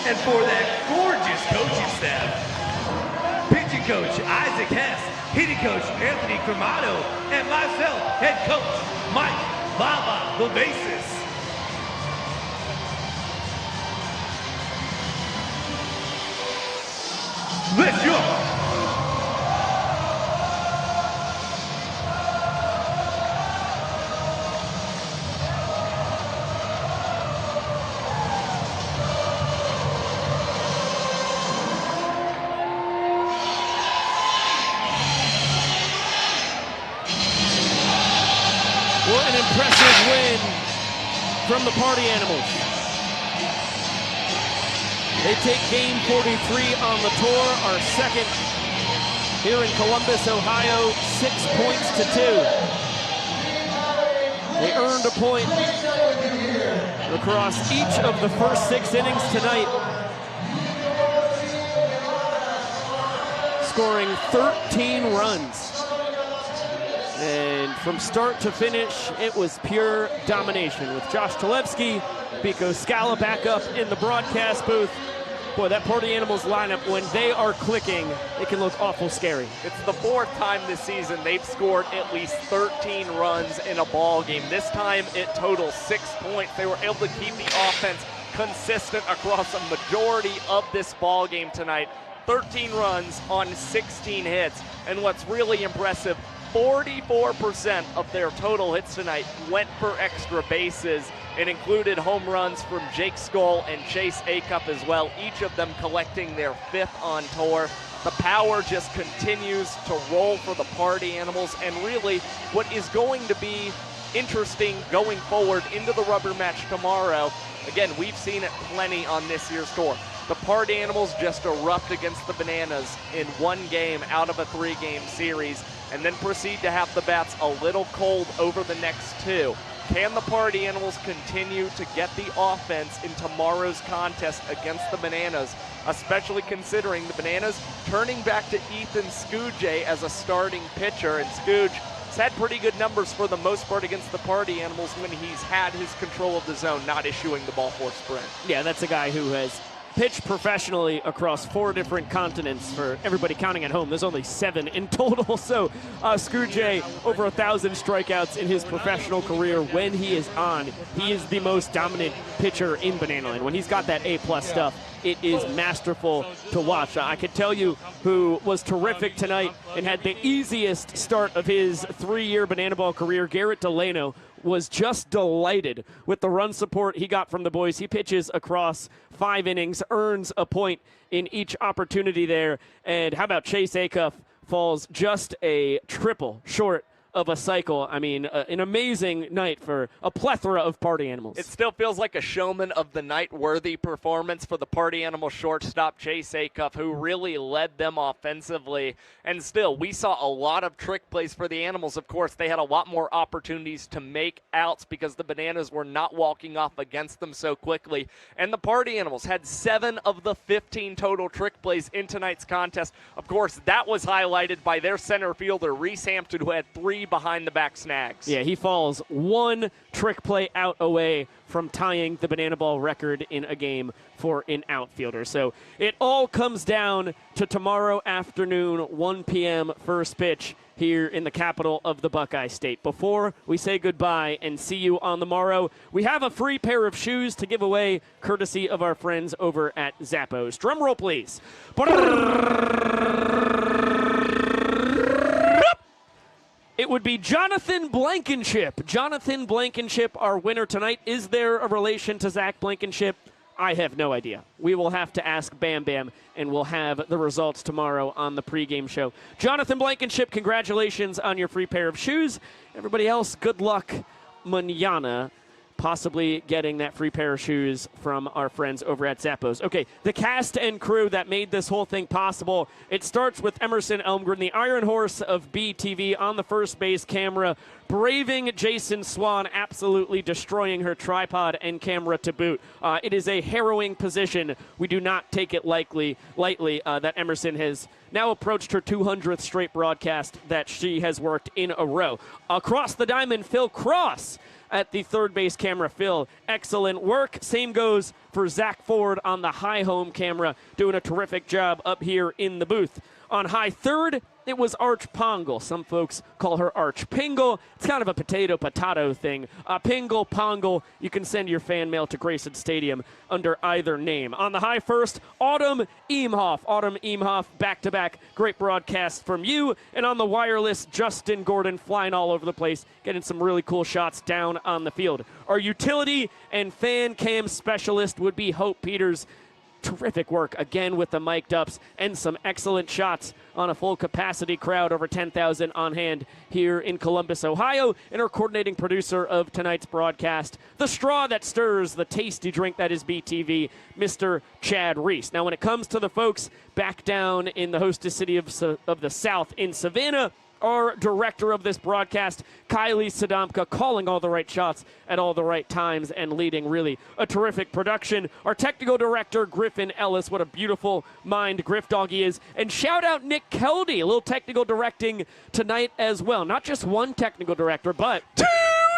[SPEAKER 13] And for that gorgeous coaching staff, pitching coach Isaac Hess, hitting coach Anthony Cremano, and myself, head coach Mike Baba Levasis. Let's go!
[SPEAKER 1] What an impressive win from the Party Animals. They take game 43 on the tour, our second here in Columbus, Ohio, 6 points to 2. They earned a point across each of the first 6 innings tonight, scoring 13 runs. And from start to finish, it was pure domination with Josh Talevsky, Biko Scala back up in the broadcast booth. Boy, that Party Animals lineup, when they are clicking, it can look awful scary.
[SPEAKER 2] It's the 4th time this season they've scored at least 13 runs in a ball game. This time it totals 6 points. They were able to keep the offense consistent across a majority of this ball game tonight. 13 runs on 16 hits. And what's really impressive, 44% of their total hits tonight went for extra bases. It included home runs from Jake Skoll and Chase Acuff as well, each of them collecting their 5th on tour. The power just continues to roll for the Party Animals, and really what is going to be interesting going forward into the rubber match tomorrow. Again, we've seen it plenty on this year's tour. The Party Animals just erupt against the Bananas in one game out of a 3-game series, and then proceed to have the bats a little cold over the next 2. Can the Party Animals continue to get the offense in tomorrow's contest against the Bananas, especially considering the Bananas turning back to Ethan Scooge as a starting pitcher, and Scooge has had pretty good numbers for the most part against the Party Animals when he's had his control of the zone, not issuing the ball for a sprint.
[SPEAKER 1] Yeah, that's a guy who has pitched professionally across 4 different continents. For everybody counting at home, there's only 7 in total. So Scooge, over 1,000 strikeouts in his professional career. When he is on, he is the most dominant pitcher in Banana Land. When he's got that A+ stuff, it is masterful to watch. I could tell you who was terrific tonight and had the easiest start of his 3-year Banana Ball career, Garrett Delano, was just delighted with the run support he got from the boys. He pitches across 5 innings, earns a point in each opportunity there. And how about Chase Acuff falls just a triple short of a cycle. I mean, an amazing night for a plethora of party animals.
[SPEAKER 2] It still feels like a showman of the night worthy performance for the party animal shortstop Chase Acuff, who really led them offensively. And still, we saw a lot of trick plays for the animals. Of course, they had a lot more opportunities to make outs because the Bananas were not walking off against them so quickly. And the party animals had 7 of the 15 total trick plays in tonight's contest. Of course, that was highlighted by their center fielder, Reese Hampton, who had 3 behind-the-back snags.
[SPEAKER 1] Yeah, he falls 1 trick play out away from tying the banana ball record in a game for an outfielder. So it all comes down to tomorrow afternoon, 1 p.m. first pitch here in the capital of the Buckeye State. Before we say goodbye and see you on the morrow, we have a free pair of shoes to give away courtesy of our friends over at Zappos. Drum roll, please. It would be Jonathan Blankenship. Jonathan Blankenship, our winner tonight. Is there a relation to Zach Blankenship? I have no idea. We will have to ask Bam Bam, and we'll have the results tomorrow on the pregame show. Jonathan Blankenship, congratulations on your free pair of shoes. Everybody else, good luck mañana, possibly getting that free pair of shoes from our friends over at Zappos. Okay, the cast and crew that made this whole thing possible. It starts with Emerson Elmgren, the Iron Horse of BTV, on the first base camera, braving Jason Swan, absolutely destroying her tripod and camera to boot. It is a harrowing position. We do not take it lightly that Emerson has now approached her 200th straight broadcast that she has worked in a row. Across the diamond, Phil Cross at the third base camera. Phil, excellent work. Same goes for Zach Ford on the high home camera, doing a terrific job up here in the booth. On high third, it was Arch Pongle. Some folks call her Arch Pingle. It's kind of a potato thing. Pingle, Pongle, you can send your fan mail to Grayson Stadium under either name. On the high first, Autumn Eamhoff. Autumn Eamhoff, back-to-back, great broadcast from you. And on the wireless, Justin Gordon flying all over the place, getting some really cool shots down on the field. Our utility and fan cam specialist would be Hope Peters. Terrific work again with the mic'd ups and some excellent shots on a full capacity crowd, over 10,000 on hand here in Columbus, Ohio. And our coordinating producer of tonight's broadcast, the straw that stirs the tasty drink that is BTV, Mr. Chad Reese. Now, when it comes to the folks back down in the hostess city of the South in Savannah, our director of this broadcast, Kylie Sadamka, calling all the right shots at all the right times and leading really a terrific production. Our technical director, Griffin Ellis, what a beautiful mind Griff Doggy is. And shout out Nick Keldy, a little technical directing tonight as well. Not just one technical director, but 2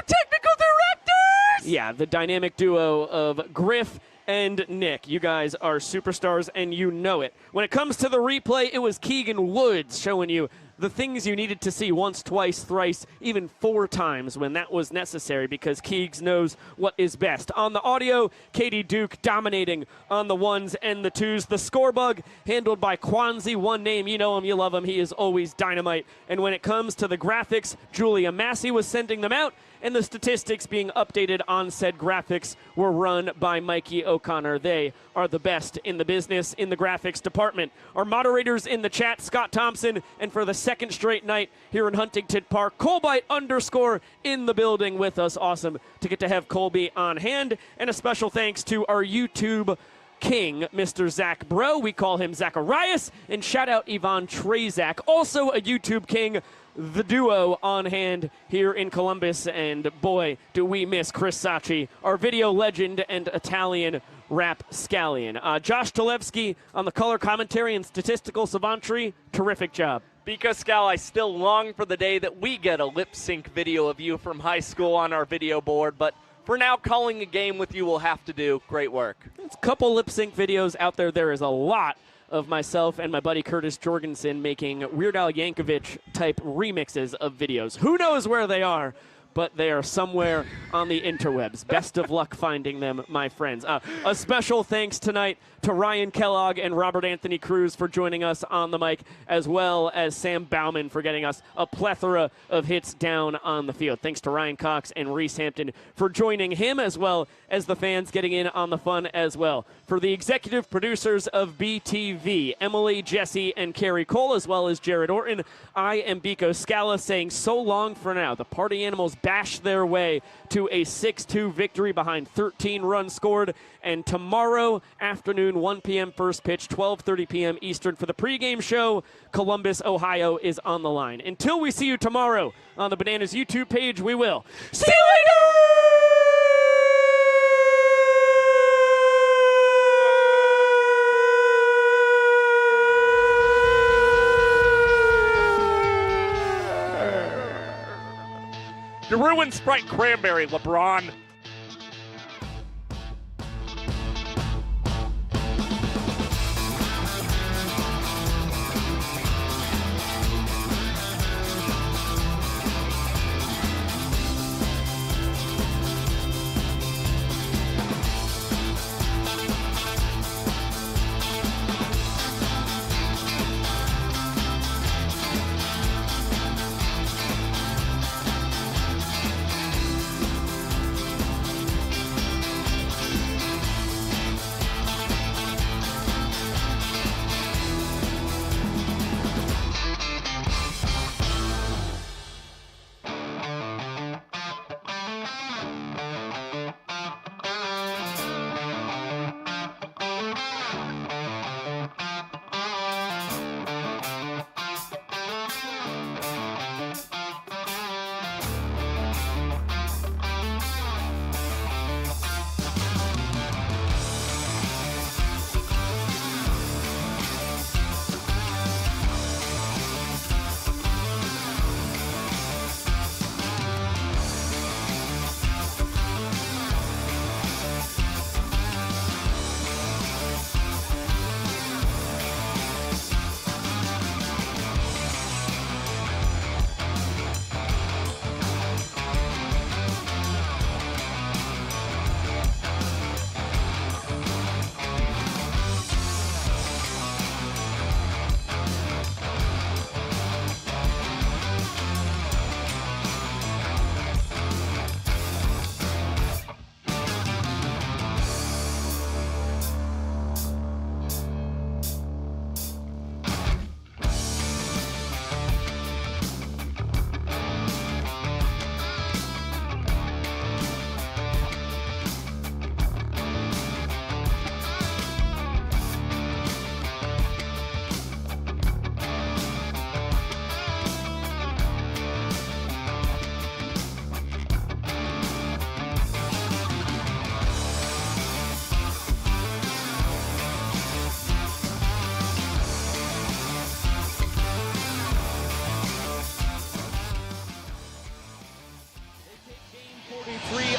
[SPEAKER 1] technical directors! Yeah, the dynamic duo of Griff and Nick. You guys are superstars, and you know it. When it comes to the replay, it was Keegan Woods showing you the things you needed to see once, twice, thrice, even 4 times when that was necessary, because Keegs knows what is best. On the audio, Katie Duke dominating on the 1s and the 2s. The score bug handled by Kwanzi, one name, you know him, you love him, he is always dynamite. And when it comes to the graphics, Julia Massey was sending them out, and the statistics being updated on said graphics were run by Mikey O'Connor. They are the best in the business in the graphics department. Our moderators in the chat, Scott Thompson, and for the second straight night here in Huntington Park, Colbyte _ in the building with us. Awesome to get to have Colby on hand. And a special thanks to our YouTube king, Mr. Zach Bro. We call him Zacharias. And shout out Yvonne Trezak, also a YouTube king, the duo on hand here in Columbus. And boy, do we miss Chris Sacchi, our video legend and Italian rap scallion. Josh Talevsky on the color commentary and statistical savantry, terrific job.
[SPEAKER 2] Because, Scal, I still long for the day that we get a lip sync video of you from high school on our video board, but for now, calling a game with you will have to do. Great work.
[SPEAKER 1] There's a couple lip sync videos out there. There is a lot of myself and my buddy Curtis Jorgensen making Weird Al Yankovic type remixes of videos. Who knows where they are, but they are somewhere on the interwebs. Best of luck finding them, my friends. A special thanks tonight to Ryan Kellogg and Robert Anthony Cruz for joining us on the mic, as well as Sam Bauman for getting us a plethora of hits down on the field. Thanks to Ryan Cox and Reese Hampton for joining him, as well as the fans getting in on the fun as well. For the executive producers of BTV, Emily, Jesse, and Carrie Cole, as well as Jared Orton, I am Biko Scala saying so long for now. The Party Animals bash their way to a 6-2 victory behind 13 runs scored. And tomorrow afternoon, 1 p.m. first pitch, 12:30 p.m. Eastern for the pregame show, Columbus, Ohio is on the line. Until we see you tomorrow on the Bananas YouTube page, we will see you later!
[SPEAKER 2] You ruined Sprite Cranberry, LeBron.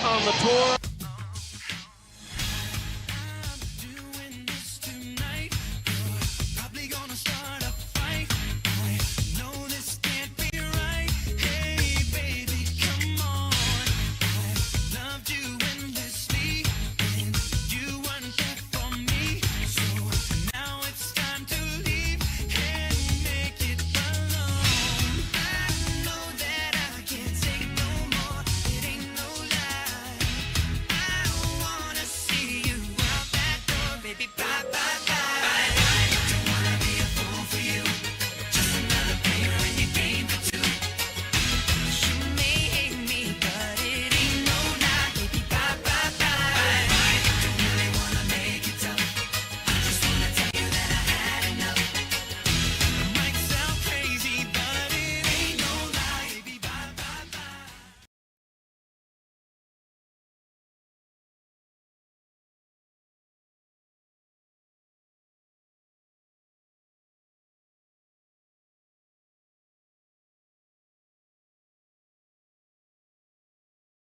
[SPEAKER 1] On the tour.